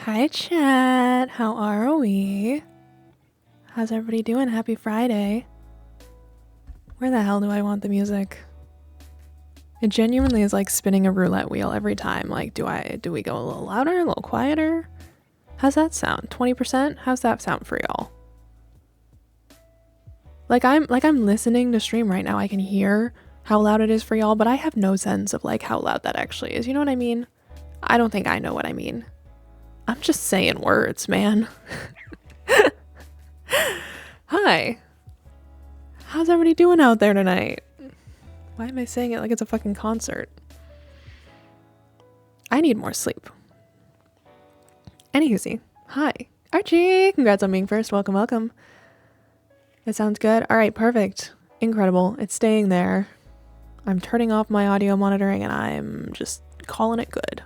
Hi chat, how are we? How's everybody doing? Happy Friday. Where the hell do I want the music? It genuinely is like spinning a roulette wheel every time. Like, do we go a little louder, a little quieter? How's that sound? 20%? How's that sound for y'all? Like I'm listening to stream right now. I can hear how loud it is for y'all, but I have no sense of like how loud that actually is. You know what I mean? I don't think I know what I mean. I'm just saying words, man. Hi. How's everybody doing out there tonight? Why am I saying it like it's a fucking concert? I need more sleep. Anywho, hi. Archie! Congrats on being first. Welcome, welcome. It sounds good. Alright, perfect. Incredible. It's staying there. I'm turning off my audio monitoring and I'm just calling it good.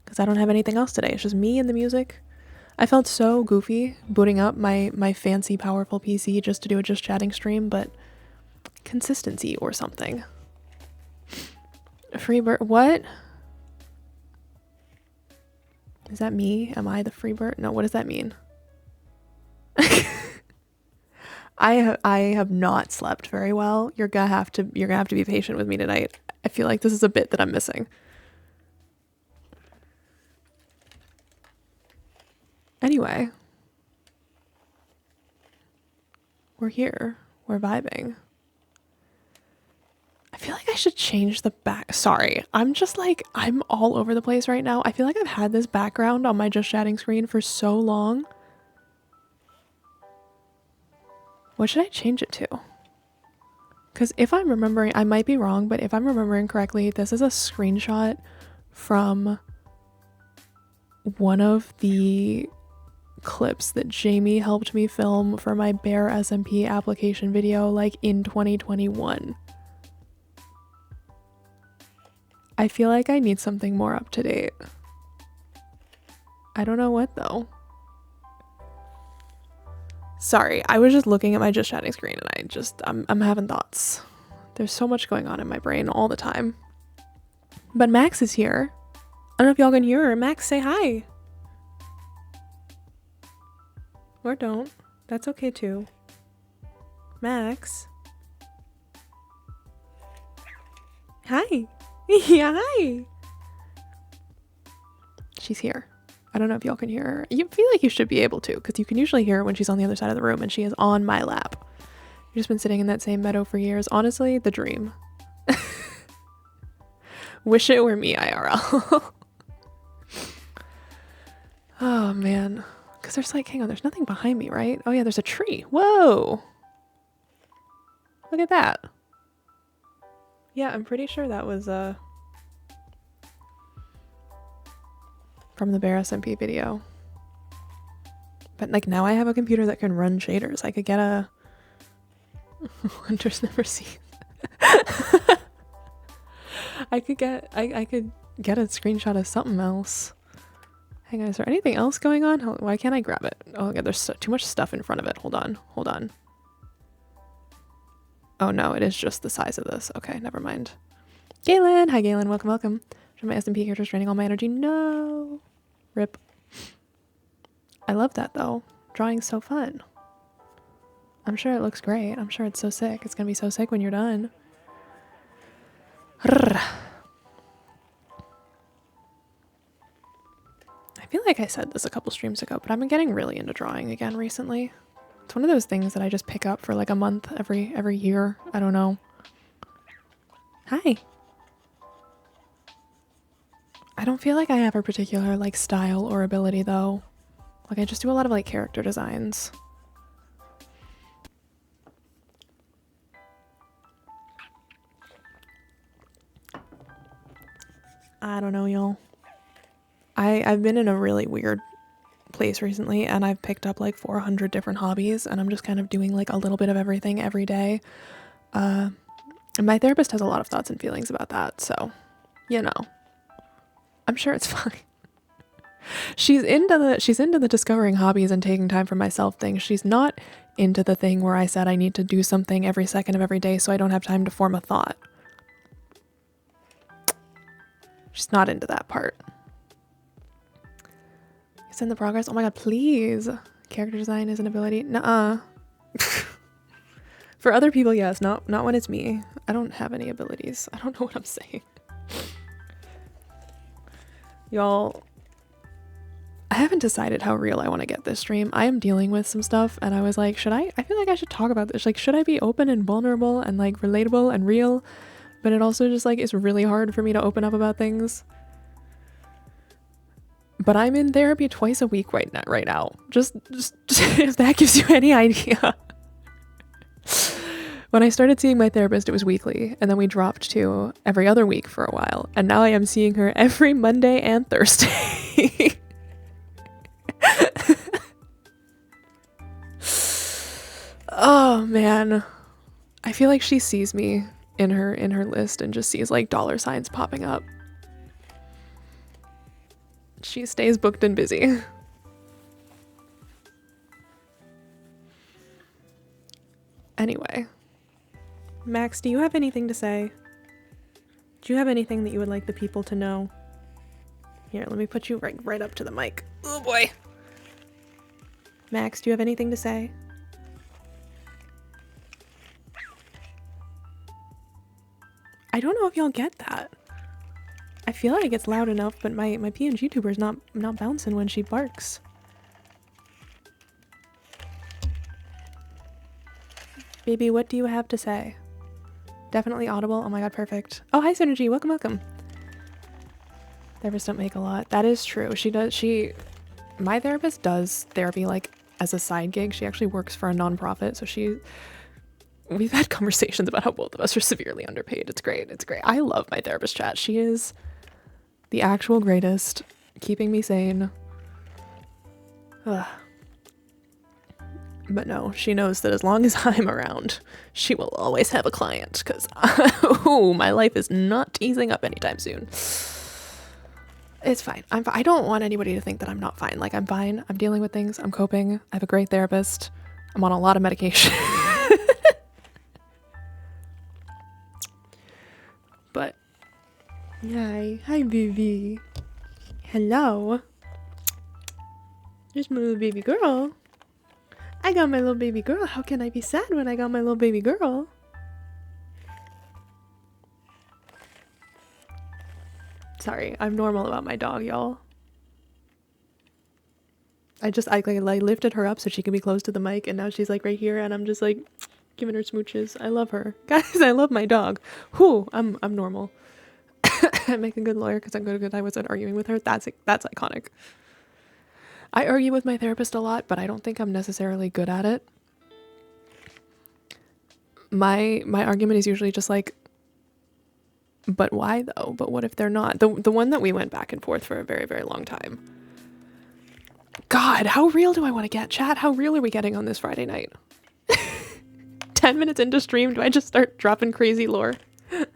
Because I don't have anything else today. It's just me and the music. I felt so goofy booting up my fancy, powerful PC just to do a just chatting stream, but consistency or something. Free bird? What? Is that me? Am I the free bird? No, what does that mean? I have not slept very well. You're gonna have to be patient with me tonight. I feel like this is a bit that I'm missing. Anyway, we're here. We're vibing. I feel like I should change the back. Sorry, I'm just like, I'm all over the place right now. I feel like I've had this background on my just chatting screen for so long. What should I change it to? Because if I'm remembering, I might be wrong, but if I'm remembering correctly, this is a screenshot from one of the clips that Jamie helped me film for my Bear SMP application video like in 2021. I feel like I need something more up to date. I don't know what though. Sorry, I was just looking at my just chatting screen and I'm having thoughts. There's so much going on in my brain all the time. But Max is here. I don't know if y'all can hear her. Max, say hi. Or don't. That's okay too. Max. Hi. Yeah, hi. She's here. I don't know if y'all can hear her. You feel like you should be able to, because you can usually hear her when she's on the other side of the room, and she is on my lap. You've just been sitting in that same meadow for years. Honestly, the dream. Wish it were me, IRL. Oh, man. Because there's like, hang on, there's nothing behind me, right? Oh, yeah, there's a tree. Whoa. Look at that. Yeah, I'm pretty sure that was from the Bear SMP video. But like now I have a computer that can run shaders. I could get a Hunter's never seen. I could get a screenshot of something else. Hang on, is there anything else going on? Why can't I grab it? Oh yeah, there's too much stuff in front of it. Hold on. Oh no, it is just the size of this. Okay, never mind. Galen! Hi Galen, welcome. Should my SMP character's draining all my energy? No! Rip. I love that though. Drawing's so fun. I'm sure it looks great. I'm sure it's so sick. It's gonna be so sick when you're done. I feel like I said this a couple streams ago, but I've been getting really into drawing again recently. It's one of those things that I just pick up for like a month every year. I don't know. Hi. I don't feel like I have a particular like style or ability though. Like I just do a lot of like character designs. I don't know, y'all. I've been in a really weird place recently and I've picked up like 400 different hobbies and I'm just kind of doing like a little bit of everything every day. And my therapist has a lot of thoughts and feelings about that, so you know. I'm sure it's fine. She's into the discovering hobbies and taking time for myself thing. She's not into the thing where I said I need to do something every second of every day so I don't have time to form a thought. She's not into that part. Send the progress. Oh my god, please. Character design is an ability. Nuh-uh. For other people, yes. Not when it's me. I don't have any abilities. I don't know what I'm saying. Y'all, I haven't decided how real I want to get this stream. I am dealing with some stuff and I was like, I feel like I should talk about this. Like, should I be open and vulnerable and like relatable and real? But it also just like, it's really hard for me to open up about things. But I'm in therapy twice a week right now. Just if that gives you any idea. When I started seeing my therapist, it was weekly, and then we dropped to every other week for a while. And now I am seeing her every Monday and Thursday. Oh man. I feel like she sees me in her list and just sees like dollar signs popping up. She stays booked and busy. Anyway. Max, do you have anything to say? Do you have anything that you would like the people to know? Here, let me put you right up to the mic. Oh boy. Max, do you have anything to say? I don't know if y'all get that. I feel like it's loud enough, but my PNG tuber's not bouncing when she barks. Baby, what do you have to say? Definitely audible. Oh my god, perfect. Oh, hi Synergy, welcome. Therapists don't make a lot. That is true. My therapist does therapy like as a side gig. She actually works for a nonprofit, so we've had conversations about how both of us are severely underpaid. It's great. I love my therapist chat. She is the actual greatest, keeping me sane. Ugh. But no, she knows that as long as I'm around, she will always have a client, because my life is not easing up anytime soon. It's fine. I don't want anybody to think that I'm not fine. Like, I'm fine. I'm dealing with things. I'm coping. I have a great therapist. I'm on a lot of medication. But, hi baby. Hello. There's my little baby girl. I got my little baby girl. How can I be sad when I got my little baby girl? Sorry, I'm normal about my dog, y'all. I lifted her up so she can be close to the mic, and now she's like right here, and I'm just like giving her smooches. I love her. Guys, I love my dog. Whew, I'm normal. I make a good lawyer because I'm good. I wasn't arguing with her. That's iconic. I argue with my therapist a lot, but I don't think I'm necessarily good at it. My argument is usually just like, but why though? But what if they're not? The one that we went back and forth for a very, very long time. God, how real do I want to get? Chat, how real are we getting on this Friday night? 10 minutes into stream, do I just start dropping crazy lore?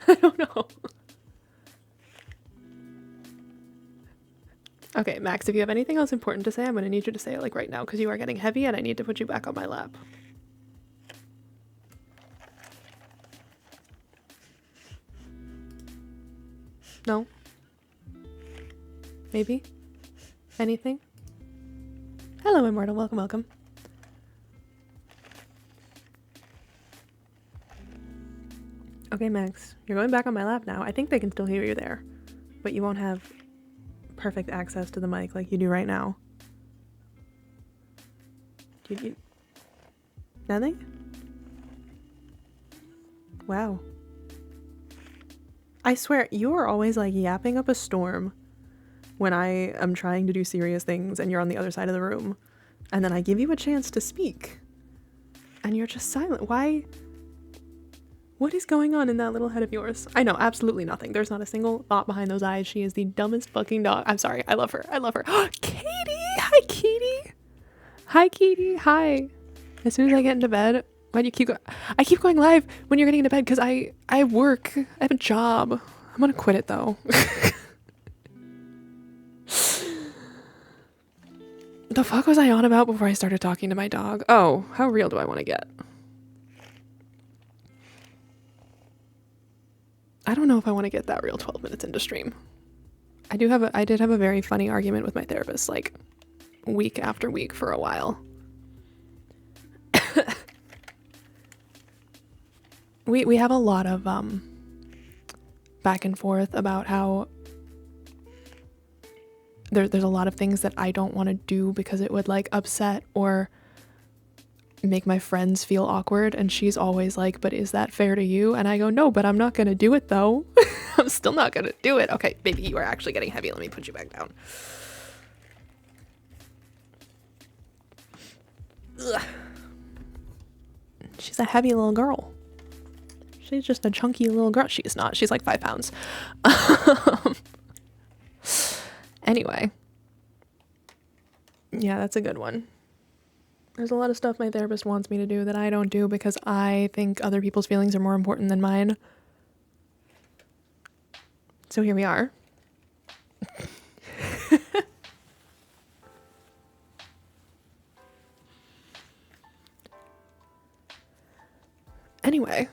I don't know. Okay, Max, if you have anything else important to say, I'm going to need you to say it like right now, because you are getting heavy and I need to put you back on my lap. No? Maybe? Anything? Hello, Immortal. Welcome. Okay, Max, you're going back on my lap now. I think they can still hear you there, but you won't have perfect access to the mic like you do right now. Nothing? Wow. I swear, you are always like yapping up a storm when I am trying to do serious things and you're on the other side of the room. And then I give you a chance to speak. And you're just silent. Why? What is going on in that little head of yours? I know, absolutely nothing. There's not a single thought behind those eyes. She is the dumbest fucking dog. I'm sorry. I love her. Katie! Hi, Katie! Hi, Katie. Hi. As soon as I get into bed, why do you keep going? I keep going live when you're getting into bed because I work. I have a job. I'm gonna quit it though. The fuck was I on about before I started talking to my dog? Oh, how real do I want to get? I don't know if I want to get that real 12 minutes into stream. I did have a very funny argument with my therapist like week after week for a while. We have a lot of back and forth about how there's a lot of things that I don't want to do because it would like upset or make my friends feel awkward, and she's always like, but is that fair to you? And I go, no, but I'm not gonna do it though. I'm still not gonna do it. Okay, baby, you are actually getting heavy. Let me put you back down. Ugh. She's a heavy little girl. She's just a chunky little girl. She's not. She's like 5 pounds. Anyway. Yeah, that's a good one. There's a lot of stuff my therapist wants me to do that I don't do because I think other people's feelings are more important than mine. So here we are. Anyway.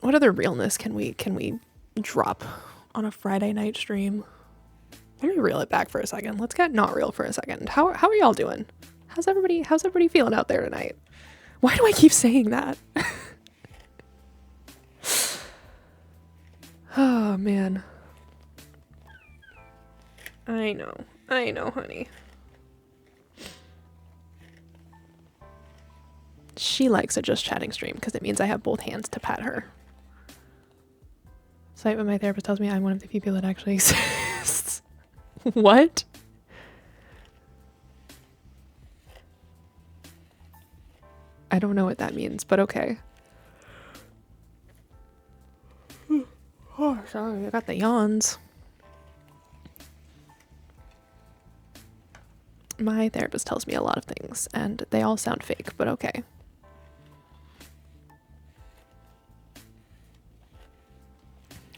What other realness can we drop on a Friday night stream? Let me reel it back for a second. Let's get not real for a second. How are y'all doing? How's everybody feeling out there tonight? Why do I keep saying that? Oh man. I know, honey. She likes a just chatting stream because it means I have both hands to pat her. Site when my therapist tells me I'm one of the few people that actually exists. What? I don't know what that means, but okay. Oh, sorry, I got the yawns. My therapist tells me a lot of things, and they all sound fake, but okay.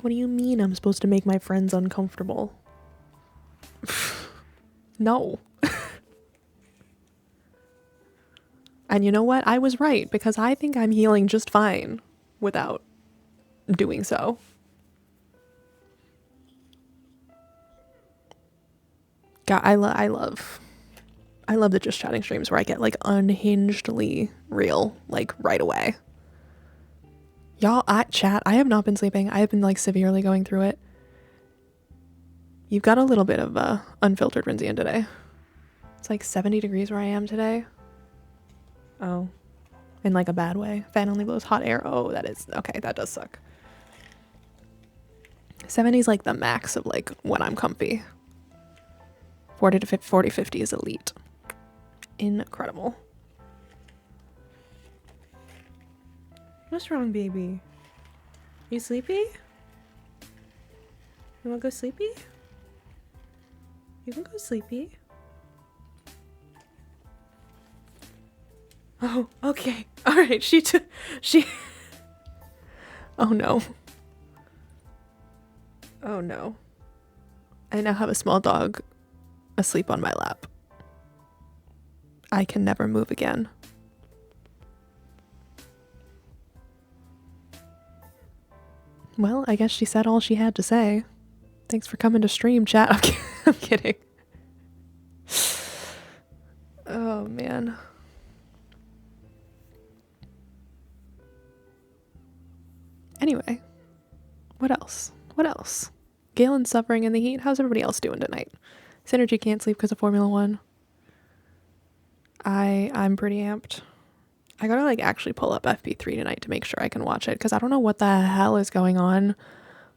What do you mean I'm supposed to make my friends uncomfortable? No. And you know what? I was right, because I think I'm healing just fine without doing so. God, I love the just chatting streams where I get like unhingedly real, like right away. Y'all, chat, I have not been sleeping. I have been like severely going through it. You've got a little bit of unfiltered Rinzian today. It's like 70 degrees where I am today. Oh, in like a bad way. Fan only blows hot air. Oh, that is, okay, that does suck. 70 is like the max of like when I'm comfy. 40 to 50 is elite. Incredible. What's wrong, baby? You sleepy? You wanna go sleepy? You can go sleepy. Oh, okay. Alright, she Oh no. Oh no. I now have a small dog asleep on my lap. I can never move again. Well, I guess she said all she had to say. Thanks for coming to stream, chat. I'm kidding. Oh, man. Anyway, what else? What else? Galen's suffering in the heat. How's everybody else doing tonight? Synergy can't sleep because of Formula 1. I'm pretty amped. I gotta like actually pull up FP3 tonight to make sure I can watch it, because I don't know what the hell is going on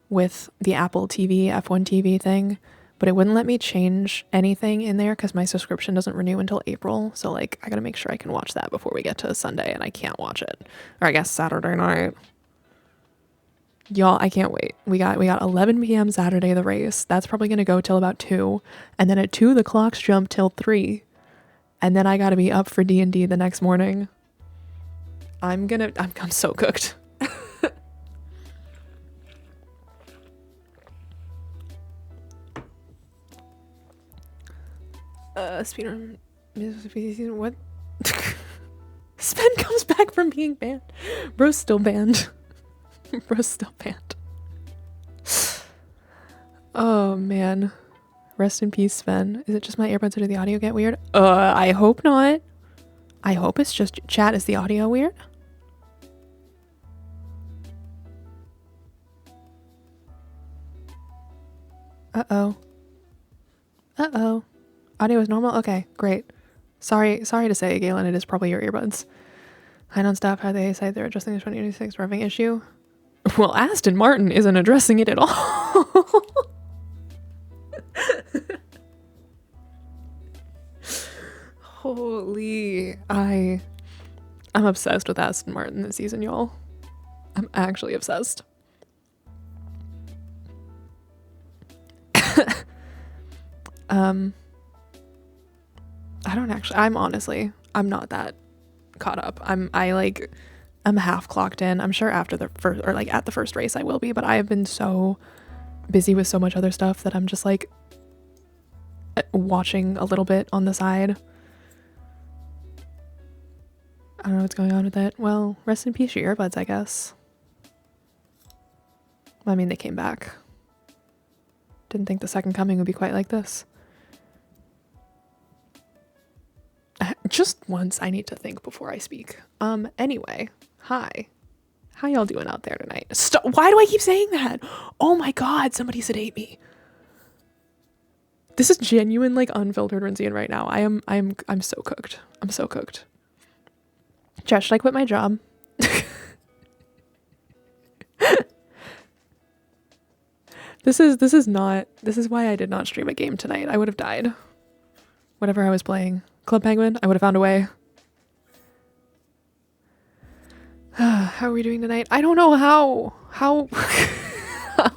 with the Apple TV F1 TV thing, but it wouldn't let me change anything in there because my subscription doesn't renew until April. So like I gotta make sure I can watch that before we get to Sunday, and I can't watch it. Or I guess Saturday night. Y'all, I can't wait. We got 11 p.m. Saturday, the race. That's probably gonna go till about 2, and then at 2 the clocks jump till 3, and then I gotta be up for D&D the next morning. I'm so cooked. Speedrun. What? Sven comes back from being banned. Bro's still banned. Bro's still banned. Oh man. Rest in peace, Sven. Is it just my earbuds or did the audio get weird? I hope not. I hope it's just chat. Is the audio weird? Uh-oh. Uh-oh. Audio is normal? Okay, great. Sorry to say, Galen, it is probably your earbuds. I don't stop how they say they're addressing the 2086 revving issue. Well, Aston Martin isn't addressing it at all. Holy, I'm obsessed with Aston Martin this season, y'all. I'm actually obsessed. I'm not that caught up. I'm half clocked in. I'm sure after the first, or like at the first race I will be, but I have been so busy with so much other stuff that I'm just like watching a little bit on the side. I don't know what's going on with it. Well, rest in peace your earbuds, I guess. I mean, they came back. Didn't think the second coming would be quite like this. Just once, I need to think before I speak. Anyway, hi. How y'all doing out there tonight? Why do I keep saying that? Oh my god, somebody sedate me. This is genuine, like, unfiltered Rinzian right now. I'm so cooked. I'm so cooked. Chat, should I quit my job? This is why I did not stream a game tonight. I would have died. Whatever I was playing. Club Penguin, I would have found a way. How are we doing tonight? I don't know how. How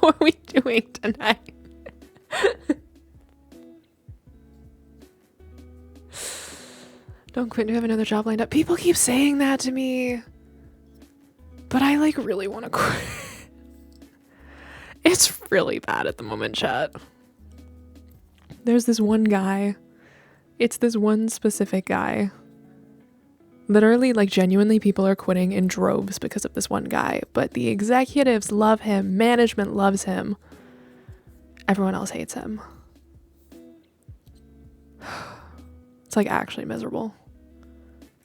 are we doing tonight? Don't quit, do you have another job lined up? People keep saying that to me. But I like really want to quit. It's really bad at the moment, chat. There's this one guy. It's this one specific guy. Literally, like, genuinely people are quitting in droves because of this one guy. But the executives love him. Management loves him. Everyone else hates him. It's like actually miserable.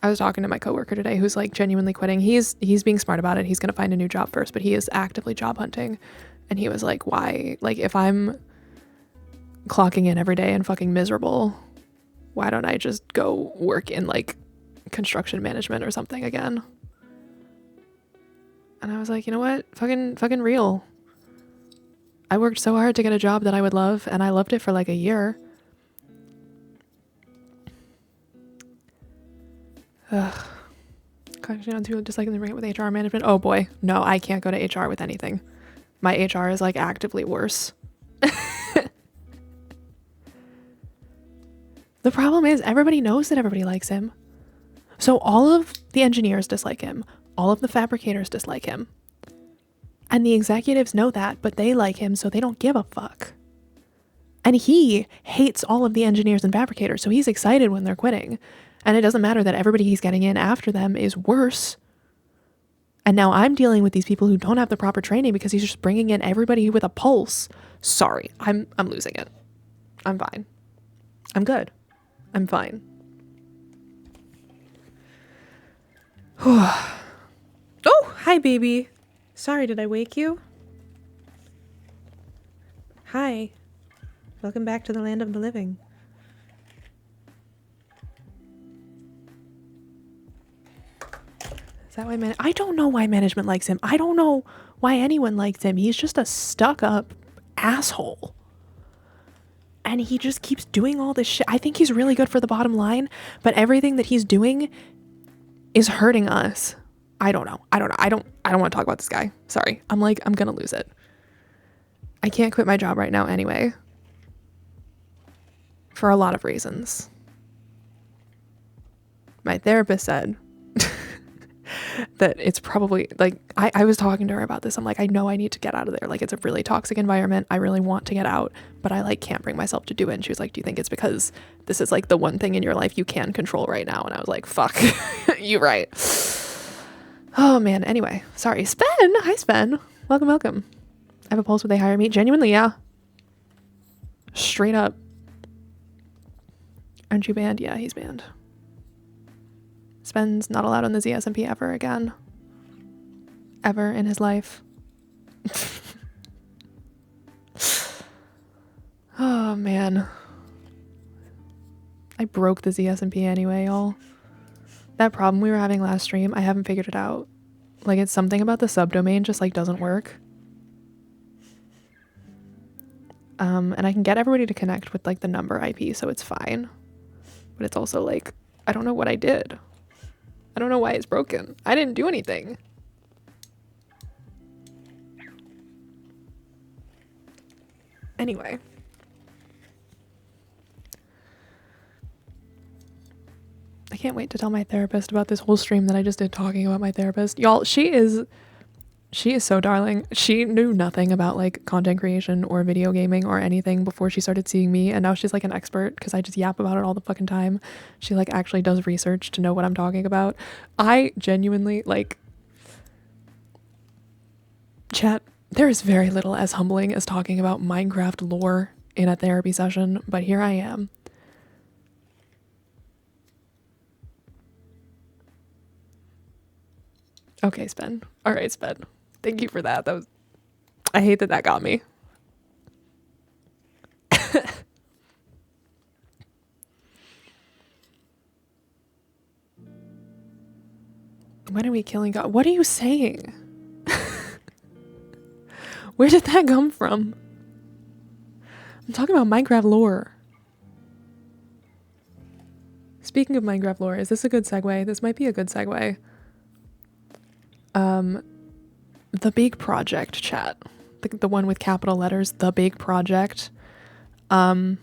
I was talking to my coworker today who's like genuinely quitting. He's being smart about it. He's going to find a new job first, but he is actively job hunting. And he was like, why? Like, if I'm clocking in every day and fucking miserable, why don't I just go work in like construction management or something again? And I was like, you know what? Fucking real. I worked so hard to get a job that I would love, and I loved it for like a year. Ugh. On to just like bring it with HR management. Oh boy, no, I can't go to HR with anything. My HR is like actively worse. The problem is everybody knows that everybody likes him. So all of the engineers dislike him. All of the fabricators dislike him. And the executives know that, but they like him, so they don't give a fuck. And he hates all of the engineers and fabricators, so he's excited when they're quitting. And it doesn't matter that everybody he's getting in after them is worse. And now I'm dealing with these people who don't have the proper training because he's just bringing in everybody with a pulse. Sorry, I'm losing it. I'm fine. I'm good. I'm fine. Oh, hi, baby. Sorry, did I wake you? Hi. Welcome back to the land of the living. Is that why I don't know why management likes him. I don't know why anyone likes him. He's just a stuck-up asshole. And he just keeps doing all this shit. I think he's really good for the bottom line, but everything that he's doing is hurting us. I don't know. I don't want to talk about this guy. Sorry. I'm gonna lose it. I can't quit my job right now anyway. For a lot of reasons. My therapist said that it's probably like, I was talking to her about this. I'm like, I know I need to get out of there. Like, it's a really toxic environment. I really want to get out, but I like can't bring myself to do it. And she was like, do you think it's because this is like the one thing in your life you can control right now? And I was like, fuck, you're right. Oh man. Anyway, sorry. Spen. Hi, Spen. Welcome. I have a pulse. Would they hire me? Genuinely, yeah. Straight up. Aren't you banned? Yeah, he's banned. Spen's not allowed on the ZSMP ever again. Ever in his life. Oh, man. I broke the ZSMP anyway, y'all. That problem we were having last stream, I haven't figured it out. Like, it's something about the subdomain just, like, doesn't work. And I can get everybody to connect with, like, the number IP, so it's fine. But it's also, like, I don't know what I did. I don't know why it's broken. I didn't do anything. Anyway. I can't wait to tell my therapist about this whole stream that I just did talking about my therapist. Y'all, she is so darling. She knew nothing about like content creation or video gaming or anything before she started seeing me, and now she's like an expert because I just yap about it all the fucking time. She like actually does research to know what I'm talking about. I genuinely like chat. There is very little as humbling as talking about Minecraft lore in a therapy session, but here I am. Okay, Spen. All right, Spen. Thank you for that. That was. I hate that got me. When are we killing God? What are you saying? Where did that come from? I'm talking about Minecraft lore. Speaking of Minecraft lore, is this a good segue? This might be a good segue. The big project chat. The one with capital letters, the big project. Yeah.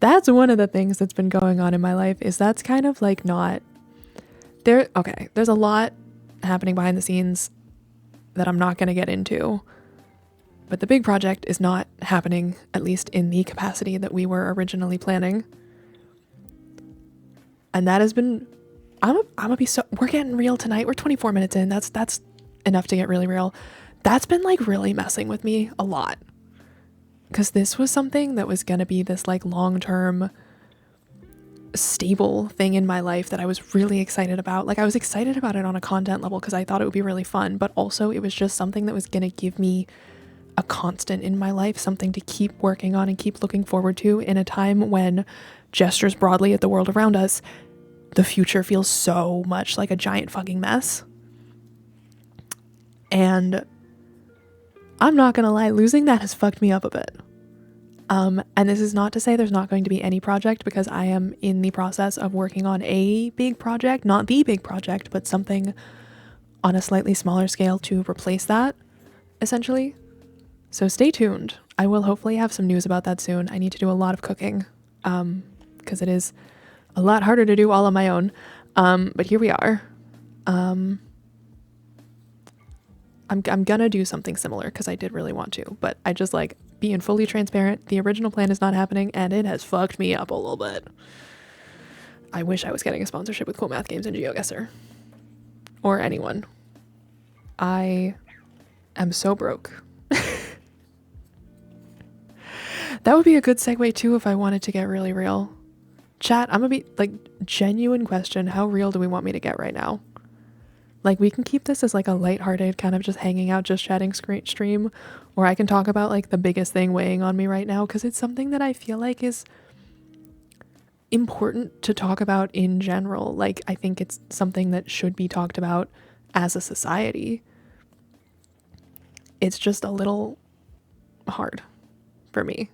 That's one of the things that's been going on in my life is that's kind of like not there. Okay. There's a lot happening behind the scenes that I'm not going to get into, but the big project is not happening, at least in the capacity that we were originally planning. And that has been, we're getting real tonight. We're 24 minutes in. That's enough to get really real. That's been like really messing with me a lot. Because this was something that was going to be this like long-term stable thing in my life that I was really excited about. Like I was excited about it on a content level because I thought it would be really fun, but also it was just something that was going to give me a constant in my life, something to keep working on and keep looking forward to in a time when gestures broadly at the world around us, the future feels so much like a giant fucking mess. And I'm not gonna lie, losing that has fucked me up a bit. And this is not to say there's not going to be any project, because I am in the process of working on a big project, not the big project, but something on a slightly smaller scale to replace that, essentially. So stay tuned. I will hopefully have some news about that soon. I need to do a lot of cooking, because it is a lot harder to do all on my own. But here we are. I'm gonna do something similar because I did really want to, but I just like being fully transparent. The original plan is not happening and it has fucked me up a little bit. I wish I was getting a sponsorship with Cool Math Games and GeoGuessr or anyone. I am so broke. That would be a good segue too if I wanted to get really real. Chat, I'm gonna be like, genuine question, how real do we want me to get right now? Like, we can keep this as like a lighthearted kind of just hanging out, just chatting stream, or I can talk about like the biggest thing weighing on me right now, because it's something that I feel like is important to talk about in general. Like, I think it's something that should be talked about as a society. It's just a little hard for me.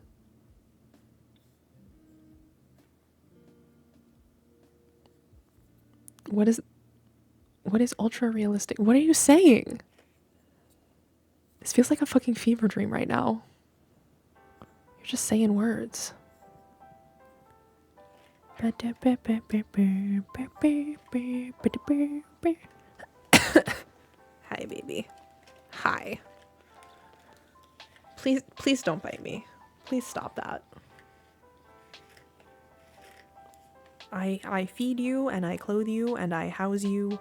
What is ultra realistic? What are you saying? This feels like a fucking fever dream right now. You're just saying words. Hi, baby. Hi. Please don't bite me. Please stop that. I feed you and I clothe you and I house you,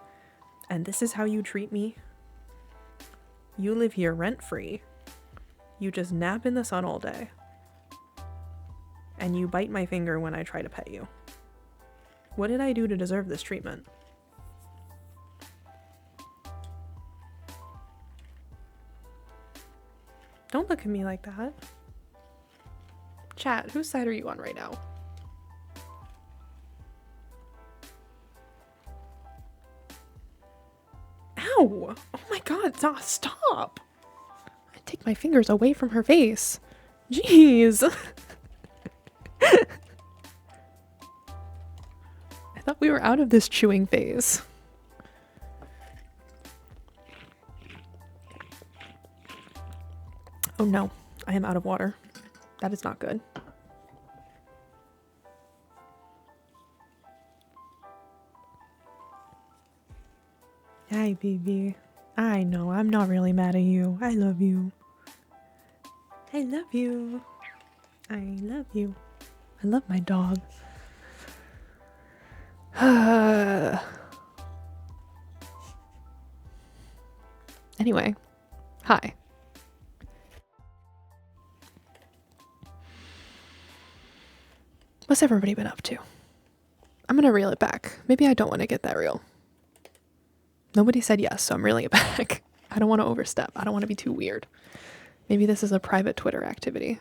and this is how you treat me. You live here rent-free. You just nap in the sun all day. And you bite my finger when I try to pet you. What did I do to deserve this treatment? Don't look at me like that. Chat, whose side are you on right now? Ow! Oh my god, stop! I take my fingers away from her face. Jeez! I thought we were out of this chewing phase. Oh no, I am out of water. That is not good. Hi, baby. I know, I'm not really mad at you. I love you. I love you. I love you. I love my dog. Anyway, hi. What's everybody been up to? I'm gonna reel it back. Maybe I don't want to get that real. Nobody said yes, so I'm reeling it back. I don't want to overstep. I don't want to be too weird. Maybe this is a private Twitter activity.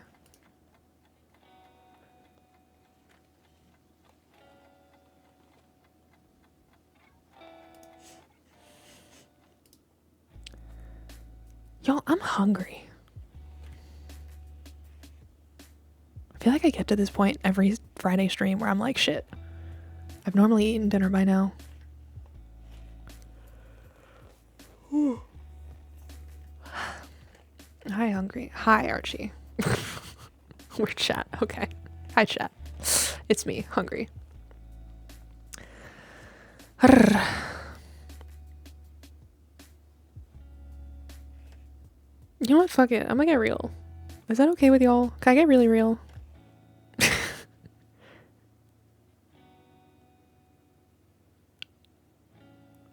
Y'all, I'm hungry. I feel like I get to this point every Friday stream where I'm like, shit, I've normally eaten dinner by now. Ooh. Hi, hungry. Hi, Archie. We're chat. Okay. Hi, chat. It's me, hungry. You know what? Fuck it. I'm gonna get real. Is that okay with y'all? Can I get really real?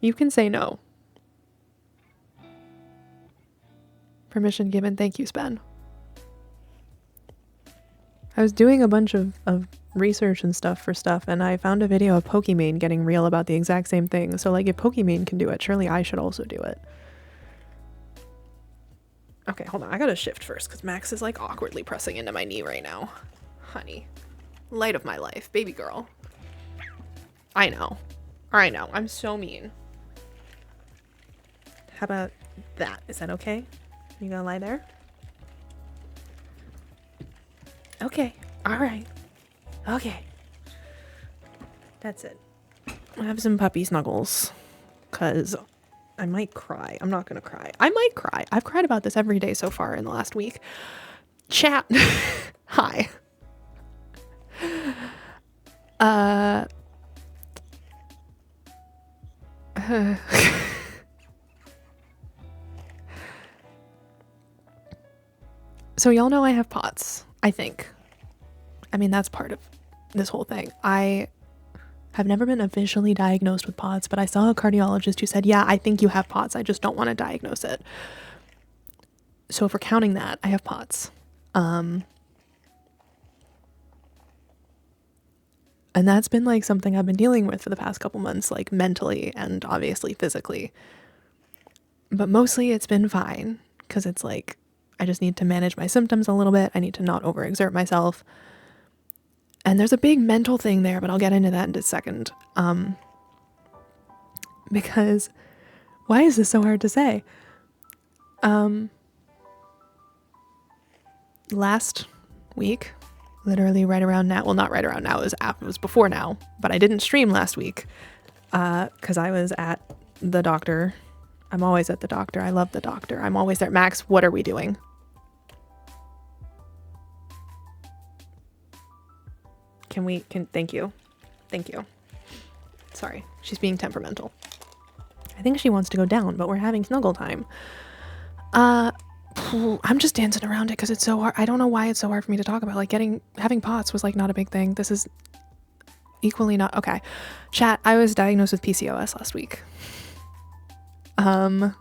You can say no. Permission given. Thank you, Spen. I was doing a bunch of research and stuff, and I found a video of Pokimane getting real about the exact same thing. So, like, if Pokimane can do it, surely I should also do it. Okay, hold on. I gotta shift first, because Max is, like, awkwardly pressing into my knee right now. Honey. Light of my life. Baby girl. I know. I know. I'm so mean. How about that? Is that okay? You gonna lie there? Okay. Alright. Okay. That's it. I have some puppy snuggles. Because I might cry. I'm not gonna cry. I might cry. I've cried about this every day so far in the last week. Chat. Hi. So y'all know I have POTS, I think. I mean, that's part of this whole thing. I have never been officially diagnosed with POTS, but I saw a cardiologist who said, yeah, I think you have POTS. I just don't want to diagnose it. So if we're counting that, I have POTS. And that's been like something I've been dealing with for the past couple months, like mentally and obviously physically. But mostly it's been fine because it's like, I just need to manage my symptoms a little bit. I need to not overexert myself. And there's a big mental thing there, but I'll get into that in a second. Because why is this so hard to say? Last week, literally right around now, well, not right around now, it was before now, but I didn't stream last week because I was at the doctor. I'm always at the doctor. I love the doctor. I'm always there. Max, what are we doing? Thank you. Thank you. Sorry, she's being temperamental. I think she wants to go down, but we're having snuggle time. I'm just dancing around it because it's so hard. I don't know why it's so hard for me to talk about. Like having POTS was like not a big thing. This is equally not. Okay. Chat, I was diagnosed with PCOS last week. And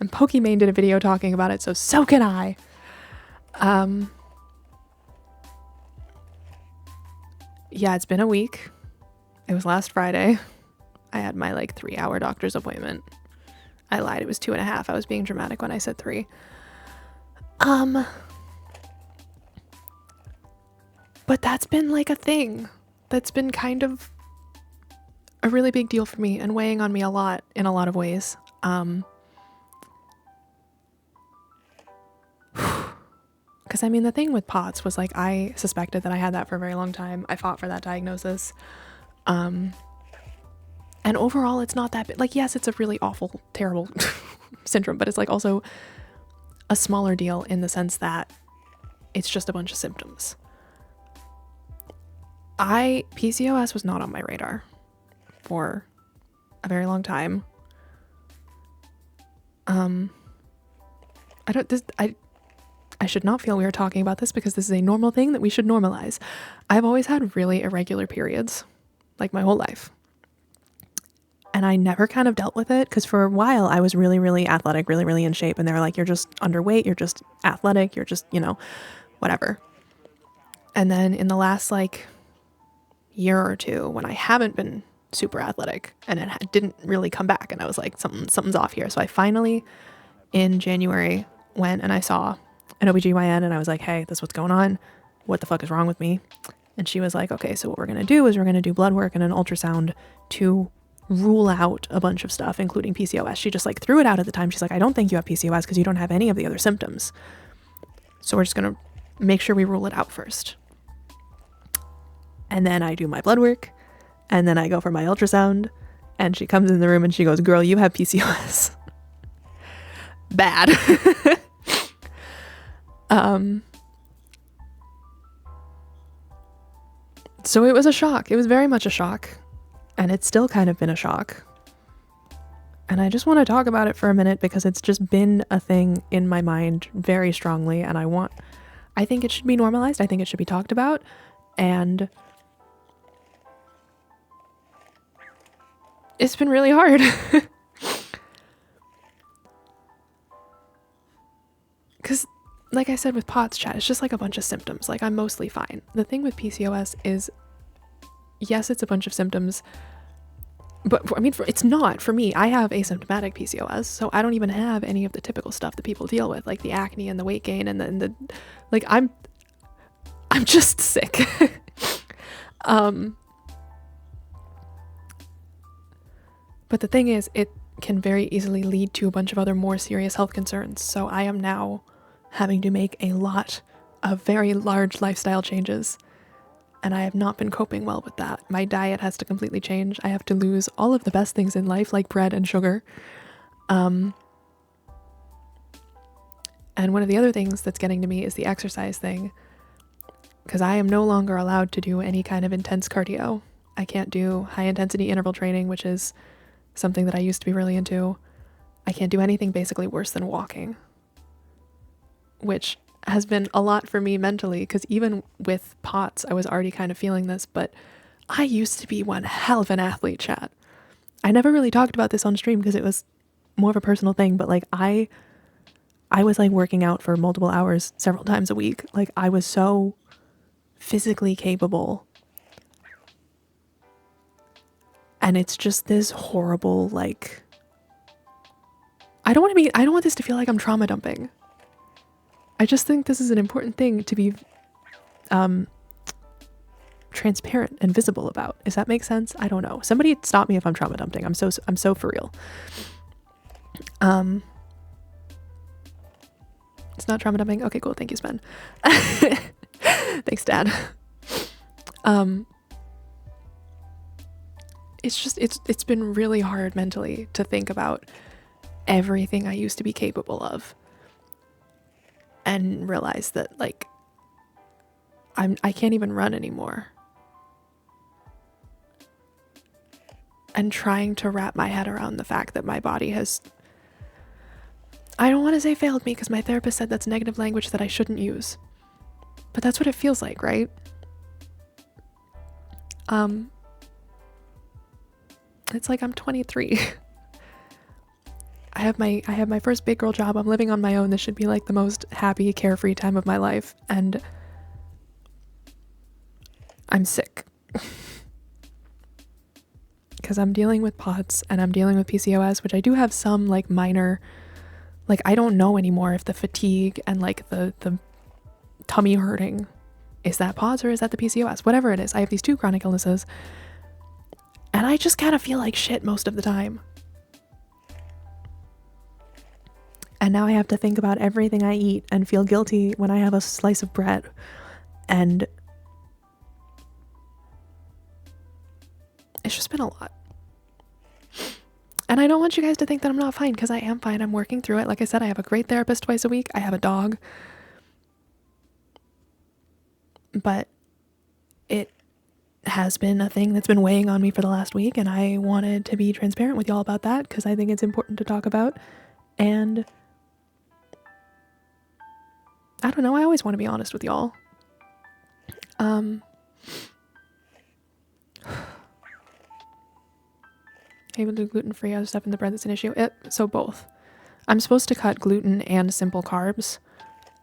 And Pokimane did a video talking about it, so can I. Yeah, it's been a week. It was last Friday. I had my like 3-hour doctor's appointment. I lied, it was 2.5. I was being dramatic when I said 3. But that's been like a thing. That's been kind of a really big deal for me and weighing on me a lot in a lot of ways. Because I mean, the thing with POTS was like, I suspected that I had that for a very long time. I fought for that diagnosis. And overall, it's not that big. Like, yes, it's a really awful, terrible syndrome, but it's like also a smaller deal in the sense that it's just a bunch of symptoms. PCOS was not on my radar for a very long time. I should not feel weird talking about this because this is a normal thing that we should normalize. I've always had really irregular periods, like my whole life. And I never kind of dealt with it because for a while I was really, really athletic, really, really in shape. And they were like, you're just underweight, you're just athletic, you're just, whatever. And then in the last like year or two, when I haven't been super athletic and it didn't really come back, and I was like, something's off here. So I finally, in January, went and I saw an OBGYN and I was like, hey, this is what's going on. What the fuck is wrong with me? And she was like, okay, so what we're going to do is we're going to do blood work and an ultrasound to rule out a bunch of stuff, including PCOS. She just like threw it out at the time. She's like, I don't think you have PCOS because you don't have any of the other symptoms. So we're just going to make sure we rule it out first. And then I do my blood work and then I go for my ultrasound and she comes in the room and she goes, girl, you have PCOS. Bad. So it was a shock. It was very much a shock. And it's still kind of been a shock. And I just want to talk about it for a minute because it's just been a thing in my mind very strongly. And I think it should be normalized. I think it should be talked about. And it's been really hard. Because like I said with POTS chat, it's just like a bunch of symptoms. Like I'm mostly fine. The thing with PCOS is, yes, it's a bunch of symptoms, but I mean, it's not for me. I have asymptomatic PCOS, so I don't even have any of the typical stuff that people deal with, like the acne and the weight gain and the like I'm just sick. But the thing is, it can very easily lead to a bunch of other more serious health concerns. So I am now having to make a lot of very large lifestyle changes. And I have not been coping well with that. My diet has to completely change. I have to lose all of the best things in life, like bread and sugar. And one of the other things that's getting to me is the exercise thing. Because I am no longer allowed to do any kind of intense cardio. I can't do high intensity interval training, which is something that I used to be really into. I can't do anything basically worse than walking, which has been a lot for me mentally, because even with POTS, I was already kind of feeling this, but I used to be one hell of an athlete, chat. I never really talked about this on stream because it was more of a personal thing, but like I was like working out for multiple hours several times a week. Like I was so physically capable. And it's just this horrible, like, I don't want this to feel like I'm trauma dumping. I just think this is an important thing to be transparent and visible about. Does that make sense? I don't know. Somebody stop me if I'm trauma dumping. I'm so for real. It's not trauma dumping. Okay, cool. Thank you, Sven. Thanks, Dad. It's been really hard mentally to think about everything I used to be capable of and realize that like I can't even run anymore. And trying to wrap my head around the fact that my body has, I don't want to say failed me because my therapist said that's negative language that I shouldn't use. But that's what it feels like, right? It's like I'm 23. I have my first big girl job. I'm living on my own. This should be like the most happy, carefree time of my life. And I'm sick. Because I'm dealing with POTS and I'm dealing with PCOS, which I do have some like minor, like I don't know anymore if the fatigue and like the tummy hurting, is that POTS or is that the PCOS? Whatever it is, I have these two chronic illnesses and I just kind of feel like shit most of the time. And now I have to think about everything I eat and feel guilty when I have a slice of bread. And it's just been a lot. And I don't want you guys to think that I'm not fine, because I am fine. I'm working through it. Like I said, I have a great therapist twice a week. I have a dog. But it has been a thing that's been weighing on me for the last week, and I wanted to be transparent with y'all about that because I think it's important to talk about. And I don't know, I always want to be honest with y'all. Able to do gluten-free, other stuff in the bread that's an issue. So both. I'm supposed to cut gluten and simple carbs.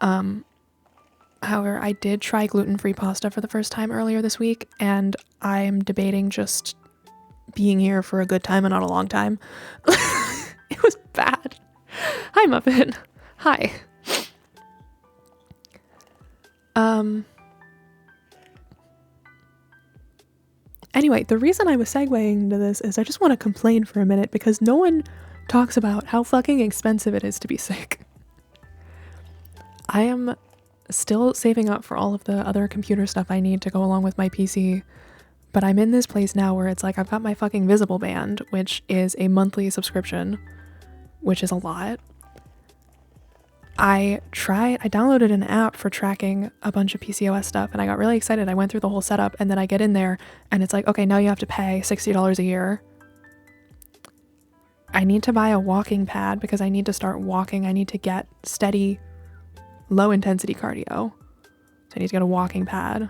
However, I did try gluten-free pasta for the first time earlier this week, and I'm debating just being here for a good time and not a long time. It was bad. Hi, Muffin. Hi. Anyway, the reason I was segueing into this is I just want to complain for a minute because no one talks about how fucking expensive it is to be sick. I am still saving up for all of the other computer stuff I need to go along with my PC, but I'm in this place now where it's like I've got my fucking Visible Band, which is a monthly subscription, which is a lot. I downloaded an app for tracking a bunch of PCOS stuff and I got really excited. I went through the whole setup and then I get in there and it's like, okay, now you have to pay $60 a year. I need to buy a walking pad because I need to start walking. I need to get steady, low intensity cardio. So I need to get a walking pad.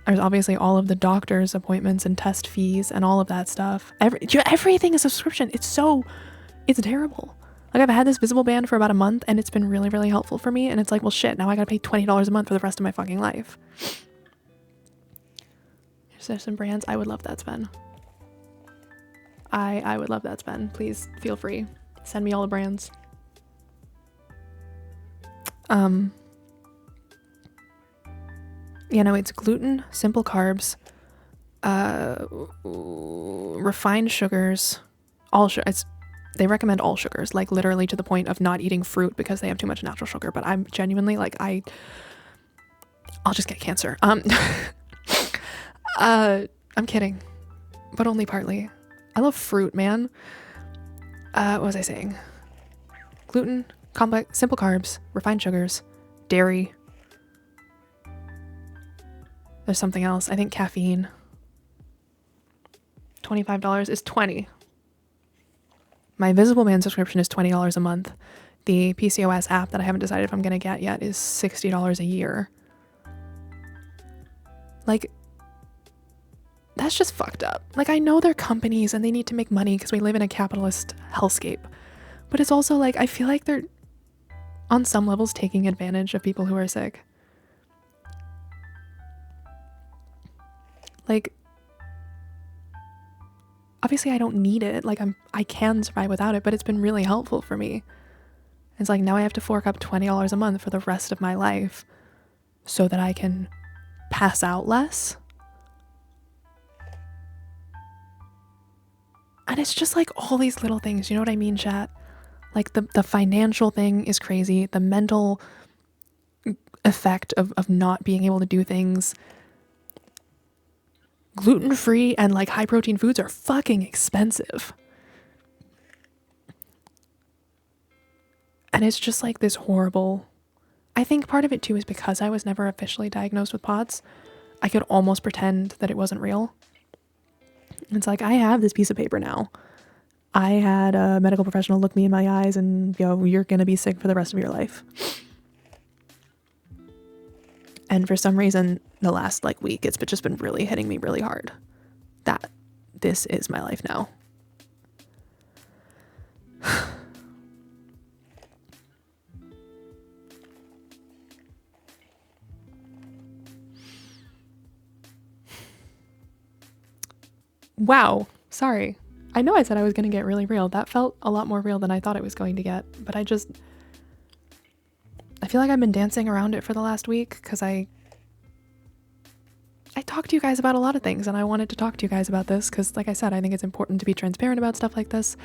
There's obviously all of the doctor's appointments and test fees and all of that stuff. Everything is a subscription. It's terrible. Like, I've had this Visible Band for about a month and it's been really, really helpful for me. And it's like, well, shit, now I gotta pay $20 a month for the rest of my fucking life. There's some brands. I would love that, Sven. I would love that, Sven. Please feel free. Send me all the brands. You know, it's gluten, simple carbs, refined sugars, they recommend all sugars, like literally to the point of not eating fruit because they have too much natural sugar. But I'm genuinely like, I'll just get cancer. I'm kidding, but only partly. I love fruit, man. What was I saying? Gluten, complex, simple carbs, refined sugars, dairy. There's something else. I think caffeine. $25 is $20. My Visible Band subscription is $20 a month. The PCOS app that I haven't decided if I'm going to get yet is $60 a year. Like, that's just fucked up. Like, I know they're companies and they need to make money because we live in a capitalist hellscape. But it's also like, I feel like they're on some levels taking advantage of people who are sick. Like, obviously I don't need it. Like, I can survive without it, but it's been really helpful for me. It's like, now I have to fork up $20 a month for the rest of my life so that I can pass out less. And it's just like all these little things, you know what I mean, chat? Like the financial thing is crazy. The mental effect of not being able to do things. Gluten-free and like high protein foods are fucking expensive. And it's just like this horrible, I think part of it too is because I was never officially diagnosed with POTS, I could almost pretend that it wasn't real. It's like, I have this piece of paper now. I had a medical professional look me in my eyes and go, you're going to be sick for the rest of your life. And for some reason, the last like week, it's just been really hitting me really hard that this is my life now. Wow. Sorry. I know I said I was going to get really real. That felt a lot more real than I thought it was going to get. But I feel like I've been dancing around it for the last week because I talked to you guys about a lot of things, and I wanted to talk to you guys about this because, like I said, I think it's important to be transparent about stuff like this.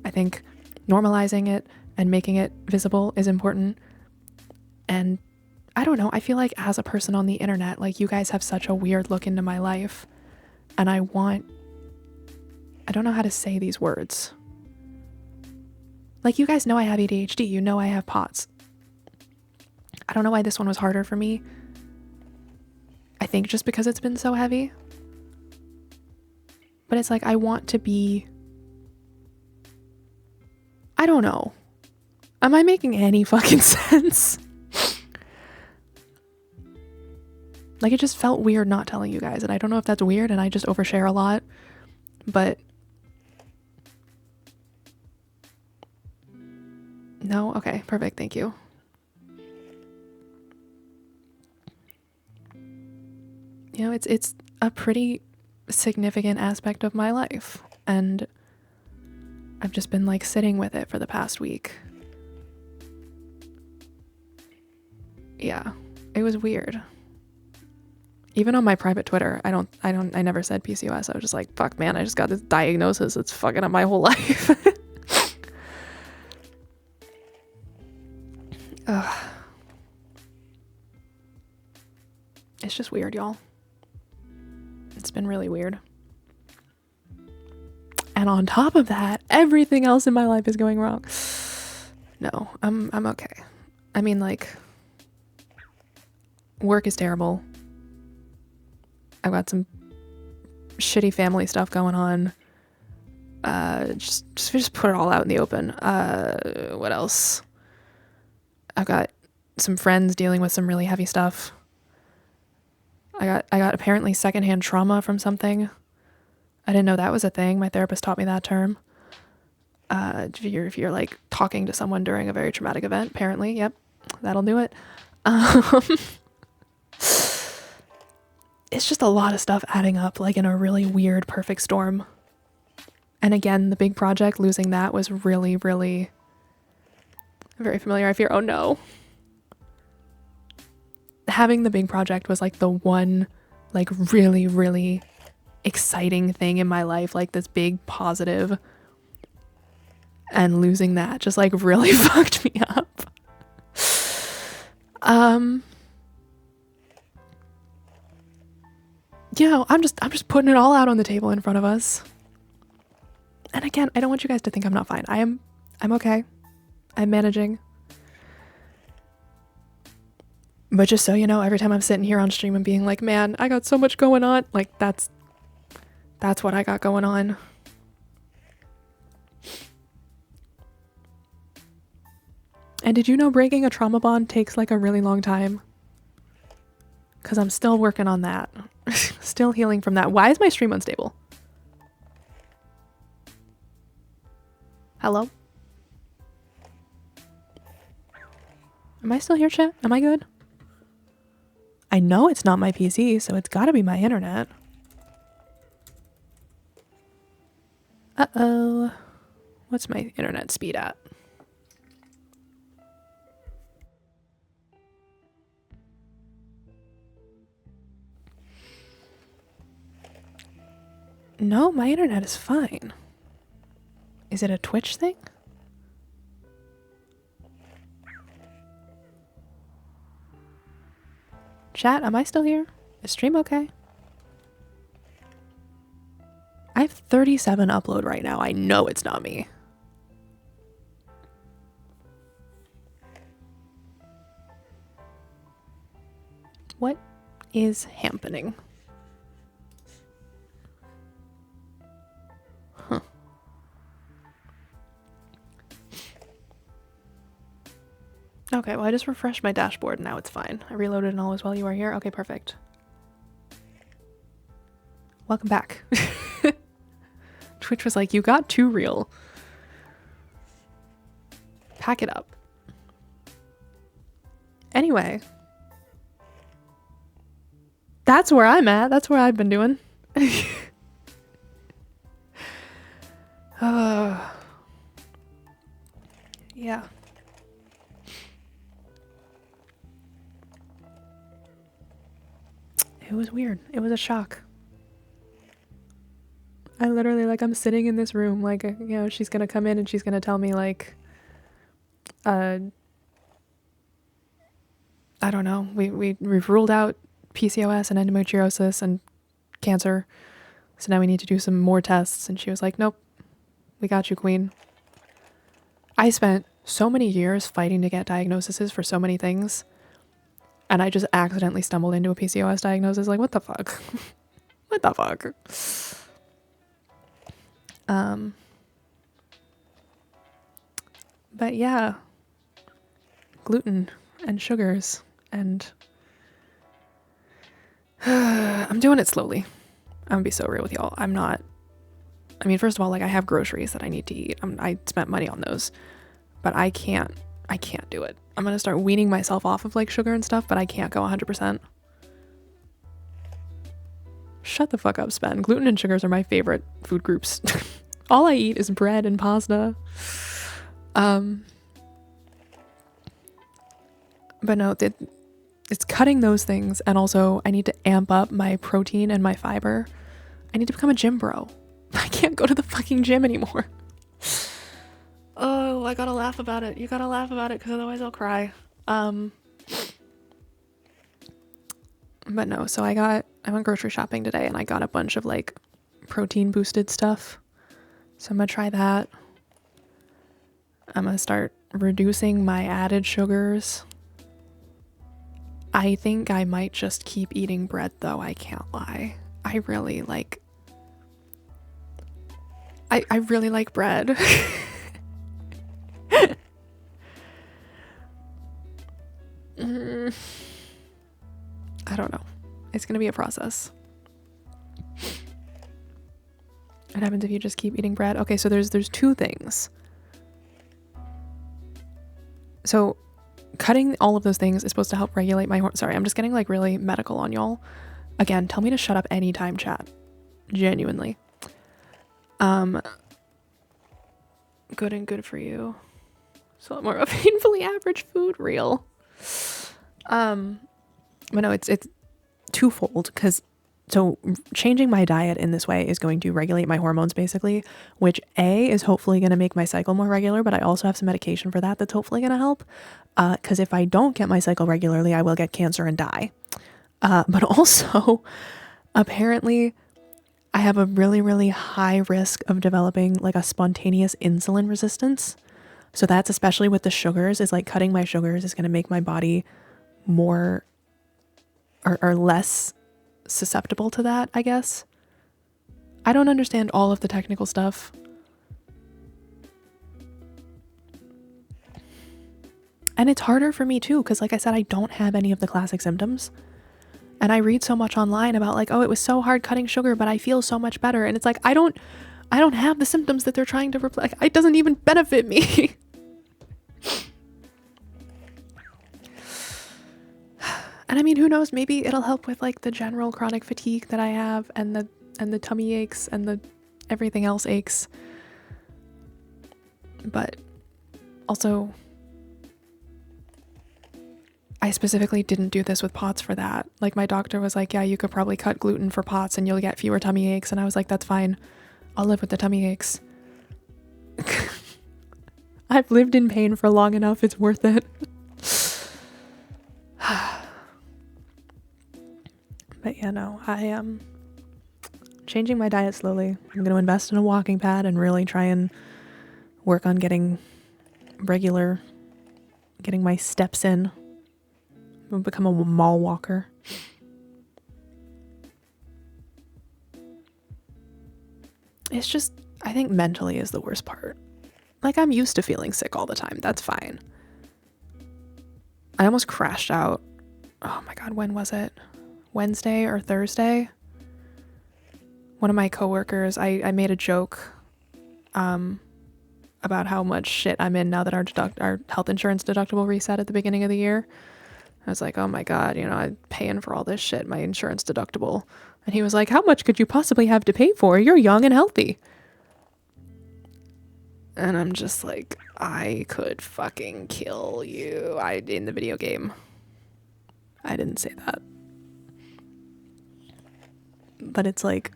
I think normalizing it and making it visible is important. And I don't know, I feel like as a person on the internet, like, you guys have such a weird look into my life, and I don't know how to say these words. Like, you guys know I have ADHD, you know I have POTS. I don't know why this one was harder for me. I think just because it's been so heavy. But it's like, I want to be... I don't know. Am I making any fucking sense? Like, it just felt weird not telling you guys, and I don't know if that's weird and I just overshare a lot, but... No? Okay, perfect, thank you. You know, it's a pretty significant aspect of my life, and I've just been, like, sitting with it for the past week. Yeah, it was weird. Even on my private Twitter, I never said PCOS. I was just like, fuck, man, I just got this diagnosis. It's fucking up my whole life. It's just weird, y'all. It's been really weird. And on top of that, everything else in my life is going wrong. No, I'm okay. I mean, like, work is terrible. I've got some shitty family stuff going on. Just put it all out in the open. What else? I've got some friends dealing with some really heavy stuff. I got apparently secondhand trauma from something. I didn't know that was a thing. My therapist taught me that term. If you're like talking to someone during a very traumatic event, apparently, yep, that'll do it. It's just a lot of stuff adding up, like, in a really weird perfect storm. And again, the big project, losing that was really, really very familiar. I fear, oh no. Having the big project was like the one, like, really, really exciting thing in my life, like this big positive, and losing that just, like, really fucked me up. You know, I'm just putting it all out on the table in front of us. And again, I don't want you guys to think I'm not fine. I'm okay. I'm managing. But just so you know, every time I'm sitting here on stream and being like, man, I got so much going on, like, that's what I got going on. And did you know breaking a trauma bond takes, like, a really long time? Because I'm still working on that. Still healing from that. Why is my stream unstable? Hello? Am I still here, chat? Am I good? I know it's not my PC, so it's gotta be my internet. Uh-oh. What's my internet speed at? No, my internet is fine. Is it a Twitch thing? Chat, am I still here? Is stream okay? I have 37 upload right now. I know it's not me. What is happening? Huh. Okay, well, I just refreshed my dashboard and now it's fine. I reloaded and all is well. You are here? Okay, perfect. Welcome back. Twitch was like, you got too real. Pack it up. Anyway, that's where I'm at. That's where I've been doing. Yeah. It was weird. It was a shock. I literally, like, I'm sitting in this room, like, you know, she's gonna come in and she's gonna tell me, like, I don't know, we've ruled out PCOS and endometriosis and cancer, so now we need to do some more tests. And she was like, nope, we got you, queen. I spent so many years fighting to get diagnoses for so many things, and I just accidentally stumbled into a PCOS diagnosis. Like, what the fuck? What the fuck? But yeah, gluten and sugars, and I'm doing it slowly. I'm gonna be so real with y'all. I mean, first of all, like, I have groceries that I need to eat. I spent money on those, but I can't do it. I'm gonna start weaning myself off of, like, sugar and stuff, but I can't go 100%. Shut the fuck up, Spen. Gluten and sugars are my favorite food groups. All I eat is bread and pasta. But no, it's cutting those things, and also I need to amp up my protein and my fiber. I need to become a gym bro. I can't go to the fucking gym anymore. Oh, I gotta laugh about it. You gotta laugh about it, because otherwise I'll cry. But no, so I went grocery shopping today, and I got a bunch of, like, protein boosted stuff. So I'm gonna try that. I'm gonna start reducing my added sugars. I think I might just keep eating bread, though. I can't lie. I really like bread. I don't know. It's gonna be a process. What happens if you just keep eating bread? Okay, so there's two things. So cutting all of those things is supposed to help regulate my sorry, I'm just getting, like, really medical on y'all. Again, tell me to shut up anytime, chat. Genuinely. Good and good for you. It's a lot more of a painfully average food, real. But no, it's twofold, because so changing my diet in this way is going to regulate my hormones, basically, which is hopefully going to make my cycle more regular, but I also have some medication for that that's hopefully going to help, because if I don't get my cycle regularly, I will get cancer and die. But also, apparently, I have a really, really high risk of developing, like, a spontaneous insulin resistance. So that's, especially with the sugars, is like cutting my sugars is going to make my body more or less susceptible to that, I guess. I don't understand all of the technical stuff. And it's harder for me too, because, like I said, I don't have any of the classic symptoms. And I read so much online about, like, oh, it was so hard cutting sugar, but I feel so much better. And it's like, I don't have the symptoms that they're trying to replace. It doesn't even benefit me. And I mean, who knows? Maybe it'll help with, like, the general chronic fatigue that I have, and the tummy aches, and the everything else aches. But also, I specifically didn't do this with POTS for that. Like, my doctor was like, yeah, you could probably cut gluten for POTS and you'll get fewer tummy aches. And I was like, that's fine. I'll live with the tummy aches. I've lived in pain for long enough. It's worth it. But yeah, no, I am changing my diet slowly. I'm going to invest in a walking pad and really try and work on getting my steps in. I'm going to become a mall walker. It's just, I think mentally is the worst part. Like, I'm used to feeling sick all the time. That's fine. I almost crashed out. Oh my God, when was it? Wednesday or Thursday? One of my coworkers, I made a joke about how much shit I'm in now that our health insurance deductible reset at the beginning of the year. I was like, oh my God, I'm paying for all this shit, my insurance deductible. And he was like, how much could you possibly have to pay for? You're young and healthy. And I'm just like, I could fucking kill you. In the video game. I didn't say that. But it's like,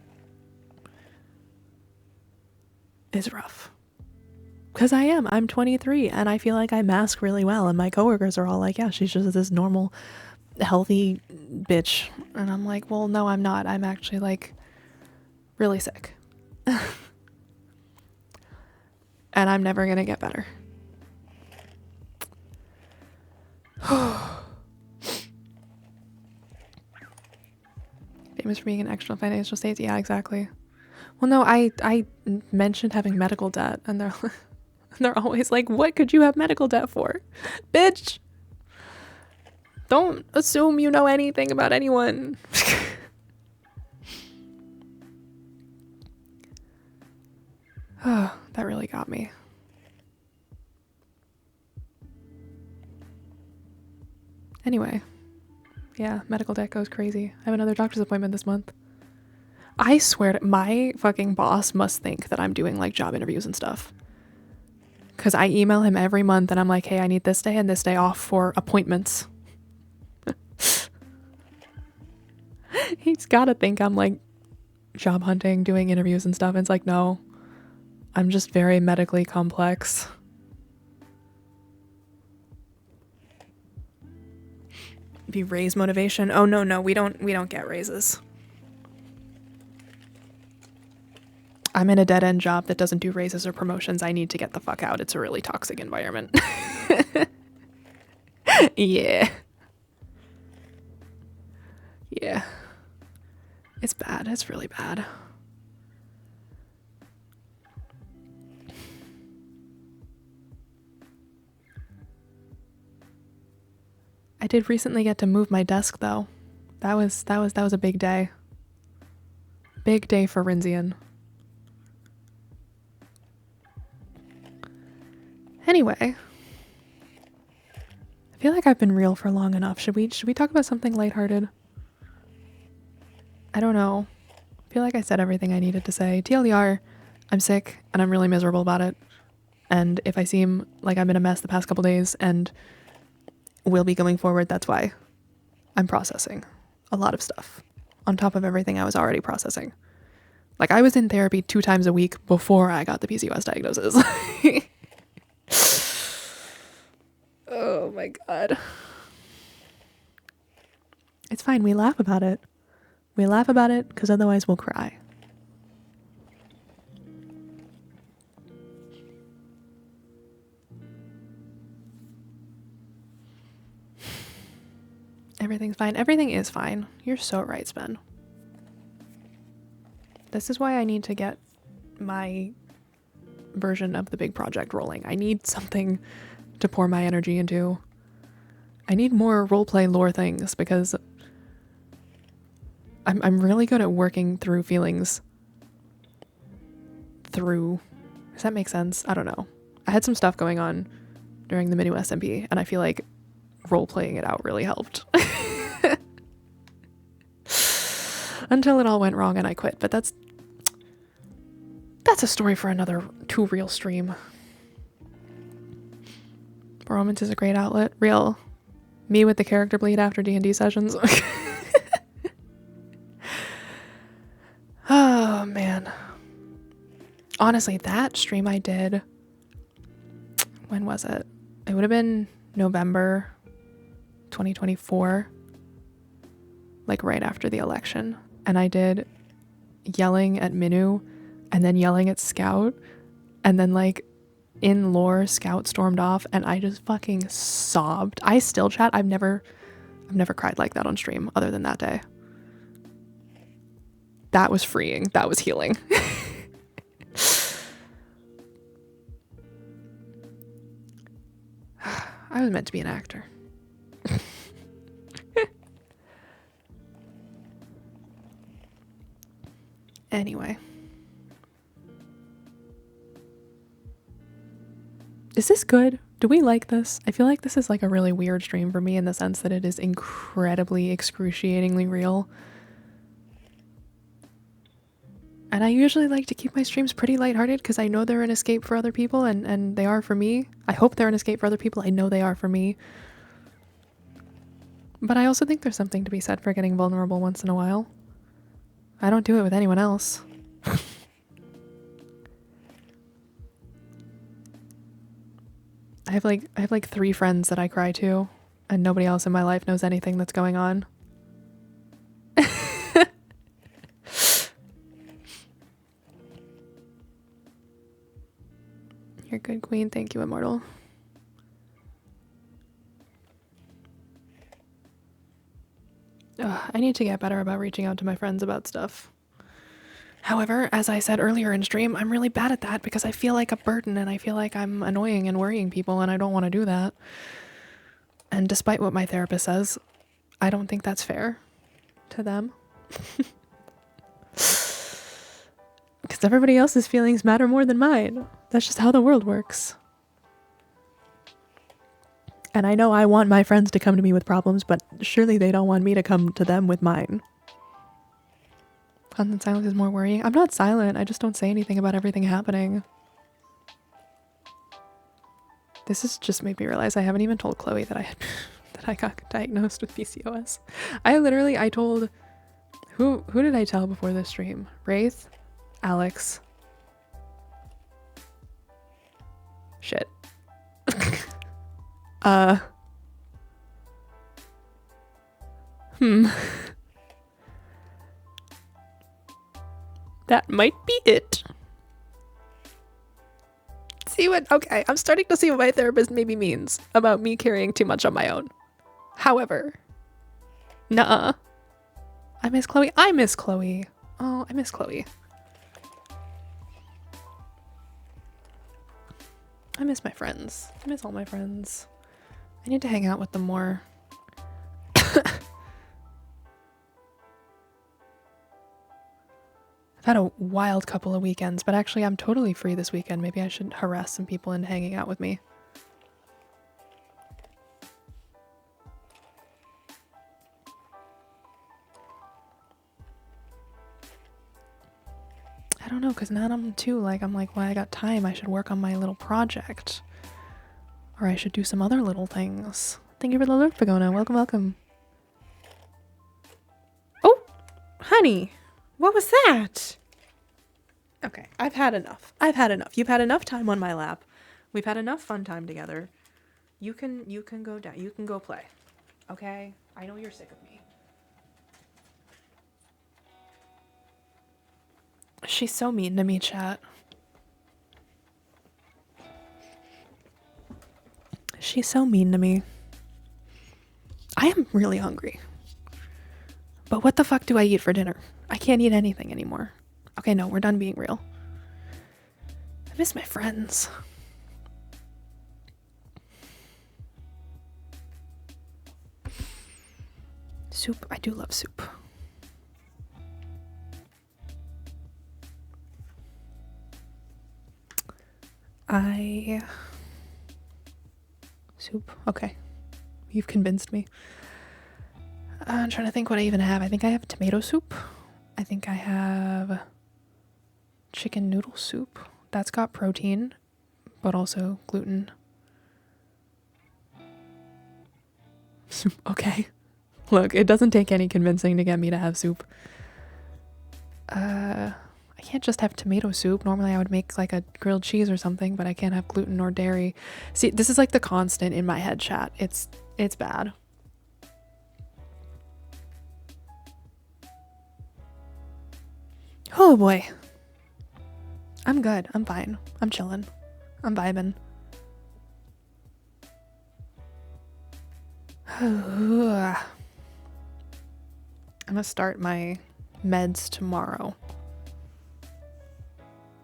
it's rough. Because I'm 23 and I feel like I mask really well. And my coworkers are all like, yeah, she's just this normal, healthy bitch. And I'm like, well, no, I'm not. I'm actually like really sick. And I'm never going to get better. Famous for being in extra financial states. Yeah, exactly. Well, no, I mentioned having medical debt and they're always like, what could you have medical debt for? Bitch, don't assume you know anything about anyone. Oh, that really got me. Anyway, yeah, medical debt goes crazy. I have another doctor's appointment this month. I swear to my fucking boss must think that I'm doing like job interviews and stuff. Because I email him every month and I'm like, hey, I need this day and this day off for appointments. He's got to think I'm like job hunting, doing interviews and stuff. And it's like, no, I'm just very medically complex. If you raise motivation. Oh, no, we don't get raises. I'm in a dead-end job that doesn't do raises or promotions. I need to get the fuck out. It's a really toxic environment. Yeah. Yeah. It's bad. It's really bad. I did recently get to move my desk though. That was a big day. Big day for Rinzian. Anyway, I feel like I've been real for long enough. Should we talk about something lighthearted? I don't know. I feel like I said everything I needed to say. TLDR, I'm sick and I'm really miserable about it. And if I seem like I'm in a mess the past couple days and will be going forward, that's why. I'm processing a lot of stuff on top of everything I was already processing. Like I was in therapy 2 times a week before I got the PCOS diagnosis. Oh my God. It's fine. We laugh about it. We laugh about it because otherwise we'll cry. Everything's fine. Everything is fine. You're so right, Sven. This is why I need to get my version of the big project rolling. I need something to pour my energy into. I need more roleplay lore things because I'm really good at working through feelings. Does that make sense? I don't know. I had some stuff going on during the Midwest MP and I feel like role playing it out really helped. Until it all went wrong and I quit, but that's a story for another Too Real stream. Romance is a great outlet. Real. Me with the character bleed after D&D sessions. Oh man. Honestly, that stream I did, when was it? It would have been November 2024, like right after the election. And I did yelling at Minu and then yelling at Scout. And then like in lore, Scout stormed off and I just fucking sobbed. I still chat. I've never cried like that on stream other than that day. That was freeing. That was healing. I was meant to be an actor. Anyway. Is this good? Do we like this? I feel like this is like a really weird stream for me in the sense that it is incredibly excruciatingly real. And I usually like to keep my streams pretty lighthearted because I know they're an escape for other people, and they are for me. I hope they're an escape for other people. I know they are for me. But I also think there's something to be said for getting vulnerable once in a while. I don't do it with anyone else. I have like 3 friends that I cry to, and nobody else in my life knows anything that's going on. You're good, queen. Thank you, immortal. Ugh, I need to get better about reaching out to my friends about stuff. However, as I said earlier in stream, I'm really bad at that because I feel like a burden and I feel like I'm annoying and worrying people, and I don't want to do that. And despite what my therapist says, I don't think that's fair to them. Because everybody else's feelings matter more than mine. That's just how the world works. And I know I want my friends to come to me with problems, but surely they don't want me to come to them with mine. Constant silence is more worrying. I'm not silent. I just don't say anything about everything happening. This has just made me realize I haven't even told Chloe that I got diagnosed with PCOS. I told who did I tell before this stream? Wraith, Alex. Shit. That might be it. Okay, I'm starting to see what my therapist maybe means about me carrying too much on my own. However, nuh-uh. I miss Chloe. Oh, I miss Chloe. I miss my friends. I miss all my friends. I need to hang out with them more. I've had a wild couple of weekends, but actually I'm totally free this weekend. Maybe I should harass some people into hanging out with me. I don't know, because now I'm too, like, I'm like, well, I got time. I should work on my little project. Or I should do some other little things. Thank you for the alert, Pagona. Welcome, welcome. Oh, honey. What was that? Okay, I've had enough. You've had enough time on my lap. We've had enough fun time together. You can go down. You can go play. Okay? I know you're sick of me. She's so mean to me, chat. She's so mean to me. I am really hungry. But what the fuck do I eat for dinner? I can't eat anything anymore. Okay, no, we're done being real. I miss my friends. Soup. I do love soup. Soup. Okay. You've convinced me. I'm trying to think what I even have. I think I have tomato soup. I think I have chicken noodle soup. That's got protein, but also gluten. Soup. Okay. Look, it doesn't take any convincing to get me to have soup. I can't just have tomato soup. Normally I would make like a grilled cheese or something, but I can't have gluten or dairy. See, this is like the constant in my head, chat. It's bad. Oh boy. I'm good. I'm fine. I'm chilling. I'm vibing. I'm gonna start my meds tomorrow.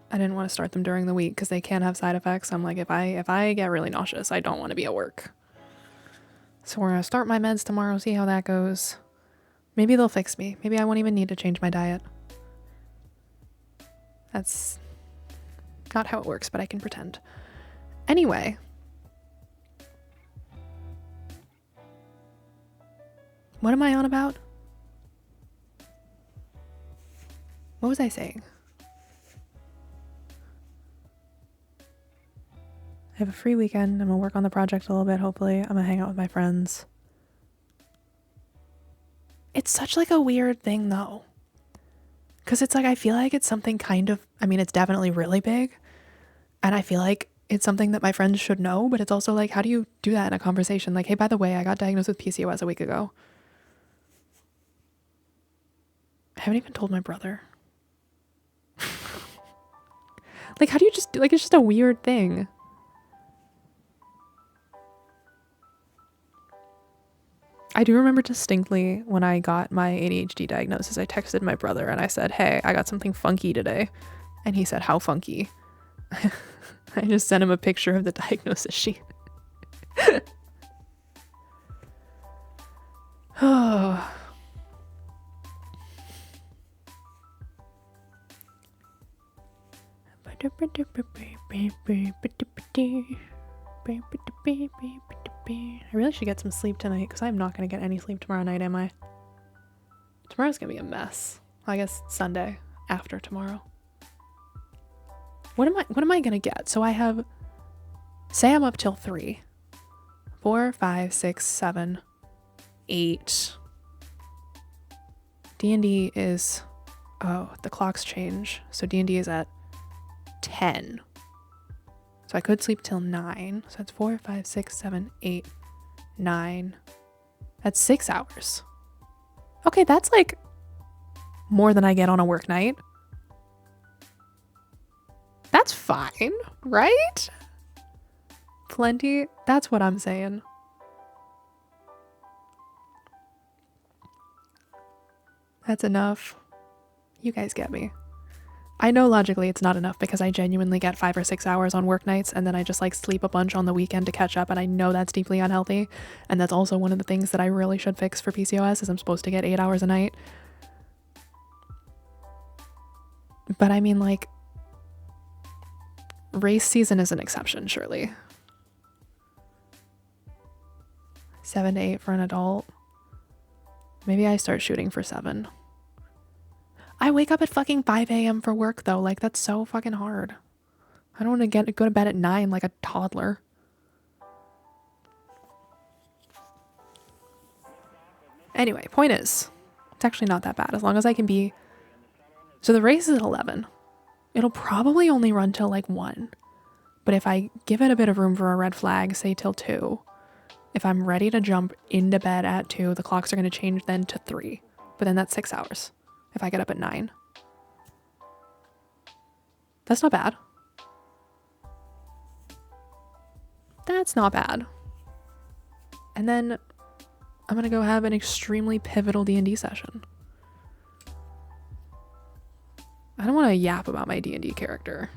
I didn't want to start them during the week because they can have side effects. I'm like, if I get really nauseous, I don't want to be at work. So we're gonna start my meds tomorrow, see how that goes. Maybe they'll fix me. Maybe I won't even need to change my diet. That's not how it works, but I can pretend. Anyway, What am I on about? What was I saying? I have a free weekend. I'm gonna work on the project a little bit, hopefully. I'm gonna hang out with my friends. It's such like a weird thing though. Cause it's like, I feel like it's something kind of, I mean, it's definitely really big. And I feel like it's something that my friends should know, but it's also like, how do you do that in a conversation? Like, hey, by the way, I got diagnosed with PCOS a week ago. I haven't even told my brother. Like, how do you just, like, it's just a weird thing. I do remember distinctly when I got my ADHD diagnosis, I texted my brother and I said, hey, I got something funky today. And he said, how funky? I just sent him a picture of the diagnosis sheet. Oh. I really should get some sleep tonight because I'm not going to get any sleep tomorrow night, am I? Tomorrow's going to be a mess. I guess Sunday after tomorrow. What am I going to get? So I have, say I'm up till 3, 4, 5, 6, 7, 8. D&D is, oh, the clocks change. So D&D is at 10. So I could sleep till 9. So that's 4, 5, 6, 7, 8, 9. That's 6 hours. Okay, that's like more than I get on a work night. That's fine, right? Plenty. That's what I'm saying. That's enough. You guys get me. I know logically it's not enough because I genuinely get 5 or 6 hours on work nights and then I just like sleep a bunch on the weekend to catch up, and I know that's deeply unhealthy, and that's also one of the things that I really should fix for PCOS is I'm supposed to get 8 hours a night. But I mean, like, race season is an exception, surely. 7 to 8 for an adult. Maybe I start shooting for 7. I wake up at fucking 5 a.m. for work though. Like, that's so fucking hard. I don't want to go to bed at 9 like a toddler. Anyway, point is, it's actually not that bad as long as I can be. So the race is at 11. It'll probably only run till like 1. But if I give it a bit of room for a red flag, say till 2, if I'm ready to jump into bed at 2, the clocks are going to change then to 3. But then that's 6 hours if I get up at 9. That's not bad. That's not bad. And then I'm going to go have an extremely pivotal D&D session. I don't want to yap about my D&D character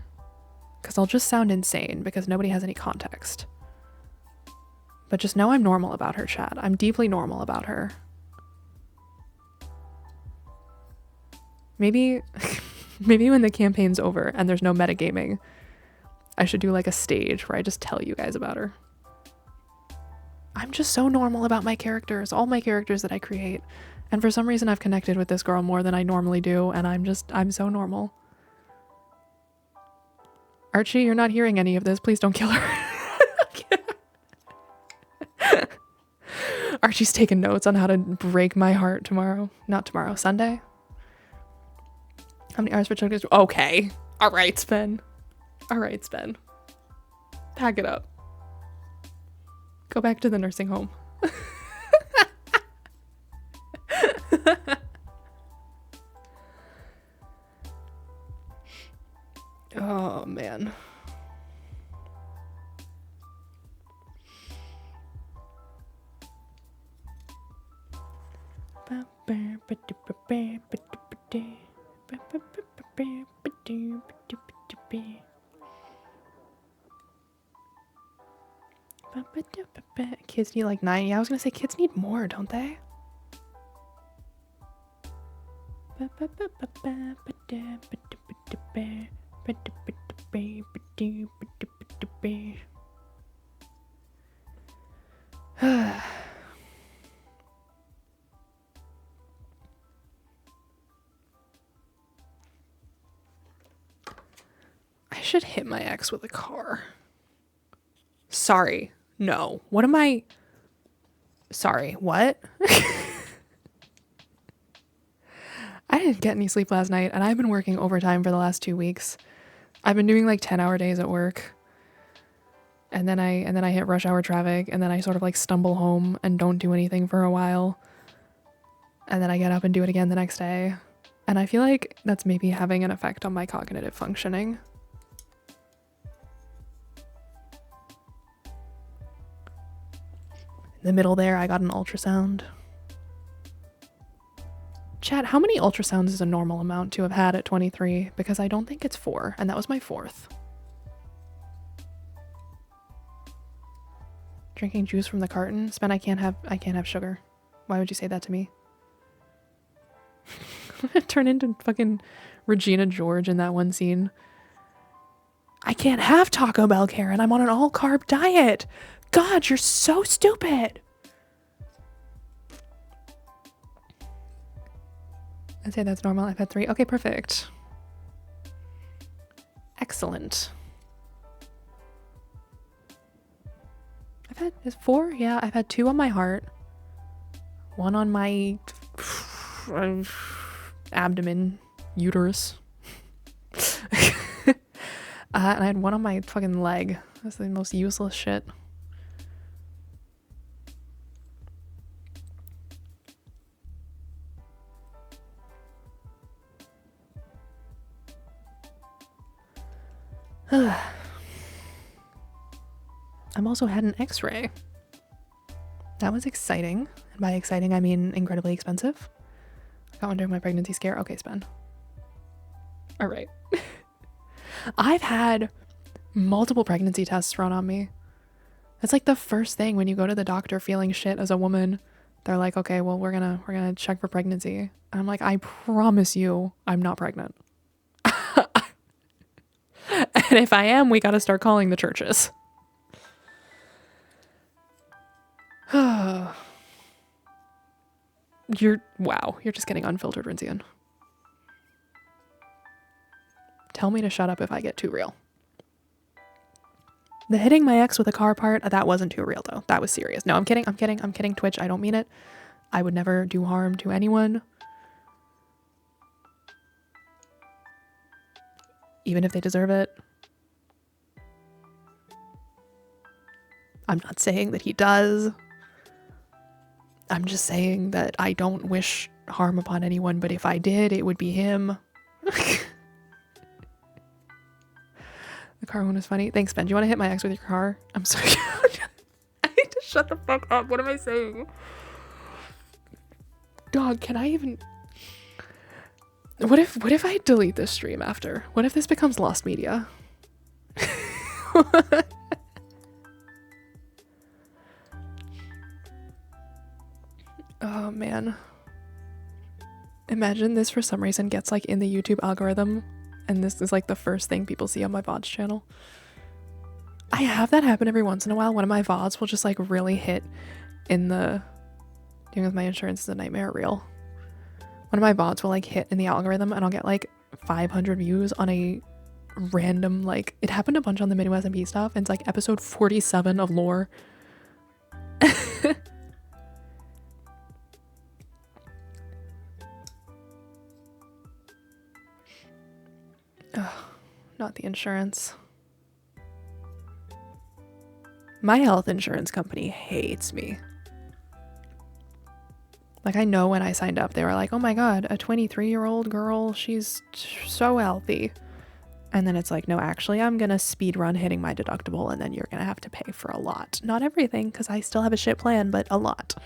because I'll just sound insane because nobody has any context. But just know I'm normal about her, chat. I'm deeply normal about her. Maybe when the campaign's over and there's no metagaming, I should do like a stage where I just tell you guys about her. I'm just so normal about my characters, all my characters that I create. And for some reason I've connected with this girl more than I normally do, and I'm so normal. Archie, you're not hearing any of this. Please don't kill her. Archie's taking notes on how to break my heart tomorrow. Not tomorrow, Sunday. How many hours for children's? Okay. All right, Spen. All right, Spen. Pack it up. Go back to the nursing home. Oh, man. Kids need like 9. Yeah, I was gonna say kids need more, don't they? should hit my ex with a car. Sorry. No. What am I? Sorry. What? I didn't get any sleep last night, and I've been working overtime for the last 2 weeks. I've been doing like 10-hour days at work. And then I hit rush hour traffic, and then I sort of like stumble home and don't do anything for a while. And then I get up and do it again the next day. And I feel like that's maybe having an effect on my cognitive functioning. In the middle there, I got an ultrasound. Chat, how many ultrasounds is a normal amount to have had at 23? Because I don't think it's 4, and that was my 4th. Drinking juice from the carton? Spen, I can't have sugar. Why would you say that to me? Turn into fucking Regina George in that one scene. I can't have Taco Bell, Karen. I'm on an all-carb diet. God, you're so stupid. I'd say that's normal. I've had 3. Okay, perfect. Excellent. I've had 4? Yeah, I've had 2 on my heart. 1 on my abdomen, uterus. And I had 1 on my fucking leg. That's the most useless shit. I'm also had an x-ray. That was exciting. And by exciting, I mean incredibly expensive. I got one during my pregnancy scare. Okay, Spen. All right. I've had multiple pregnancy tests run on me. It's like the first thing when you go to the doctor feeling shit as a woman. They're like, okay, well, we're gonna check for pregnancy. And I'm like, I promise you, I'm not pregnant. And if I am, we gotta start calling the churches. Wow, you're just getting unfiltered, Rinzian. Tell me to shut up if I get too real. The hitting my ex with a car part, that wasn't too real though. That was serious. No, I'm kidding, Twitch. I don't mean it. I would never do harm to anyone. Even if they deserve it. I'm not saying that he does. I'm just saying that I don't wish harm upon anyone, but if I did, it would be him. The car one was funny. Thanks, Ben. Do you want to hit my ex with your car? I'm sorry. I need to shut the fuck up. What am I saying? Dog, can I even... What if I delete this stream after? What if this becomes lost media? Oh man. Imagine this for some reason gets like in the YouTube algorithm and this is like the first thing people see on my VODs channel. I have that happen every once in a while. One of my VODs will just like really hit in the dealing with my insurance is a nightmare reel. One of my VODs will like hit in the algorithm and I'll get like 500 views on a random, like, it happened a bunch on the Midwest MP stuff and it's like episode 47 of lore. Ugh, not the insurance. My health insurance company hates me. Like, I know when I signed up, they were like, oh my god, a 23-year-old girl, she's so healthy. And then it's like, no, actually, I'm gonna speed run hitting my deductible and then you're gonna have to pay for a lot. Not everything, because I still have a shit plan, but a lot.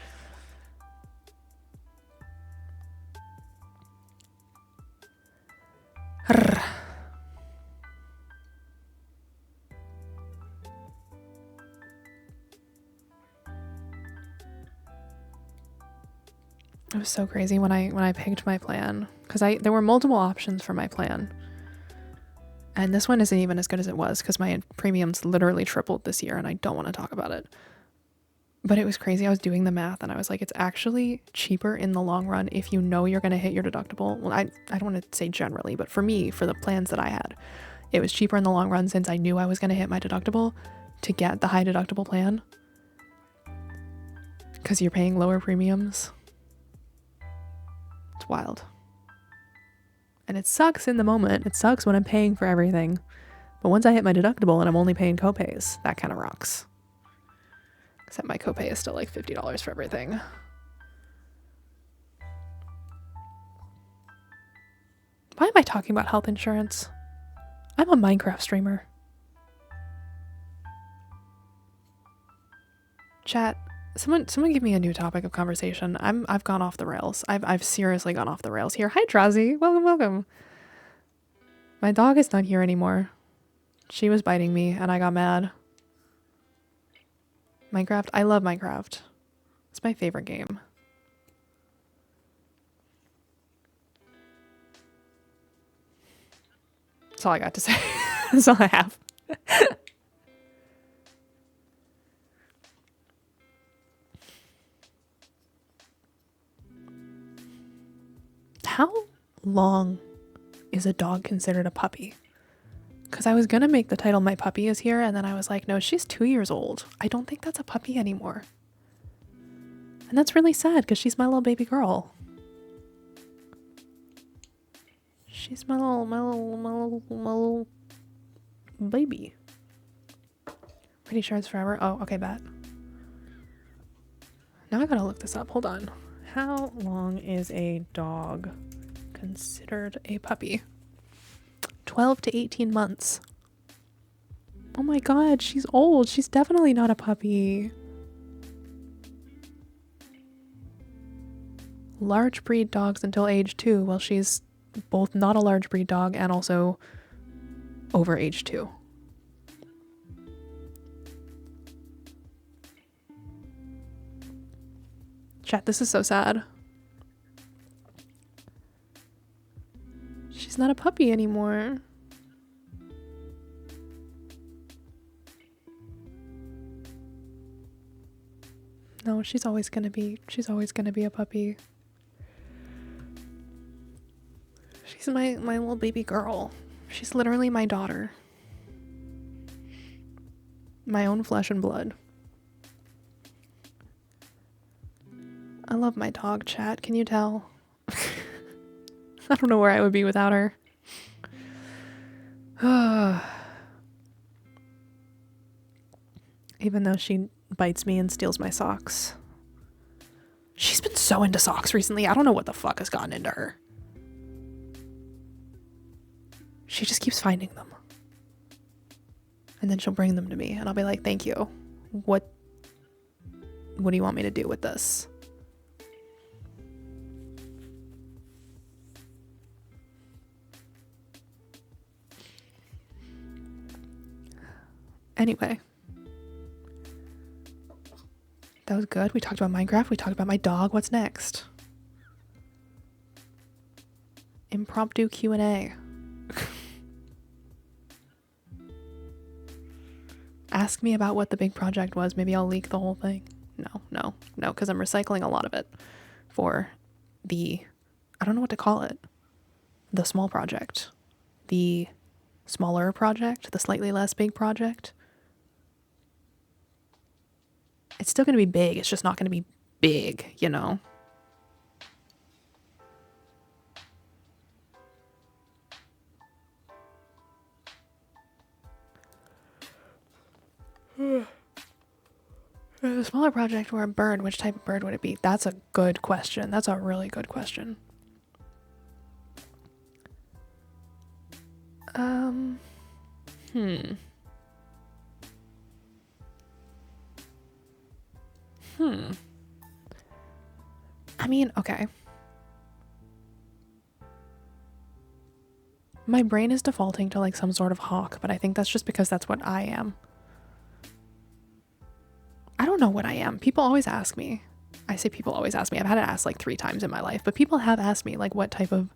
It was so crazy when I picked my plan, because there were multiple options for my plan. And this one isn't even as good as it was because my premiums literally tripled this year and I don't want to talk about it. But it was crazy. I was doing the math and I was like, it's actually cheaper in the long run if you know you're going to hit your deductible. Well, I don't want to say generally, but for me, for the plans that I had, it was cheaper in the long run since I knew I was going to hit my deductible to get the high deductible plan. Because you're paying lower premiums. It's wild. And it sucks in the moment. It sucks when I'm paying for everything. But once I hit my deductible and I'm only paying copays, that kind of rocks. Except my copay is still like $50 for everything. Why am I talking about health insurance? I'm a Minecraft streamer. Chat, someone give me a new topic of conversation. I've gone off the rails. I've seriously gone off the rails here. Hi Drazi, welcome. My dog is not here anymore. She was biting me and I got mad. Minecraft, I love Minecraft. It's my favorite game. That's all I got to say. That's all I have. How long is a dog considered a puppy? Because I was going to make the title My Puppy Is Here, and then I was like, no, she's 2 years old. I don't think that's a puppy anymore. And that's really sad because she's my little baby girl. She's my little baby. Pretty sure it's forever. Oh, okay, bet. Now I gotta look this up. Hold on. How long is a dog considered a puppy? 12 to 18 months. Oh my god, she's old. She's definitely not a puppy. Large breed dogs until age 2. Well, she's both not a large breed dog and also over age 2. Chat, this is so sad. She's not a puppy anymore. No, she's always gonna be a puppy. She's my little baby girl. She's literally my daughter. My own flesh and blood. I love my dog, chat. Can you tell? I don't know where I would be without her. Even though she bites me and steals my socks. She's been so into socks recently. I don't know what the fuck has gotten into her. She just keeps finding them. And then she'll bring them to me and I'll be like, thank you. What do you want me to do with this? Anyway. That was good. We talked about Minecraft. We talked about my dog. What's next? Impromptu Q&A. Ask me about what the big project was. Maybe I'll leak the whole thing. No, because I'm recycling a lot of it for the, I don't know what to call it. The small project. The smaller project. The slightly less big project. It's still going to be big. It's just not going to be big, you know? A smaller project or a bird, which type of bird would it be? That's a good question. That's a really good question. I mean, okay. My brain is defaulting to like some sort of hawk, but I think that's just because that's what I am. I don't know what I am. People always ask me. I say people always ask me. I've had it asked like 3 times in my life, but people have asked me like what type of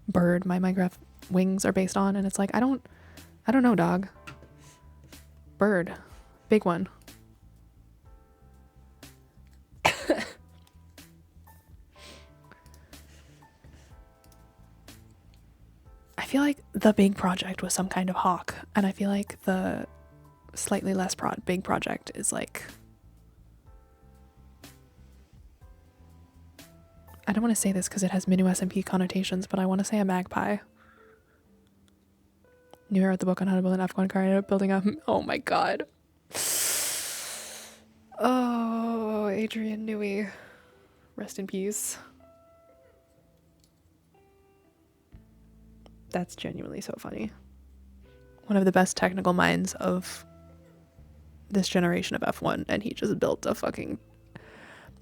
bird my Minecraft wings are based on, and it's like I don't know, dog. Bird. Big one. I feel like the big project was some kind of hawk, and I feel like the slightly less big project is like, I don't want to say this because it has Minu SMP connotations, but I want to say a magpie. You read the book on how to build an F1 car, ended up building a, oh my god. Oh, Adrian Newey. Rest in peace. That's genuinely so funny. One of the best technical minds of this generation of F1, and he just built a fucking...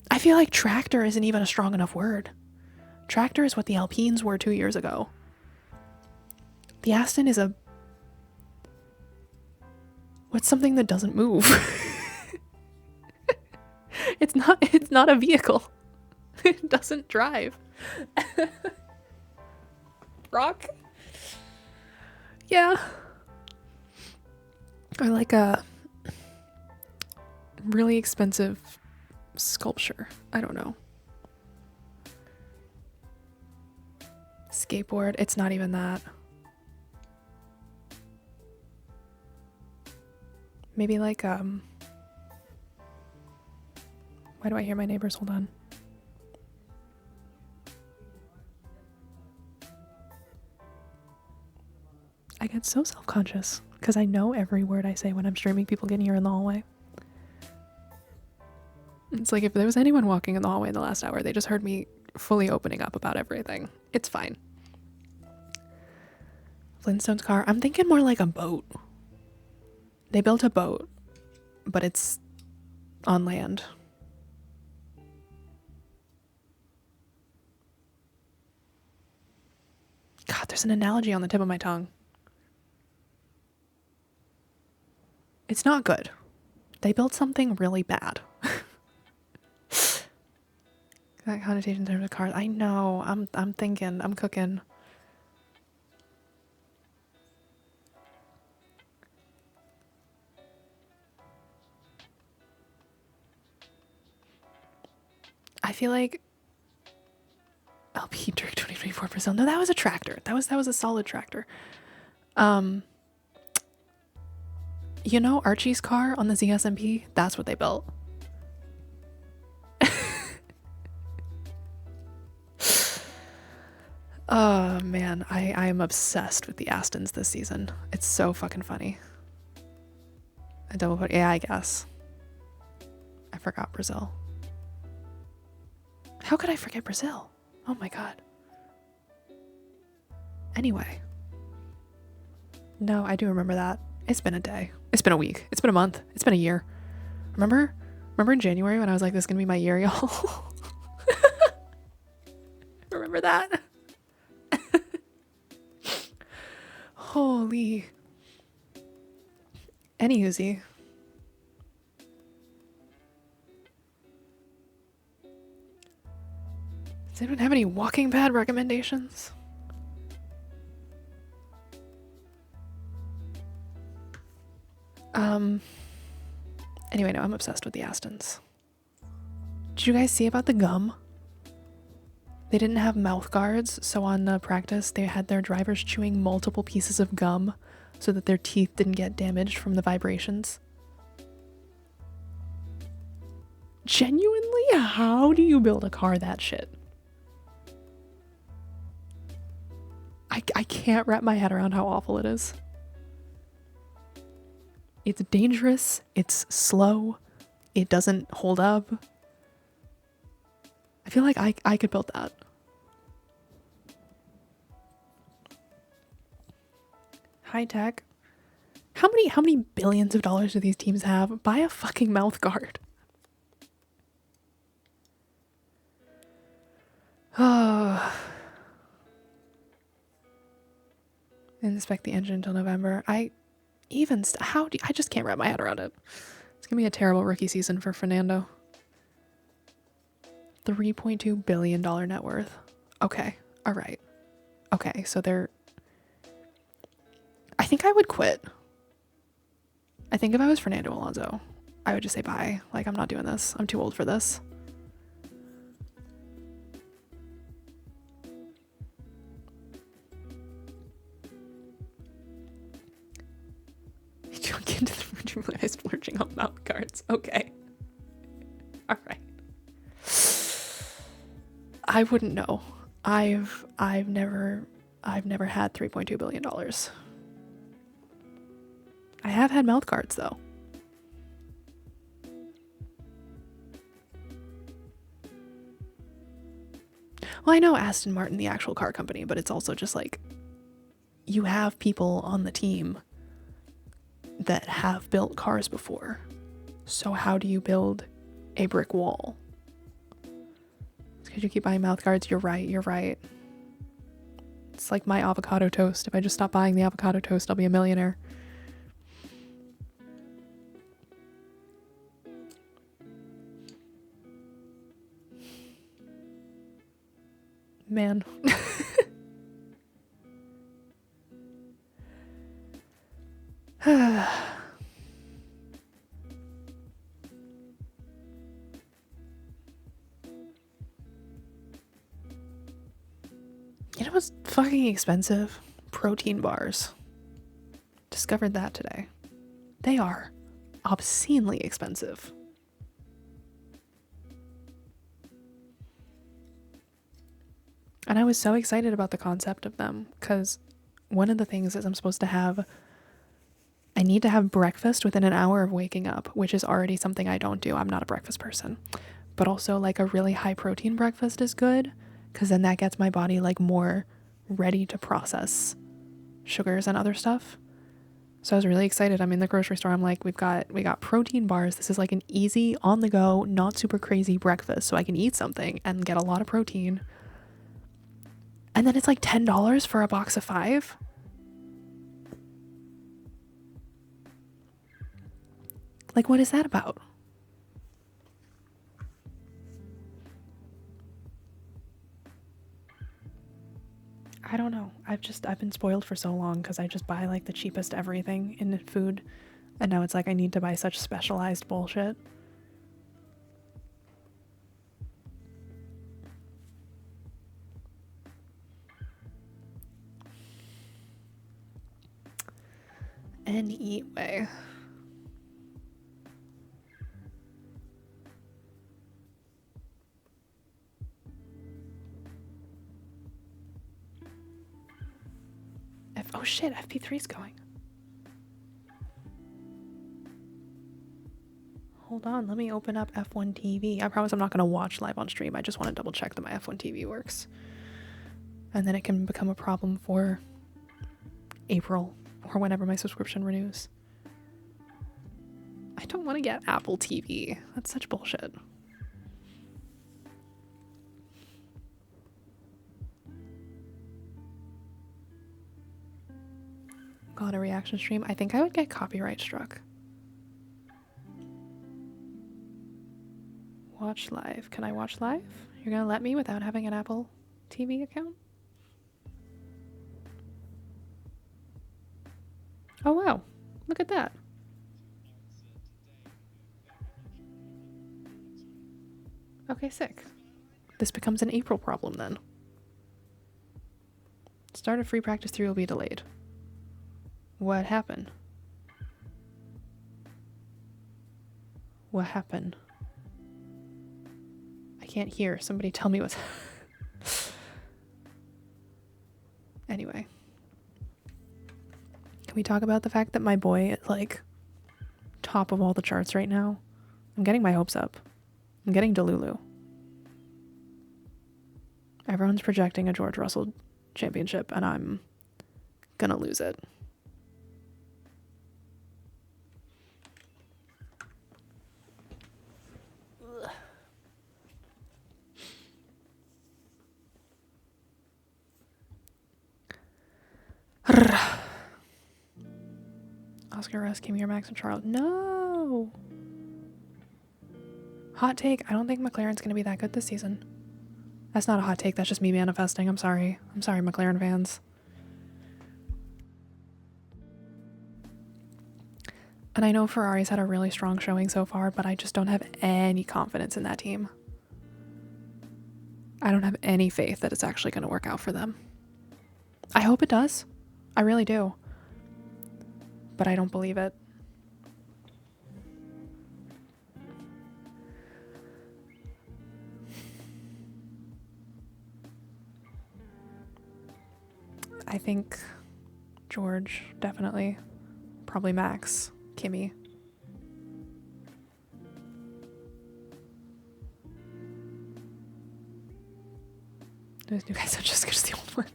I feel like tractor isn't even a strong enough word. Tractor is what the Alpines were 2 years ago. The Aston is a... What's something that doesn't move? It's not a vehicle. It doesn't drive. Rock? Yeah. Or like a really expensive sculpture. I don't know. Skateboard. It's not even that. Maybe like, why do I hear my neighbors? Hold on. I get so self-conscious because I know every word I say when I'm streaming. People can hear in the hallway. It's like if there was anyone walking in the hallway in the last hour, they just heard me fully opening up about everything. It's fine. Flintstone's car. I'm thinking more like a boat. They built a boat, but it's on land. God, there's an analogy on the tip of my tongue. It's not good. They built something really bad. That connotation in terms of cars. I know. I'm thinking. I'm cooking. I feel like LP Dirk 2024 Brazil. No, that was a tractor. That was a solid tractor. You know Archie's car on the ZSMP? That's what they built. Oh man, I am obsessed with the Astons this season. It's so fucking funny. A double put, yeah, I guess. I forgot Brazil. How could I forget Brazil? Oh my god. Anyway. No, I do remember that. It's been a day. It's been a week. It's been a month. It's been a year. Remember in January when I was like, this is gonna be my year, y'all? Remember that? Holy. Any Uzi. Does anyone have any walking pad recommendations? Anyway, no, I'm obsessed with the Astons. Did you guys see about the gum? They didn't have mouth guards, so on the practice, they had their drivers chewing multiple pieces of gum so that their teeth didn't get damaged from the vibrations. Genuinely, how do you build a car that shit? I can't wrap my head around how awful it is. It's dangerous, it's slow, it doesn't hold up. I feel like I could build that. High tech. How many billions of dollars do these teams have? Buy a fucking mouth guard. Oh. Inspect the engine until November. I just can't wrap my head around it. It's gonna be a terrible rookie season for Fernando. $3.2 billion net worth. Okay. All right. Okay. So I think I would quit. I think if I was Fernando Alonso, I would just say bye. Like, I'm not doing this. I'm too old for this. look into the rejuvenized splurging on mouth guards. Okay. All right. I wouldn't know. I've never had $3.2 billion. I have had mouth guards though. Well, I know Aston Martin, the actual car company, but it's also just like you have people on the team that have built cars before. So how do you build a brick wall? It's because you keep buying mouth guards. You're right. It's like my avocado toast. If I just stop buying the avocado toast, I'll be a millionaire. Man. You know what's fucking expensive? Protein bars. Discovered that today. They are obscenely expensive. And I was so excited about the concept of them because one of the things is I need to have breakfast within an hour of waking up, which is already something I don't do. I'm not a breakfast person. But also like a really high protein breakfast is good because then that gets my body like more ready to process sugars and other stuff. So I was really excited. I'm in the grocery store. I'm like, we got protein bars. This is like an easy on the go, not super crazy breakfast. So I can eat something and get a lot of protein. And then it's like $10 for a box of 5. Like, what is that about? I don't know. I've been spoiled for so long because I just buy like the cheapest everything in food. And now it's like I need to buy such specialized bullshit. Anyway. Oh shit, FP3's going. Hold on, let me open up F1 TV. I promise I'm not going to watch live on stream. I just want to double check that my F1 TV works. And then it can become a problem for April or whenever my subscription renews. I don't want to get Apple TV. That's such bullshit. Got a reaction stream. I think I would get copyright struck. Watch live. Can I watch live? You're gonna let me without having an Apple TV account? Oh wow, look at that. Okay, sick. This becomes an April problem then. Start of free practice 3 will be delayed. What happened? What happened? I can't hear. Somebody tell me what's... Anyway. Can we talk about the fact that my boy is like top of all the charts right now? I'm getting my hopes up. I'm getting Delulu. Everyone's projecting a George Russell championship and I'm gonna lose it. Oscar Russ, Kimi or Max and Charles. No! Hot take, I don't think McLaren's going to be that good this season. That's not a hot take, that's just me manifesting. I'm sorry. I'm sorry, McLaren fans. And I know Ferrari's had a really strong showing so far, but I just don't have any confidence in that team. I don't have any faith that it's actually going to work out for them. I hope it does. I really do. But I don't believe it. I think George, definitely. Probably Max, Kimmy. Those new guys are just as the old one.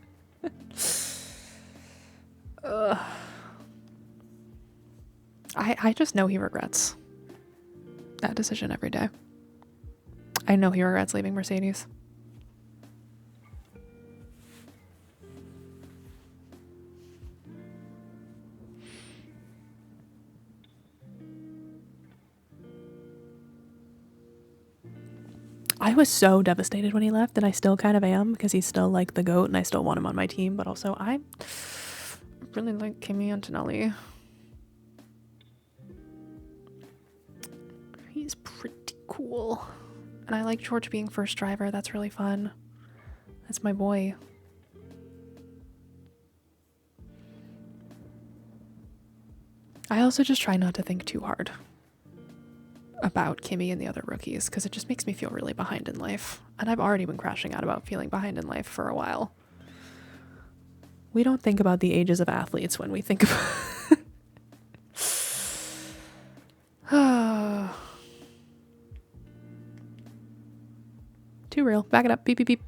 Ugh. I just know he regrets that decision every day. I know he regrets leaving Mercedes. I was so devastated when he left, and I still kind of am, because he's still like the GOAT and I still want him on my team, but also I really like Kimi Antonelli. He's pretty cool. And I like George being first driver. That's really fun. That's my boy. I also just try not to think too hard about Kimmy and the other rookies, because it just makes me feel really behind in life. And I've already been crashing out about feeling behind in life for a while. We don't think about the ages of athletes when we think about... Too real. Back it up. Beep, beep, beep.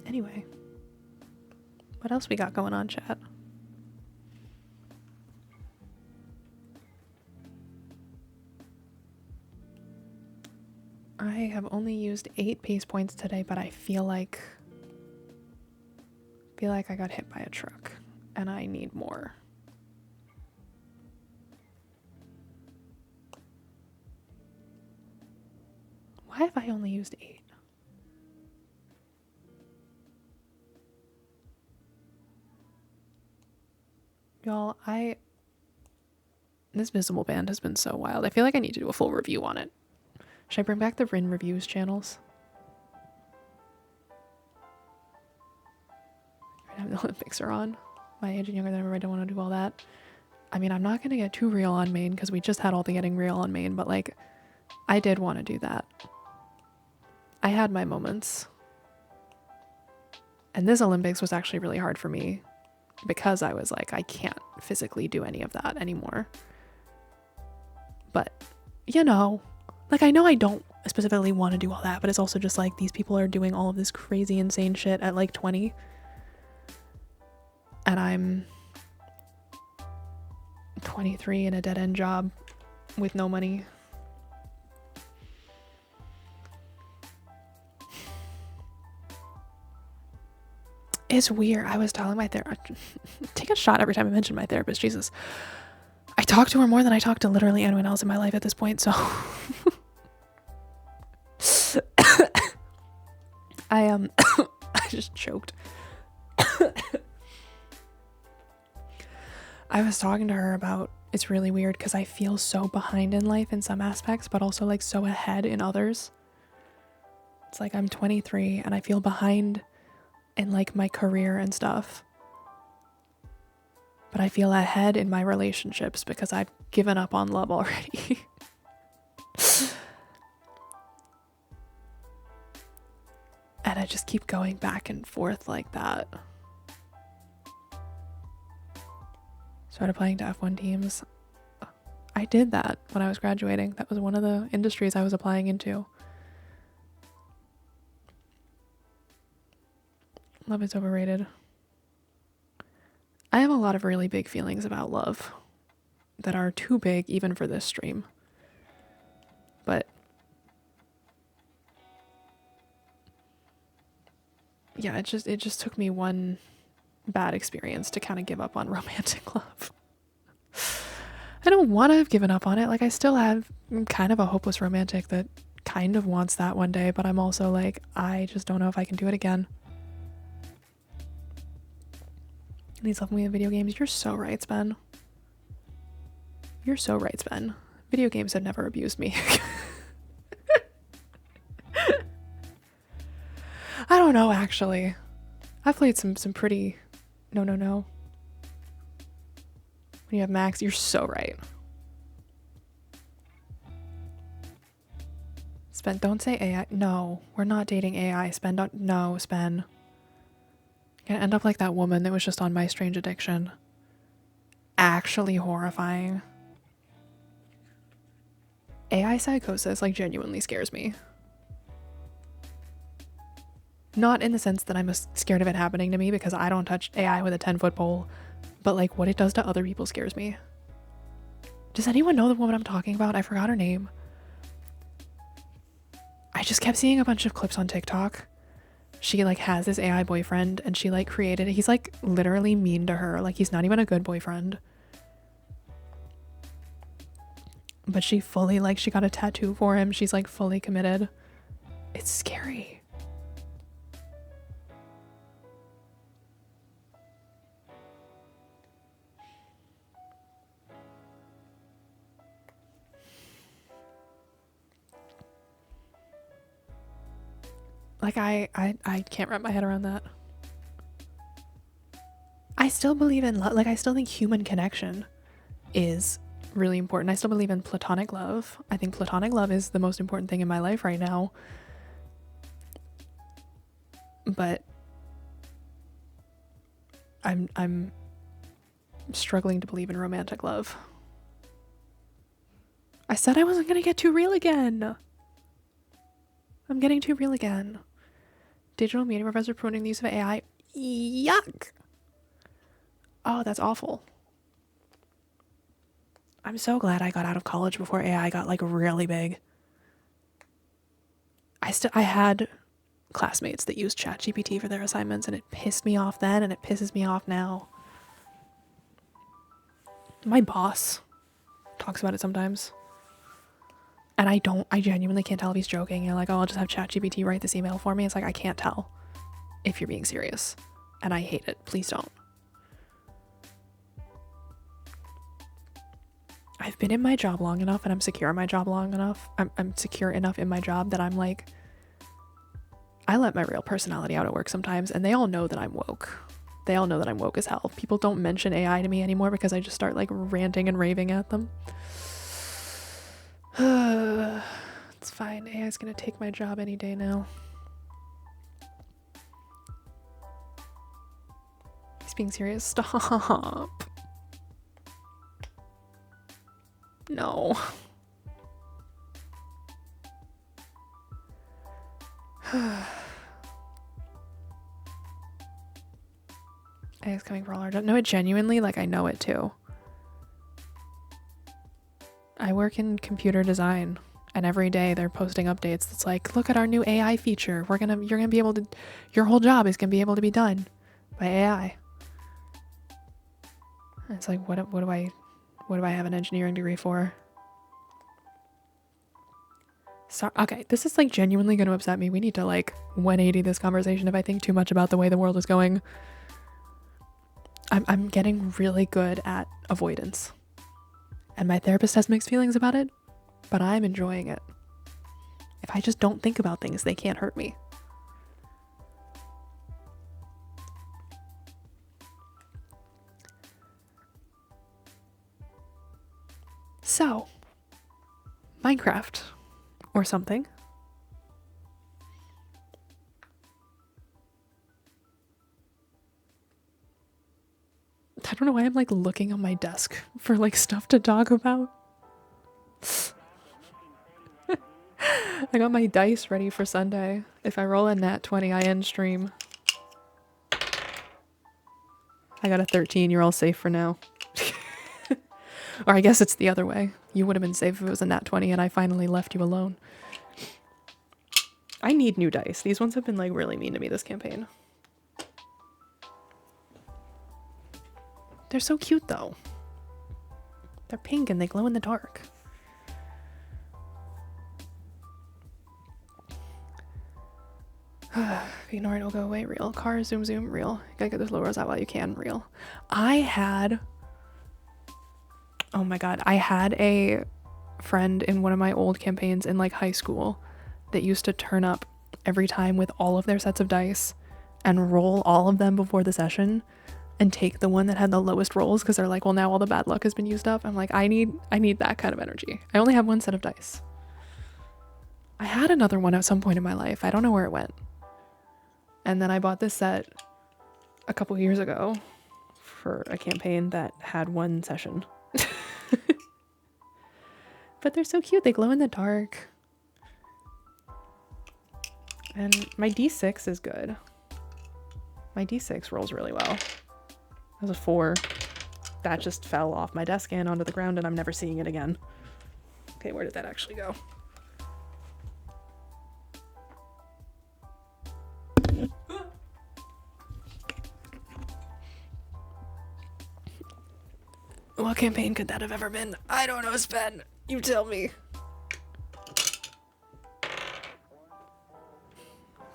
Anyway. What else we got going on, chat? I have only used 8 pace points today, but I feel like I got hit by a truck and I need more. Why have I only used 8? Y'all, this visible band has been so wild. I feel like I need to do a full review on it. Should I bring back the Rin reviews channels? Right now the Olympics are on. My age and younger than ever, I don't want to do all that. I mean, I'm not going to get too real on main because we just had all the getting real on main, but like, I did want to do that. I had my moments. And this Olympics was actually really hard for me because I was like, I can't physically do any of that anymore. But, you know, like I know I don't specifically want to do all that, but it's also just like these people are doing all of this crazy, insane shit at like 20. And I'm 23 in a dead-end job with no money. It's weird. I was telling my therapist, take a shot every time I mention my therapist, Jesus. I talk to her more than I talk to literally anyone else in my life at this point, so. I just choked. I was talking to her about, it's really weird because I feel so behind in life in some aspects, but also like so ahead in others. It's like I'm 23 and I feel behind in like my career and stuff. But I feel ahead in my relationships because I've given up on love already. And I just keep going back and forth like that. Started applying to F1 teams. I did that when I was graduating. That was one of the industries I was applying into. Love is overrated. I have a lot of really big feelings about love that are too big even for this stream. But yeah, it just took me one bad experience to kind of give up on romantic love. I don't want to have given up on it. Like I still have kind of a hopeless romantic that kind of wants that one day, but I'm also like, I just don't know if I can do it again. Needs help me in video games. You're so right, Spen. You're so right, Spen. Video games have never abused me. I don't know, actually. I've played some pretty... No. When you have Max, you're so right. Spen, don't say AI. No, we're not dating AI. Spen, don't. No, Spen. Gonna end up like that woman that was just on My Strange Addiction. Actually horrifying. AI psychosis, like, genuinely scares me. Not in the sense that I'm scared of it happening to me, because I don't touch AI with a 10-foot pole, but like what it does to other people scares me. Does anyone know the woman I'm talking about? I forgot her name. I just kept seeing a bunch of clips on TikTok. She like has this AI boyfriend and she like created it. He's like literally mean to her. Like he's not even a good boyfriend. But she fully like, she got a tattoo for him. She's like fully committed. It's scary. Like I can't wrap my head around that. I still believe in love. Like I still think human connection is really important. I still believe in platonic love. I think platonic love is the most important thing in my life right now. But I'm struggling to believe in romantic love. I said I wasn't gonna get too real again. I'm getting too real again. Digital media professor pruning the use of AI. Yuck. Oh, that's awful. I'm so glad I got out of college before AI got like really big. I had classmates that used ChatGPT for their assignments and it pissed me off then and it pisses me off now. My boss talks about it sometimes. And I genuinely can't tell if he's joking. You're like, oh, I'll just have ChatGPT write this email for me. It's like, I can't tell if you're being serious. And I hate it. Please don't. I've been in my job long enough and I'm secure in my job long enough. I'm secure enough in my job that I'm like, I let my real personality out at work sometimes and they all know that I'm woke. They all know that I'm woke as hell. People don't mention AI to me anymore because I just start like ranting and raving at them. It's fine. AI's gonna take my job any day now. He's being serious. Stop. No. AI's coming for all our jobs. No, it genuinely, like, I know it too. I work in computer design and every day they're posting updates that's like, look at our new AI feature. You're gonna be able to, your whole job is gonna be able to be done by AI. And it's like, what do I have an engineering degree for? So, okay, this is like genuinely gonna upset me. We need to like 180 this conversation if I think too much about the way the world is going. I'm getting really good at avoidance. And my therapist has mixed feelings about it, but I'm enjoying it. If I just don't think about things, they can't hurt me. So, Minecraft or something. I don't know why I'm like looking on my desk for like stuff to talk about. I got my dice ready for Sunday. If I roll a nat 20, I end stream. I got a 13. You're all safe for now. Or I guess it's the other way. You would have been safe if it was a nat 20 and I finally left you alone. I need new dice. These ones have been like really mean to me this campaign. They're so cute though. They're pink and they glow in the dark. Ignore it, it'll go away. Real. Car, zoom, zoom. Real. You gotta get those lowers out while you can. Real. Oh my god. I had a friend in one of my old campaigns in like high school that used to turn up every time with all of their sets of dice and roll all of them before the session and take the one that had the lowest rolls because they're like, well, now all the bad luck has been used up. I'm like, I need that kind of energy. I only have one set of dice. I had another one at some point in my life. I don't know where it went. And then I bought this set a couple years ago for a campaign that had one session. But they're so cute. They glow in the dark. And my D6 is good. My D6 rolls really well. That was a 4. That just fell off my desk and onto the ground, and I'm never seeing it again. Okay, where did that actually go? What campaign could that have ever been? I don't know, Spen. You tell me.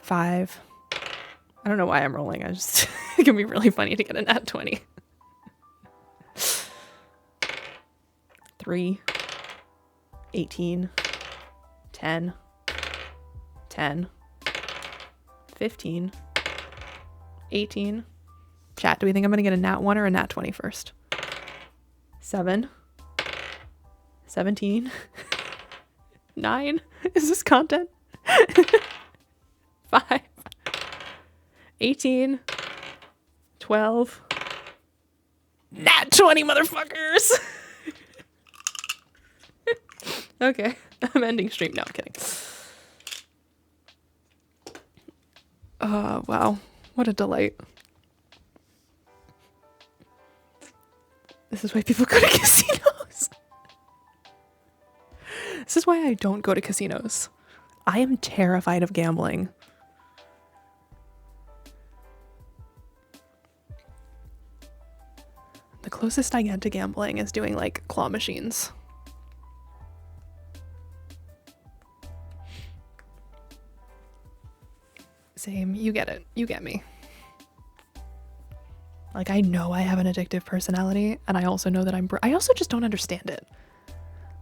5. I don't know why I'm rolling. I just it can be really funny to get a nat 20. 3. 18. 10. 10. 15. 18. Chat, do we think I'm gonna get a nat 1 or a nat 20 first? 7. 17. 9. Is this content? 5. 18. 12. Nat 20, motherfuckers! Okay, I'm ending stream. No, I'm kidding. Wow. What a delight. This is why people go to casinos. This is why I don't go to casinos. I am terrified of gambling. The closest I get to gambling is doing like claw machines. Same, you get it. You get me. Like, I know I have an addictive personality, and I also know that I also just don't understand it.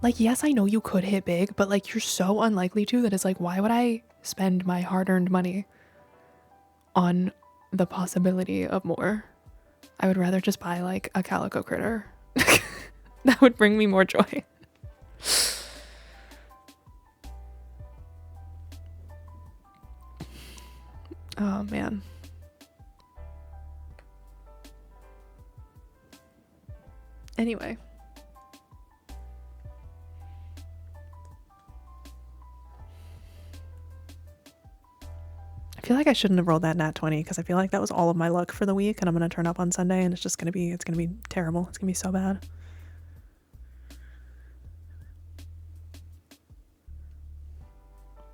Like, yes, I know you could hit big, but like, you're so unlikely to that it's like, why would I spend my hard-earned money on the possibility of more? I would rather just buy like a calico critter. That would bring me more joy. Oh man. Anyway. I feel like I shouldn't have rolled that nat 20 because I feel like that was all of my luck for the week, and I'm going to turn up on Sunday and it's going to be terrible. It's going to be so bad.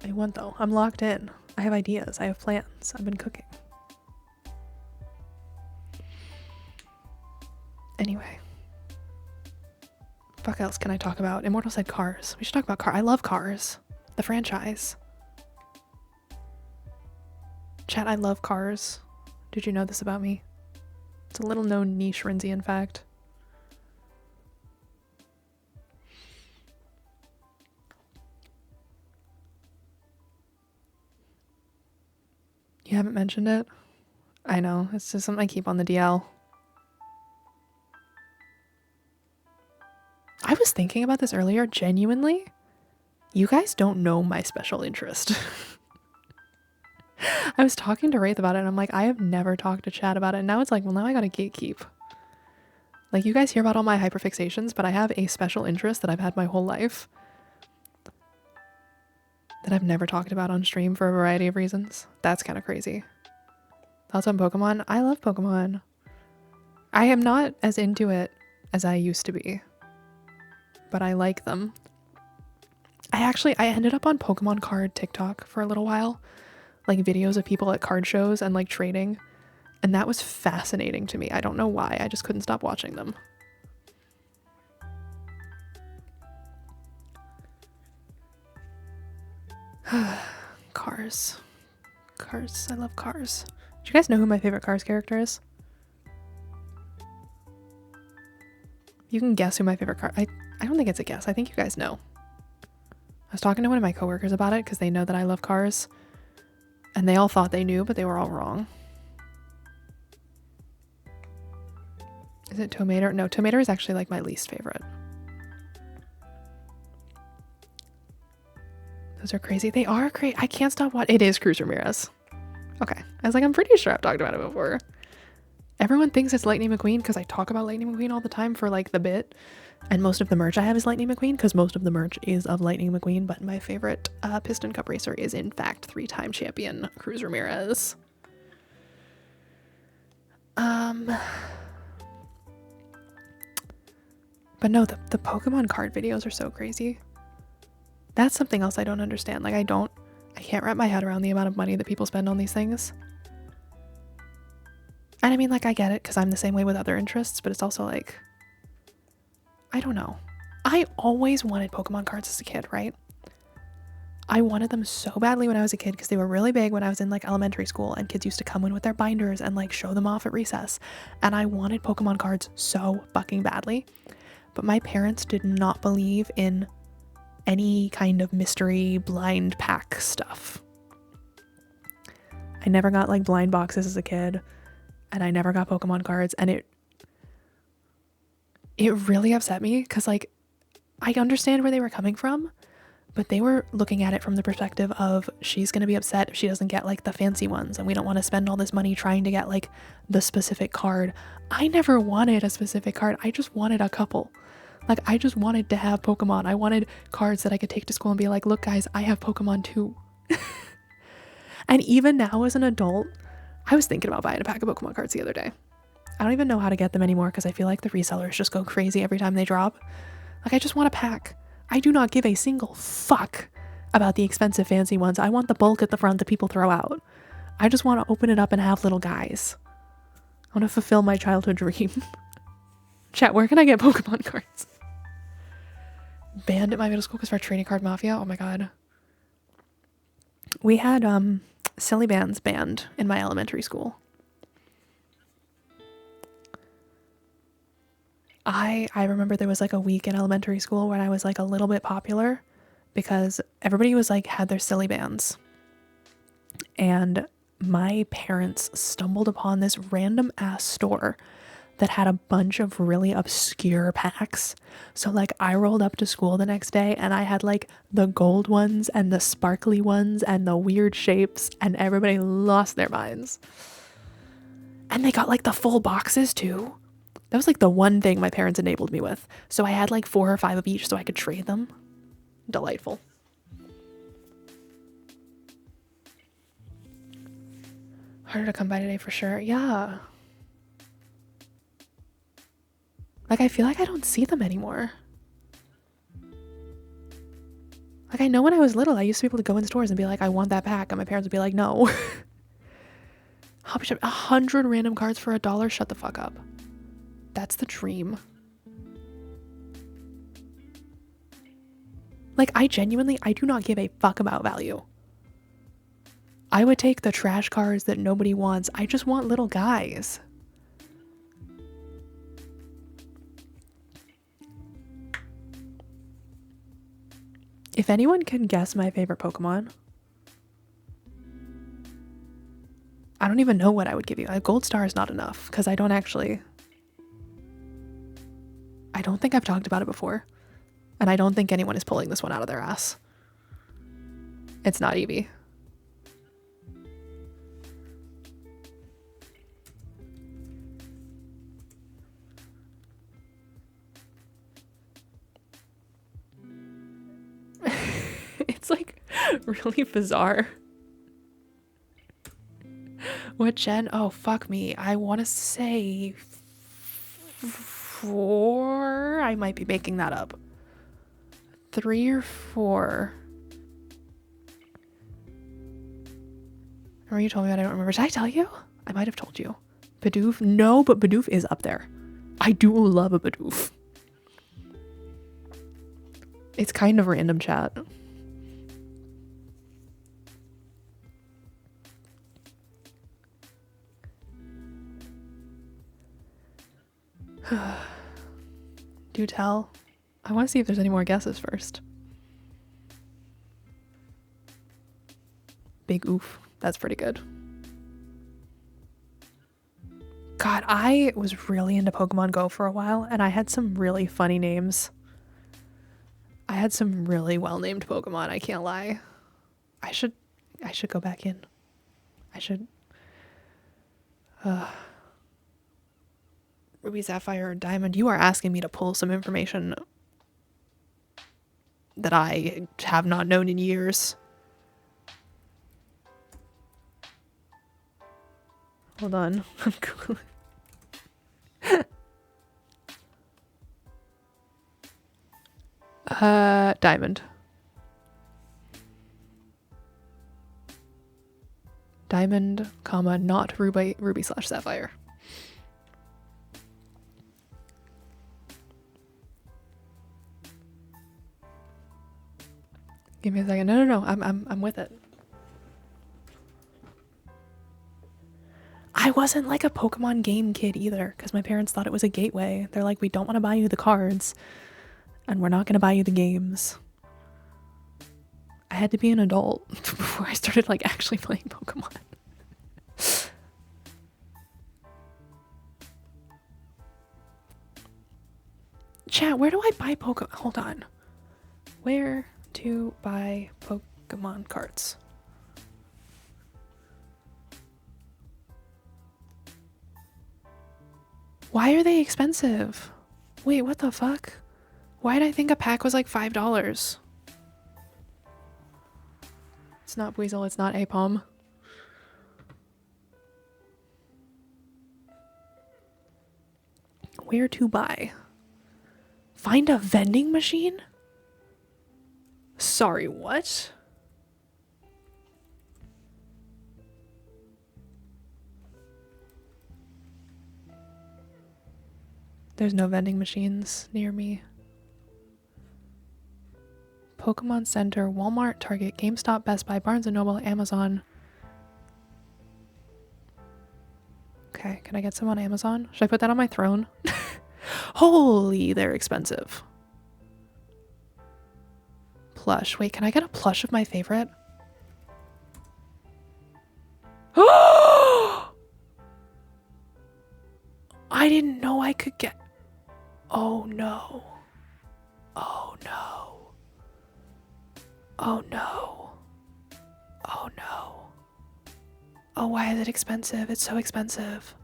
I won't though. I'm locked in. I have ideas. I have plans. I've been cooking. Anyway. Fuck else can I talk about? Immortal said Cars. We should talk about Cars. I love Cars. The franchise. Chat, I love Cars. Did you know this about me? It's a little known niche Rinzian fact. You haven't mentioned it? I know, it's just something I keep on the DL. I was thinking about this earlier, genuinely. You guys don't know my special interest. I was talking to Wraith about it and I'm like, I have never talked to chat about it. And now it's like, well, now I gotta gatekeep. Like, you guys hear about all my hyperfixations, but I have a special interest that I've had my whole life that I've never talked about on stream for a variety of reasons. That's kind of crazy. Thoughts on Pokemon? I love Pokemon. I am not as into it as I used to be, but I like them. I ended up on Pokemon card TikTok for a little while, like videos of people at card shows and like trading, and that was fascinating to me. I don't know why, I just couldn't stop watching them. Cars. Cars. I love Cars. Do you guys know who my favorite Cars character is? You can guess who my favorite car. I don't think it's a guess. I think you guys know. I was talking to one of my coworkers about it because they know that I love Cars. And they all thought they knew, but they were all wrong. Is it Tomater? No, Tomater is actually like my least favorite. Those are crazy. They are crazy. I can't stop watching. It is Cruz Ramirez. Okay. I was like, I'm pretty sure I've talked about it before. Everyone thinks it's Lightning McQueen because I talk about Lightning McQueen all the time for like the bit. And most of the merch I have is Lightning McQueen because most of the merch is of Lightning McQueen. But my favorite Piston Cup racer is in fact 3-time champion Cruz Ramirez. But no, the Pokemon card videos are so crazy. That's something else I don't understand. Like I can't wrap my head around the amount of money that people spend on these things. And I mean, like I get it because I'm the same way with other interests, but it's also like, I don't know. I always wanted Pokemon cards as a kid, right? I wanted them so badly when I was a kid because they were really big when I was in like elementary school and kids used to come in with their binders and like show them off at recess. And I wanted Pokemon cards so fucking badly. But my parents did not believe in any kind of mystery blind pack stuff. I never got like blind boxes as a kid and I never got Pokemon cards, and it really upset me because like I understand where they were coming from, but they were looking at it from the perspective of she's going to be upset if she doesn't get like the fancy ones and we don't want to spend all this money trying to get like the specific card. I never wanted a specific card. I just wanted a couple. Like I just wanted to have Pokemon. I wanted cards that I could take to school and be like, look guys, I have Pokemon too. And even now as an adult, I was thinking about buying a pack of Pokemon cards the other day. I don't even know how to get them anymore because I feel like the resellers just go crazy every time they drop. Like I just want a pack. I do not give a single fuck about the expensive fancy ones. I want the bulk at the front that people throw out. I just want to open it up and have little guys. I want to fulfill my childhood dream. Chat, where can I get Pokemon cards? Banned at my middle school because of our trading card mafia. Oh my god. We had silly bands banned in my elementary school. I remember there was like a week in elementary school when I was like a little bit popular because everybody was like had their silly bands. And my parents stumbled upon this random ass store that had a bunch of really obscure packs. So like I rolled up to school the next day and I had like the gold ones and the sparkly ones and the weird shapes, and everybody lost their minds. And they got like the full boxes too. That was like the one thing my parents enabled me with. So I had like 4 or 5 of each so I could trade them. Delightful. Harder to come by today for sure. Yeah. Like, I feel like I don't see them anymore. Like, I know when I was little, I used to be able to go in stores and be like, I want that pack. And my parents would be like, no. Hobby shop, 100 random cards for $1. Shut the fuck up. That's the dream. Like, I do not give a fuck about value. I would take the trash cards that nobody wants. I just want little guys. If anyone can guess my favorite Pokemon, I don't even know what I would give you. A gold star is not enough because I don't think I've talked about it before. And I don't think anyone is pulling this one out of their ass. It's not Eevee. It's like really bizarre. What gen? Oh, fuck me. I want to say 4. I might be making that up. 3 or 4. Remember you told me that? I don't remember. Did I tell you? I might have told you. Bidoof? No, but Bidoof is up there. I do love a Bidoof. It's kind of random, chat. Do tell. I want to see if there's any more guesses first. Big oof. That's pretty good. God, I was really into Pokemon Go for a while, and I had some really funny names. I had some really well-named Pokemon, I can't lie. I should go back in. I should. Ruby, Sapphire, or Diamond, you are asking me to pull some information that I have not known in years. Hold on. I'm Googling. Diamond. Diamond, comma, not ruby slash sapphire. Give me a second. No. I'm with it. I wasn't like a Pokemon game kid either, because my parents thought it was a gateway. They're like, we don't want to buy you the cards, and we're not going to buy you the games. I had to be an adult before I started like actually playing Pokemon. Chat, where do I buy Pokemon? Hold on. Where to buy Pokemon cards? Why are they expensive? Wait, what the fuck? Why did I think a pack was like $5? It's not Weasel, it's not Apom. Where to buy? Find a vending machine? Sorry, what? There's no vending machines near me. Pokemon Center, Walmart, Target, GameStop, Best Buy, Barnes & Noble, Amazon. Okay, can I get some on Amazon? Should I put that on my throne? Holy, they're expensive. Plush. Wait, can I get a plush of my favorite? I didn't know I could get... Oh no. Oh no. Oh no. Oh no. Oh, why is it expensive? It's so expensive.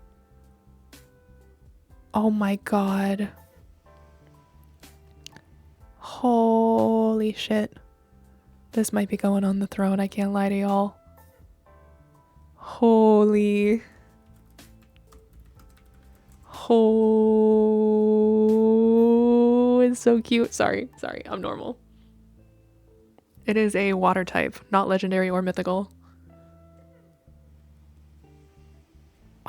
Oh my god. Holy shit. This might be going on the throne, I can't lie to y'all. Holy. Oh, it's so cute. Sorry, I'm normal. It is a water type, not legendary or mythical.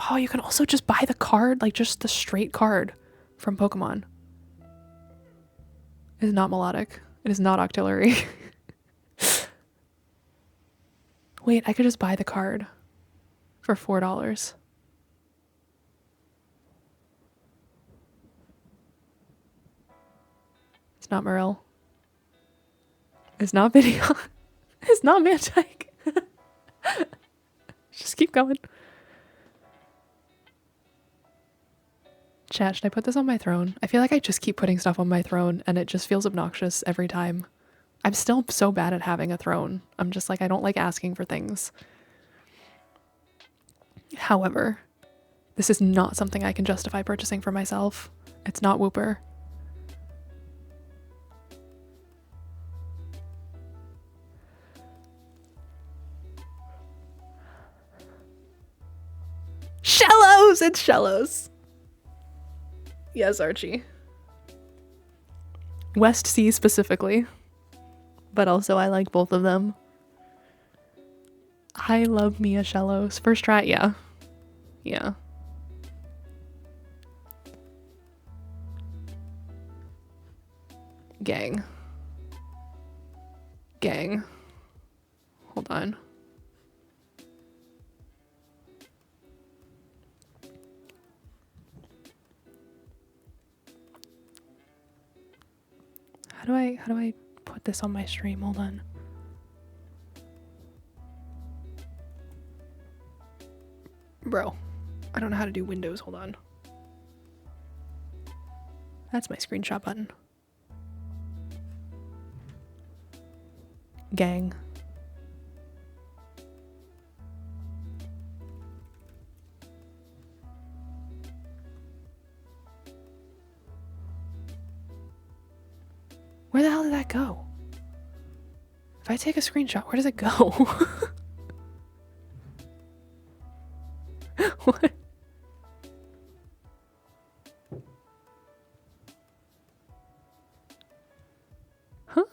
Oh, you can also just buy the card, like just the straight card from Pokemon. It is not melodic. It is not octillery. Wait, I could just buy the card for $4. It's not Morel. It's not Video. It's not Mantike. Just keep going. Chat, should I put this on my throne? I feel like I just keep putting stuff on my throne and it just feels obnoxious every time. I'm still so bad at having a throne. I'm just like, I don't like asking for things. However, this is not something I can justify purchasing for myself. It's not Wooper. Shellos! It's Shellos. Yes, Archie. West Sea specifically. But also I like both of them. I love Mia Shellos. First try, yeah. Yeah. Gang. Hold on. How do I put this on my stream? Hold on. Bro, I don't know how to do Windows. Hold on. That's my screenshot button. Gang. Where the hell did that go? If I take a screenshot, where does it go? What? Huh?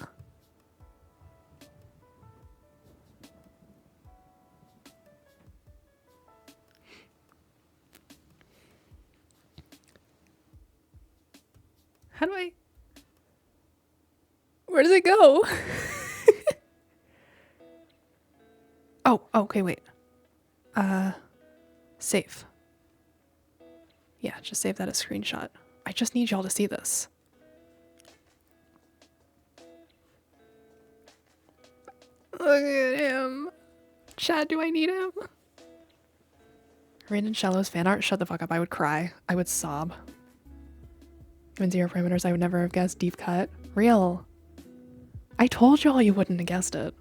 How do I... Where does it go? Oh, okay, wait. Save. Yeah, just save that as a screenshot. I just need y'all to see this. Look at him. Chad, do I need him? Rain and Shallow's fan art? Shut the fuck up. I would cry. I would sob. When zero parameters, I would never have guessed deep cut. Real. I told y'all you wouldn't have guessed it.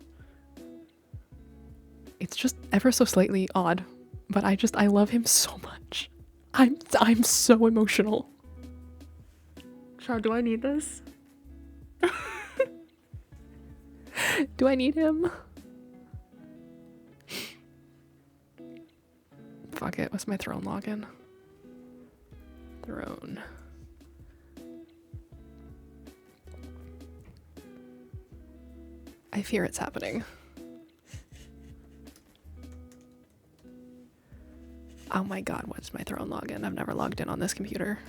It's just ever so slightly odd, but I love him so much. I'm so emotional. Chad, do I need this? Do I need him? Fuck it, what's my throne login? Throne. I fear it's happening. Oh my god, what's my throne login? I've never logged in on this computer.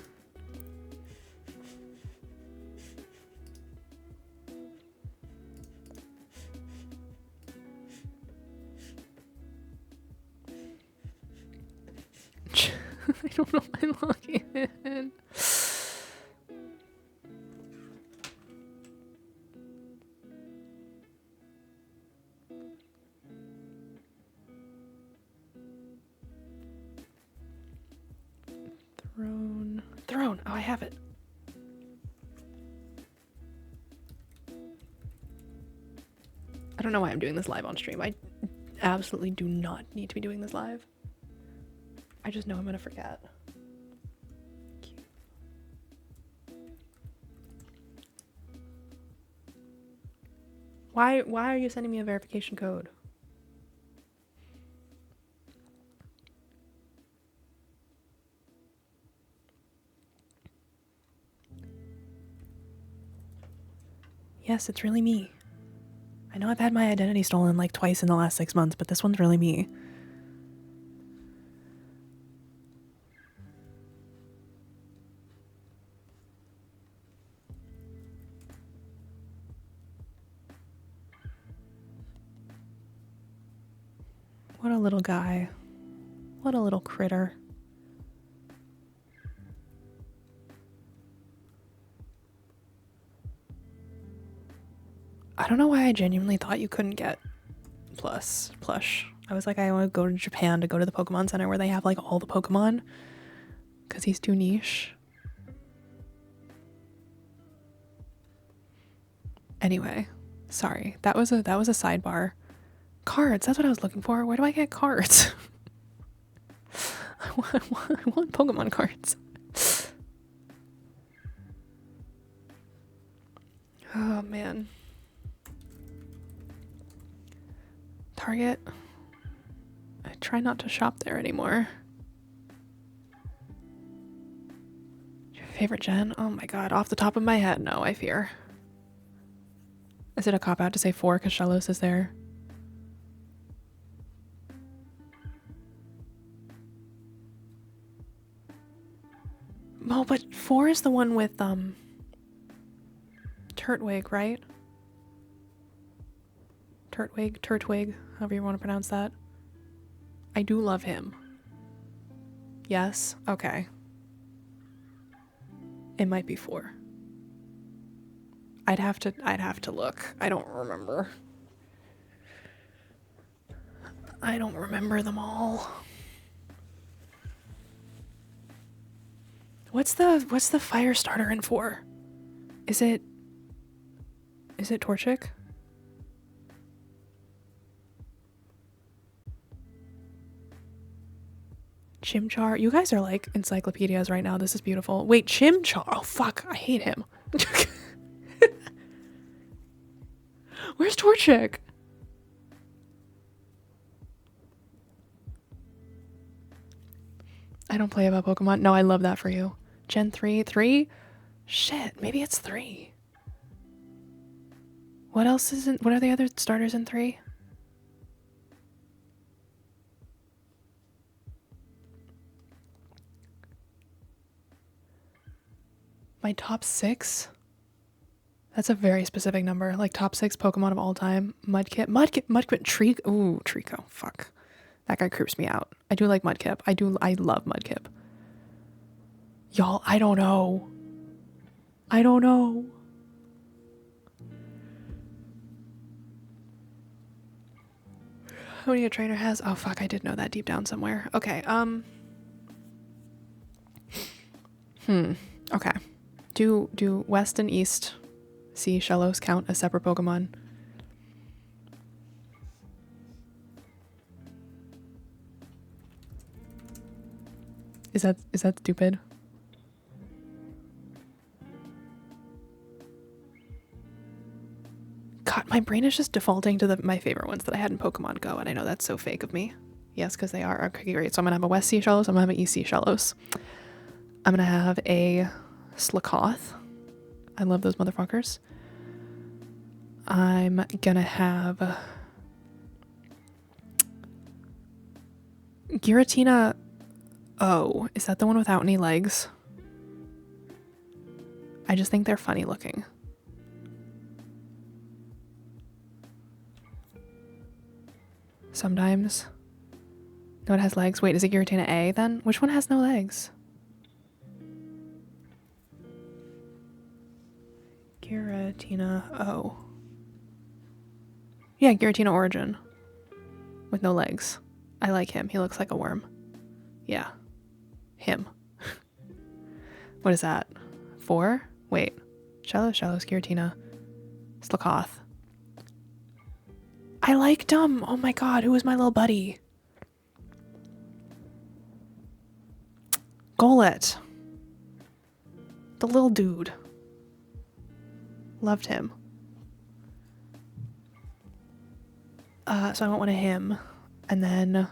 I don't know my login. Throne. Oh, I have it. I don't know why I'm doing this live on stream. I absolutely do not need to be doing this live. I just know I'm gonna forget. Why are you sending me a verification code? Yes, it's really me. I know I've had my identity stolen like twice in the last 6 months, but this one's really me. What a little guy. What a little critter. I don't know why I genuinely thought you couldn't get plush. I was like, I want to go to Japan to go to the Pokemon Center where they have like all the Pokemon, because he's too niche. Anyway, sorry. That was a sidebar. Cards, that's what I was looking for. Where do I get cards? I want Pokemon cards. Oh man. Target. I try not to shop there anymore. Your favorite gen? Oh my god, off the top of my head, no, I fear. Is it a cop-out to say 4 because Shellos is there? Oh, but 4 is the one with, Turtwig, right? Turtwig, however you want to pronounce that. I do love him. Yes? Okay. It might be 4. I'd have to look. I don't remember. I don't remember them all. What's the fire starter in 4? Is it Torchic? Chimchar. You guys are like encyclopedias right now. This is beautiful. Wait, Chimchar. Oh fuck, I hate him. Where's Torchic? I don't play about Pokemon. No, I love that for you. Gen 3? 3? Shit, maybe it's 3. What else is in... What are the other starters in 3? My top 6? That's a very specific number. Like top 6 Pokemon of all time. Mudkip, Trico. Ooh, Trico. Fuck. That guy creeps me out. I do like Mudkip. I love Mudkip. Y'all, I don't know. I don't know. How many a trainer has? Oh fuck, I did know that deep down somewhere. Okay, okay. Do West and East Sea Shellos count as separate Pokemon? Is that stupid? God, my brain is just defaulting to my favorite ones that I had in Pokemon Go, and I know that's so fake of me. Yes, because they are. Okay, great. So I'm gonna have a West Sea Shellos. I'm gonna have an East Sea Shellos. I'm gonna have a Slakoth. I love those motherfuckers. I'm gonna have Giratina. Oh, is that the one without any legs? I just think they're funny looking. Sometimes. No, it has legs. Wait, is it Giratina A then? Which one has no legs? Giratina O. Yeah, Giratina Origin. With no legs. I like him. He looks like a worm. Yeah. Him. What is that? 4? Wait. Shellos, Giratina. Slakoth. I liked him! Oh my god, who was my little buddy? Golett. The little dude. Loved him. So I want one of him. And then...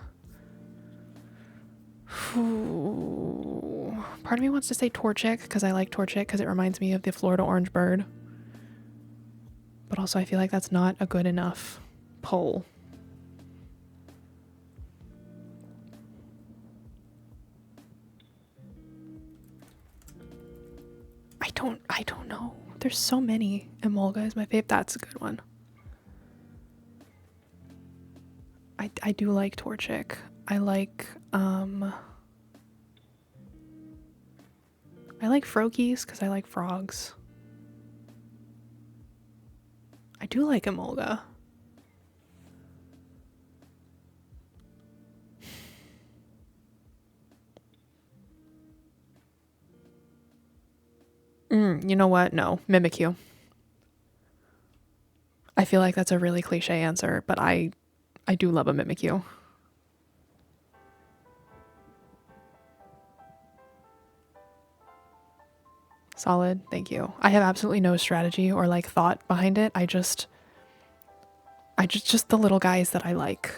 part of me wants to say Torchic, because I like Torchic, because it reminds me of the Florida orange bird. But also I feel like that's not a good enough pull. I don't know. There's so many. Emolga is my fave. That's a good one. I do like Torchic. I like Froakies because I like frogs. I do like Emolga. You know what? No, Mimikyu. I feel like that's a really cliche answer, but I do love a Mimikyu. Solid, thank you. I have absolutely no strategy or like thought behind it. I just the little guys that I like.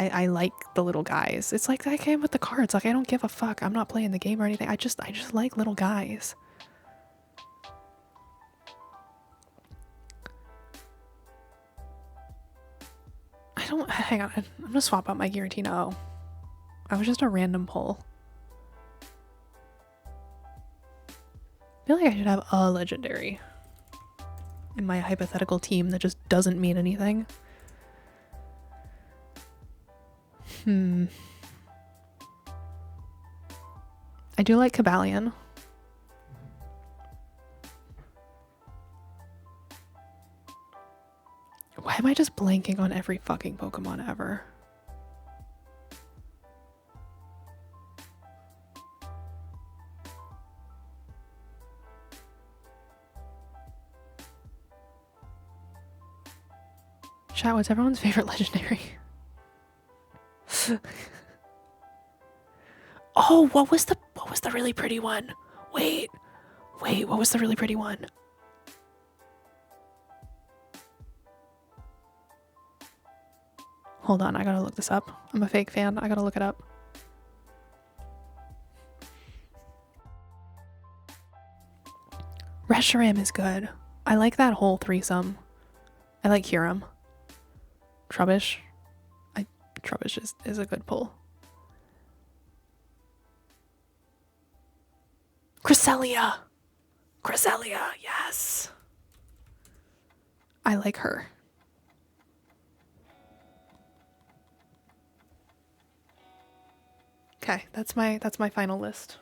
I like the little guys. It's like that game with the cards. Like I don't give a fuck. I'm not playing the game or anything. I just like little guys. Hang on. I'm gonna swap out my Giratina O. I was just a random pull. I feel like I should have a legendary in my hypothetical team that just doesn't mean anything. I do like Cobalion. Why am I just blanking on every fucking Pokemon ever? Chat, what's everyone's favorite legendary? Oh, what was the really pretty one? Wait, what was the really pretty one? Hold on, I gotta look this up. I'm a fake fan. I gotta look it up. Reshiram is good. I like that whole threesome. I like Hiram. Trubbish. Trubbish is a good pull. Cresselia! Cresselia, yes! I like her. Okay, that's my final list.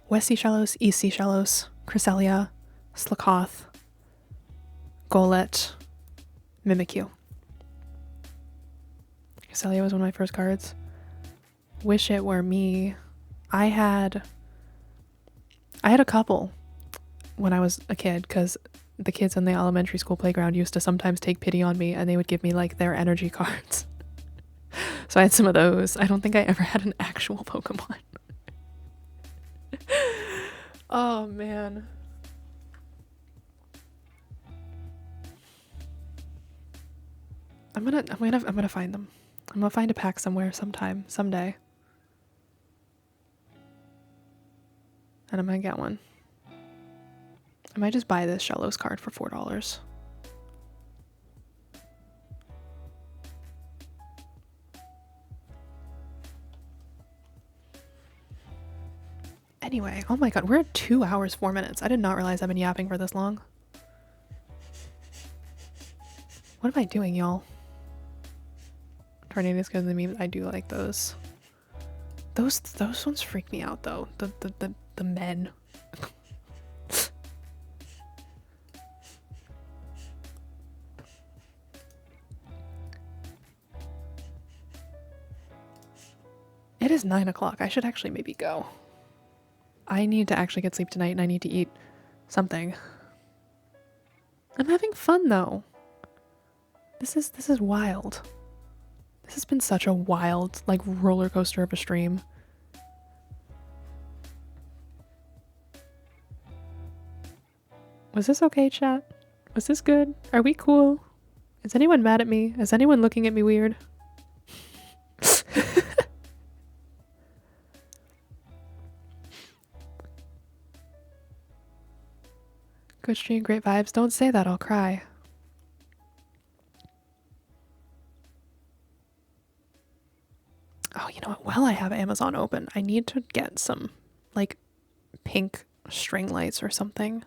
West Sea Shallows, East Sea Shallows, Cresselia, Slakoth, Golett, Mimikyu. Cresselia was one of my first cards. Wish it were me. I had a couple when I was a kid, because the kids in the elementary school playground used to sometimes take pity on me and they would give me like their energy cards. So I had some of those. I don't think I ever had an actual Pokemon. Oh man. I'm gonna find them. I'm gonna find a pack somewhere someday. And I'm gonna get one. I might just buy this Shellos card for $4. Anyway, oh my god, we're at 2 hours, 4 minutes. I did not realize I've been yapping for this long. What am I doing, y'all? Tornadoes because of the memes. I do like those. Those ones freak me out though. The men. It is 9 o'clock. I should actually maybe go. I need to actually get sleep tonight and I need to eat something. I'm having fun though. This is wild. This has been such a wild, like, roller coaster of a stream. Was this okay, chat? Was this good? Are we cool? Is anyone mad at me? Is anyone looking at me weird? Good stream, great vibes. Don't say that, I'll cry. Oh, you know what? While I have Amazon open, I need to get some, like, pink string lights or something.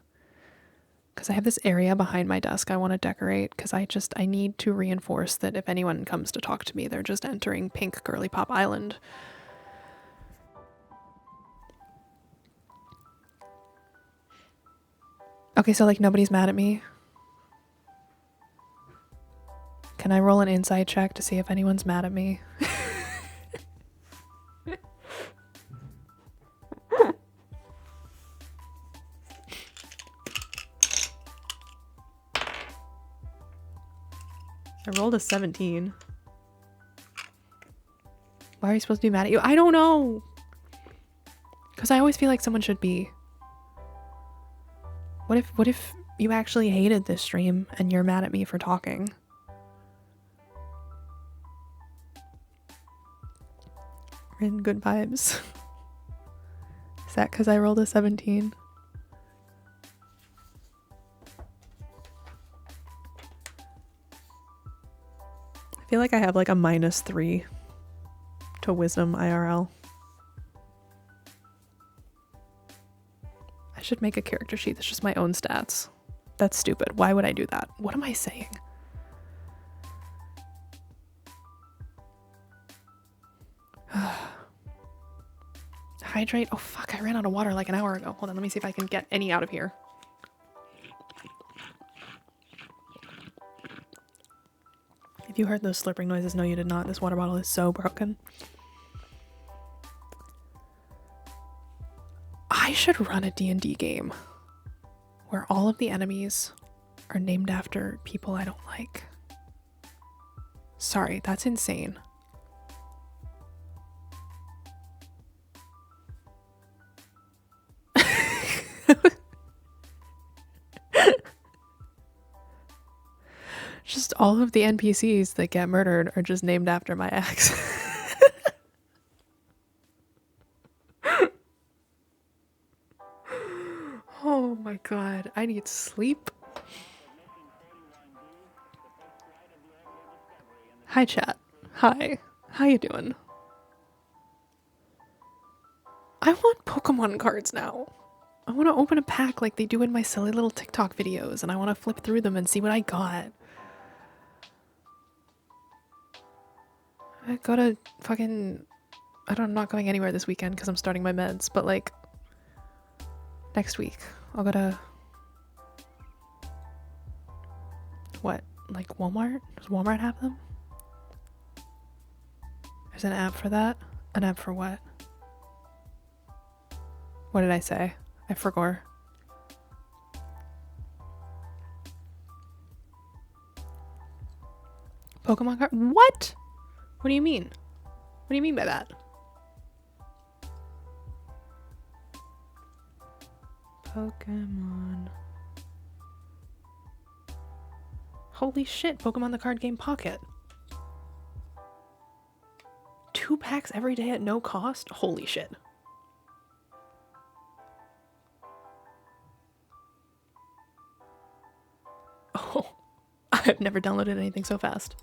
Because I have this area behind my desk I want to decorate, because I need to reinforce that if anyone comes to talk to me, they're just entering pink Girly Pop Island. Okay, so, like, nobody's mad at me. Can I roll an insight check to see if anyone's mad at me? I rolled a 17. Why are you supposed to be mad at you? I don't know! Because I always feel like someone should be. What if you actually hated this stream and you're mad at me for talking? We're in good vibes. Is that because I rolled a 17? I feel like I have like a -3 to wisdom IRL. I should make a character sheet that's just my own stats. That's stupid. Why would I do that? What am I saying? Hydrate. Oh fuck, I ran out of water like an hour ago. Hold on, let me see if I can get any out of here. If you heard those slurping noises, no you did not. This water bottle is so broken. I should run a D&D game where all of the enemies are named after people I don't like. Sorry, that's insane. All of the NPCs that get murdered are just named after my ex. Oh my god, I need sleep. Hi chat. Hi. How you doing? I want Pokemon cards now. I want to open a pack like they do in my silly little TikTok videos, and I want to flip through them and see what I got. I gotta fucking... I'm not going anywhere this weekend because I'm starting my meds, but like... next week, I'll go to... what? Like Walmart? Does Walmart have them? There's an app for that? An app for what? What did I say? I forgot. Pokemon card? What? What do you mean? What do you mean by that? Pokemon. Holy shit, Pokemon the Card Game Pocket. 2 packs every day at no cost? Holy shit. Oh, I've never downloaded anything so fast.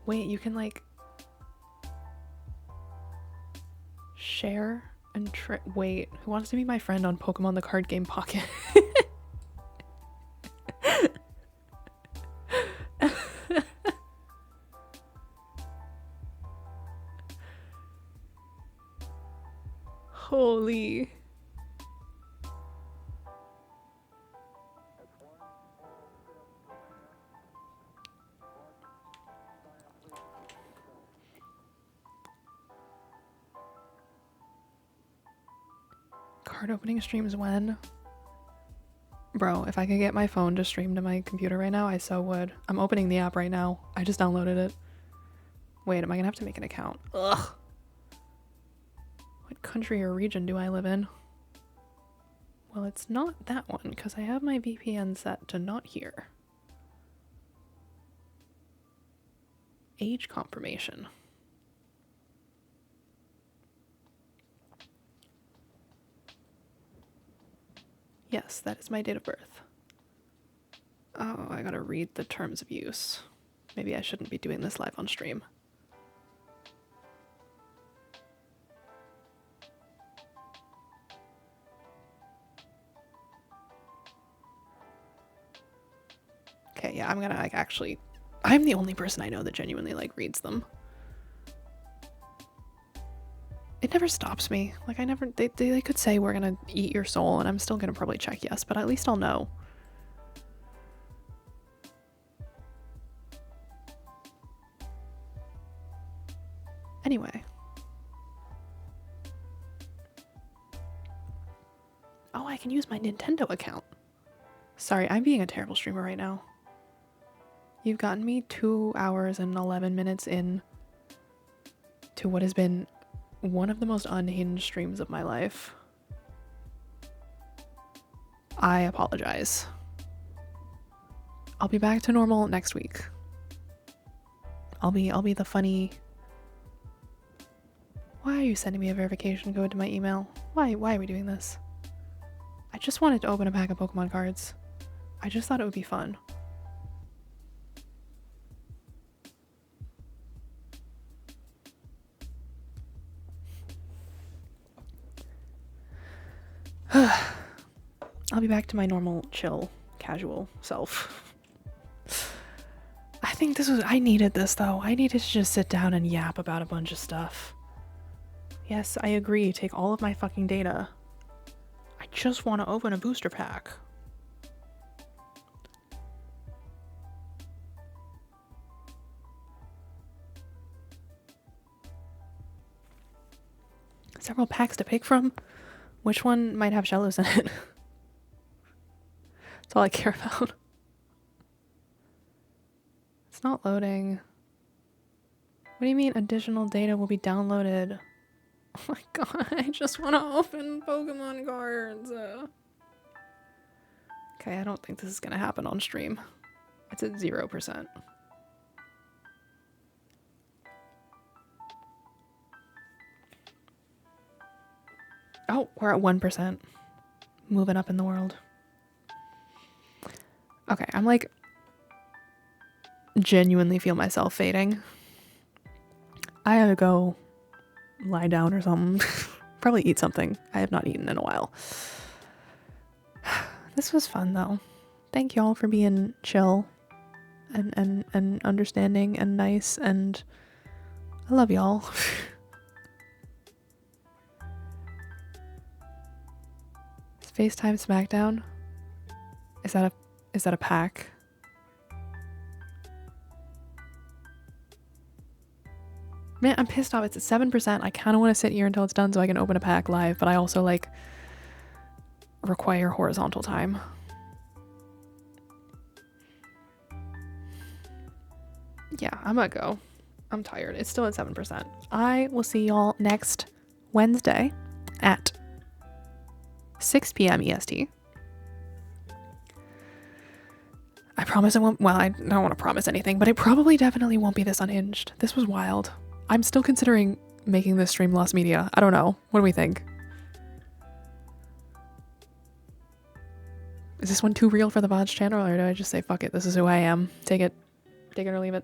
Wait, you can like share and wait, who wants to be my friend on Pokemon the Card Game Pocket? Holy. Card opening streams when? Bro, if I could get my phone to stream to my computer right now, I so would. I'm opening the app right now. I just downloaded it. Wait, am I gonna have to make an account? Ugh. What country or region do I live in? Well, it's not that one, because I have my VPN set to not here. Age confirmation. Yes, that is my date of birth. Oh, I gotta read the terms of use. Maybe I shouldn't be doing this live on stream. Okay, yeah, I'm gonna like actually... I'm the only person I know that genuinely like reads them. It never stops me. Like I never... They could say we're gonna eat your soul and I'm still gonna probably check yes, but at least I'll know. Anyway. Oh, I can use my Nintendo account. Sorry, I'm being a terrible streamer right now. You've gotten me 2 hours and 11 minutes in to what has been one of the most unhinged streams of my life. I apologize. I'll be back to normal next week. I'll be the funny... Why are you sending me a verification code to my email? Why are we doing this? I just wanted to open a pack of Pokemon cards. I just thought it would be fun. I'll be back to my normal, chill, casual self. I think I needed this though. I needed to just sit down and yap about a bunch of stuff. Yes, I agree. Take all of my fucking data. I just want to open a booster pack. Several packs to pick from? Which one might have shellos in it? That's all I care about. It's not loading. What do you mean additional data will be downloaded? Oh my god, I just want to open Pokemon cards. Okay, Okay, I don't think this is gonna happen on stream. It's at 0%. Oh, we're at 1%. Moving up in the world. Okay, I'm like genuinely feel myself fading. I gotta go lie down or something. Probably eat something. I have not eaten in a while. This was fun though. Thank y'all for being chill and understanding and nice, and I love y'all. FaceTime Smackdown? Is that a pack? Man, I'm pissed off. It's at 7%. I kind of want to sit here until it's done so I can open a pack live, but I also like require horizontal time. Yeah, I'm gonna go. I'm tired. It's still at 7%. I will see y'all next Wednesday at 6 p.m. EST. I promise it won't, well, I don't want to promise anything, but it probably definitely won't be this unhinged. This was wild. I'm still considering making this stream lost media. I don't know. What do we think? Is this one too real for the VODs channel, or do I just say, fuck it, this is who I am? Take it or leave it.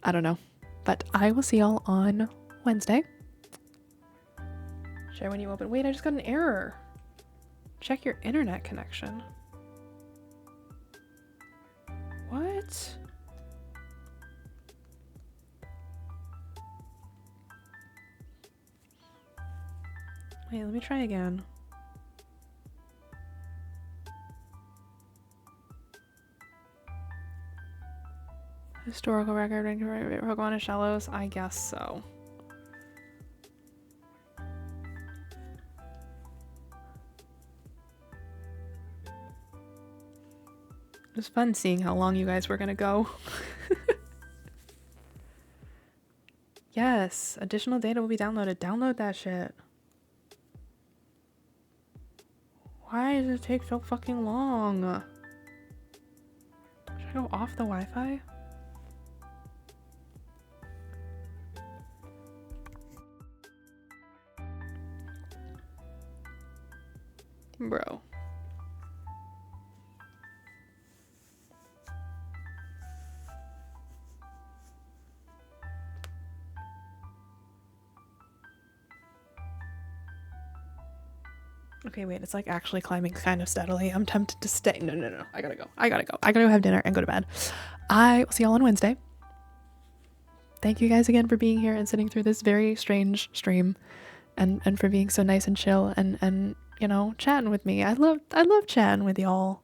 I don't know. But I will see y'all on Wednesday. Share when you open. Wait, I just got an error. Check your internet connection. What? Wait, let me try again. Historical record, Pokemon and Shallows? I guess so. It was fun seeing how long you guys were gonna go. Yes, additional data will be downloaded. Download that shit. Why does it take so fucking long? Should I go off the Wi-Fi? Bro. Okay, wait, it's like actually climbing kind of steadily. I'm tempted to stay. No. I gotta go. I gotta go have dinner and go to bed. I will see y'all on Wednesday. Thank you guys again for being here and sitting through this very strange stream, and for being so nice and chill and you know, chatting with me. I love chatting with y'all.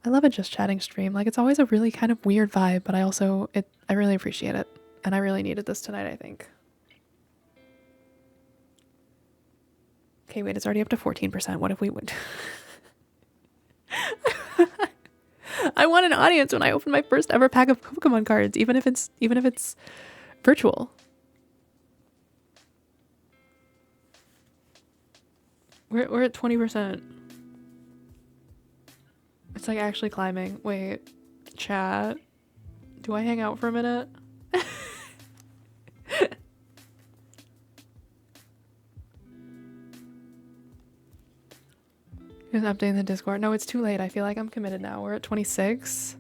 I love a just chatting stream. Like, it's always a really kind of weird vibe, but I really appreciate it. And I really needed this tonight, I think. Okay, wait, it's already up to 14%. What if we would? I want an audience when I open my first ever pack of Pokemon cards, even if it's virtual. We're at 20%. It's like actually climbing. Wait, chat. Do I hang out for a minute? Just updating the Discord. No, it's too late. I feel like I'm committed now. We're at 26.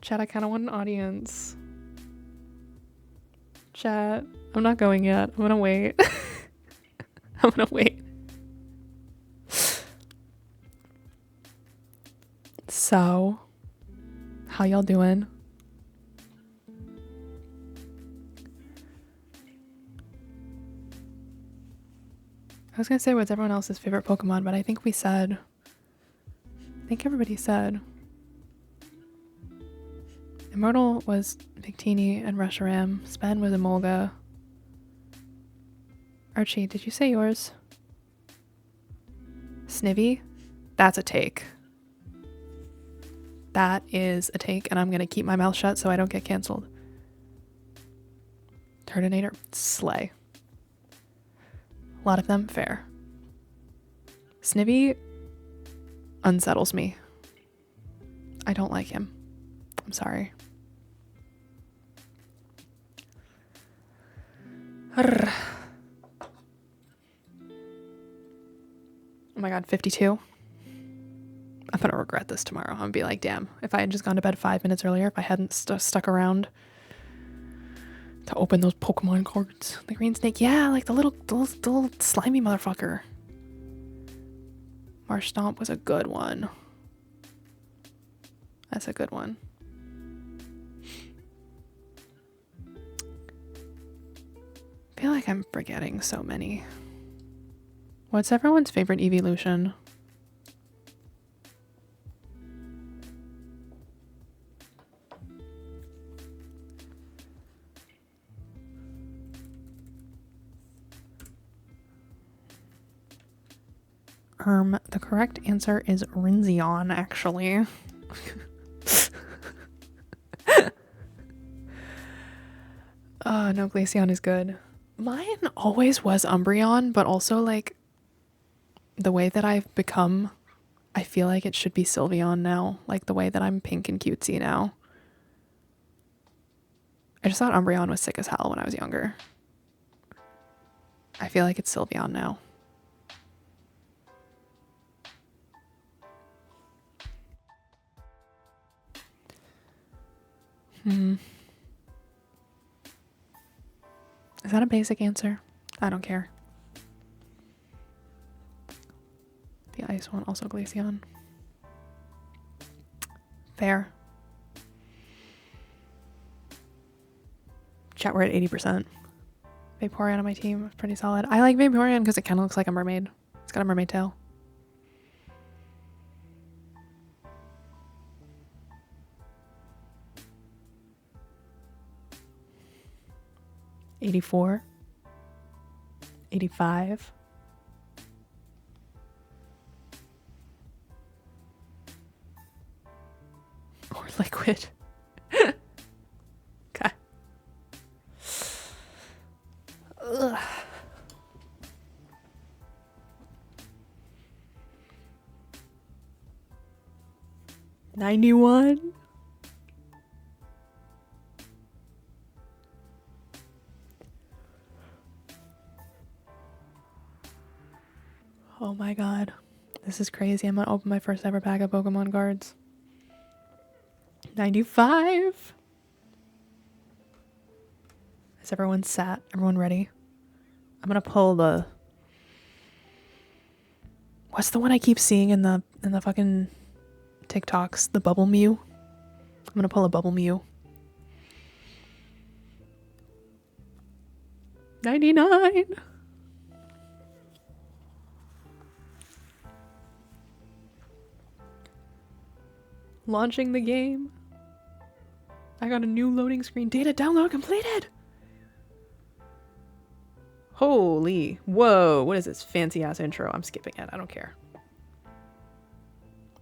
Chat, I kind of want an audience. Chat, I'm not going yet. I'm gonna wait. I'm gonna wait. So, how y'all doing? I was gonna say what's everyone else's favorite Pokemon, but I think everybody said. Immortal was Victini and Reshiram. Spen was Emolga. Archie, did you say yours? Snivy? That's a take. That is a take, and I'm gonna keep my mouth shut so I don't get canceled. Turtonator, slay. A lot of them, fair. Snivy unsettles me. I don't like him. I'm sorry. Oh my god, 52. I'm gonna regret this tomorrow. I'm gonna be like, damn, if I had just gone to bed 5 minutes earlier, if I hadn't stuck around to open those Pokemon cards. The green snake, yeah, like the little slimy motherfucker. Marshtomp was a good one. That's a good one. I feel like I'm forgetting so many. What's everyone's favorite evolution? The correct answer is Rinzeon, actually. No, Glaceon is good. Mine always was Umbreon, but also, like, the way that I've become, I feel like it should be Sylveon now. Like, the way that I'm pink and cutesy now. I just thought Umbreon was sick as hell when I was younger. I feel like it's Sylveon now. Is that a basic answer? I don't care. The ice one, also Glaceon. Fair. Chat, we're at 80%. Vaporeon on my team is pretty solid. I like Vaporeon because it kind of looks like a mermaid. It's got a mermaid tail. $84. $85. Or liquid. Okay. Ugh. $91. Oh my god. This is crazy. I'm gonna open my first ever pack of Pokemon cards. 95. Is everyone sat? Everyone ready? I'm gonna pull the... What's the one I keep seeing in the fucking TikToks? The Bubble Mew? I'm gonna pull a Bubble Mew. 99. Launching the game. I got a new loading screen. Data download completed. Holy. Whoa. What is this fancy ass intro? I'm skipping it. I don't care.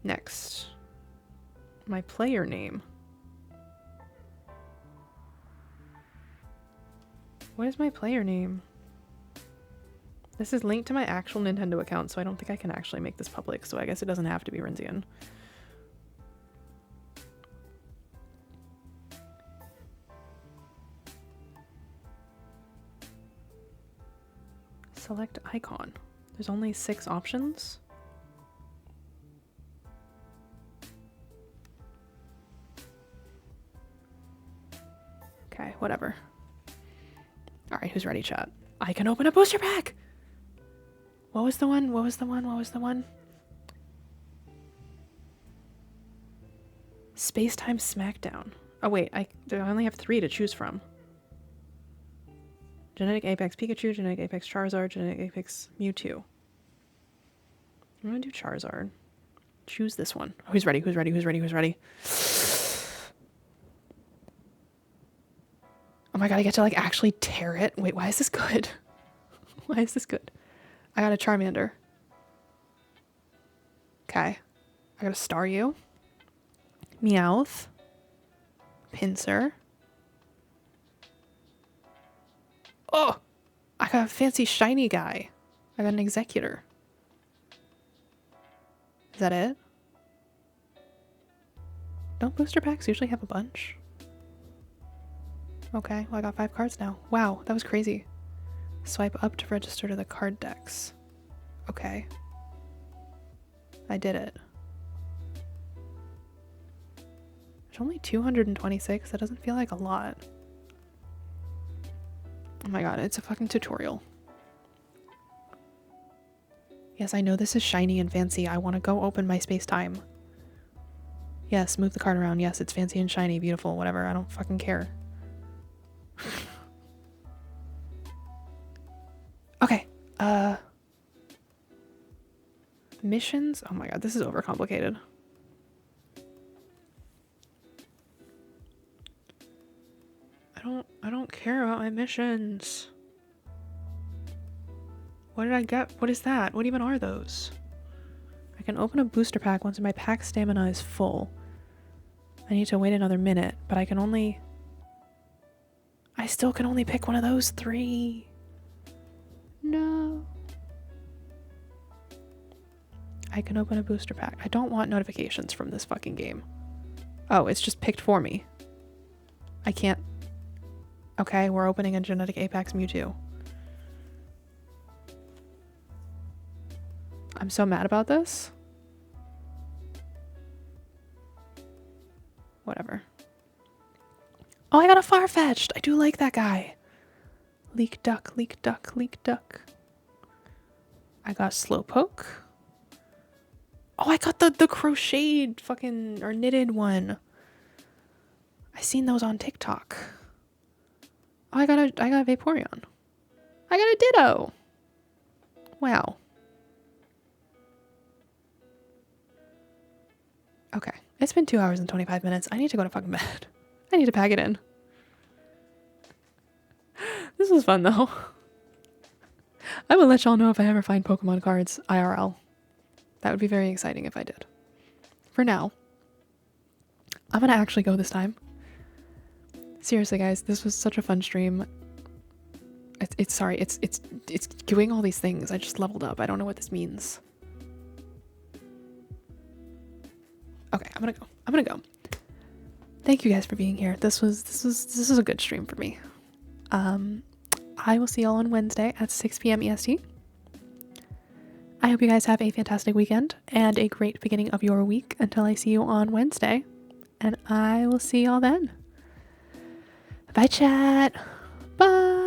Next. My player name. What is my player name? This is linked to my actual Nintendo account, so I don't think I can actually make this public, so I guess it doesn't have to be Rinzeon. Select icon. There's only 6 options. Okay, whatever. Alright, who's ready, chat? I can open a booster pack! What was the one? What was the one? What was the one? Space-Time Smackdown. Oh wait, I only have 3 to choose from. Genetic Apex Pikachu, Genetic Apex Charizard, Genetic Apex Mewtwo. I'm gonna do Charizard. Choose this one. Oh, who's ready? Who's ready? Who's ready? Who's ready? Oh my god, I get to like actually tear it. Wait, why is this good? Why is this good? I got a Charmander. Okay. I got a Staryu. Meowth. Pinsir. Oh! I got a fancy shiny guy. I got an Executor. Is that it? Don't booster packs usually have a bunch? Okay, well I got 5 cards now. Wow, that was crazy. Swipe up to register to the card decks. Okay. I did it. There's only 226. That doesn't feel like a lot. Oh my god, it's a fucking tutorial. Yes, I know this is shiny and fancy. I want to go open my space-time. Yes, move the card around. Yes, it's fancy and shiny, beautiful, whatever. I don't fucking care. Okay. Missions? Oh my god, this is overcomplicated. I don't care about my missions. What did I get? What is that? What even are those? I can open a booster pack once my pack stamina is full. I need to wait another minute, but I still can only pick one of those 3. No. I can open a booster pack. I don't want notifications from this fucking game. Oh, it's just picked for me. I can't. Okay, we're opening a Genetic Apex Mewtwo. I'm so mad about this. Whatever. Oh, I got a Farfetch'd! I do like that guy. Leak duck, leak duck, leak duck. I got Slowpoke. Oh, I got the crocheted fucking, or knitted one. I seen those on TikTok. Oh, I got a Vaporeon. I got a Ditto. Wow. Okay. It's been 2 hours and 25 minutes. I need to go to fucking bed. I need to pack it in. This was fun though. I will let y'all know if I ever find Pokemon cards IRL. That would be very exciting if I did. For now, I'm gonna actually go this time. Seriously, guys, this was such a fun stream. It's doing all these things. I just leveled up. I don't know what this means. Okay, I'm gonna go. Thank you guys for being here. This is a good stream for me. I will see y'all on Wednesday at 6 p.m. EST. I hope you guys have a fantastic weekend and a great beginning of your week until I see you on Wednesday. And I will see y'all then. Bye, chat. Bye.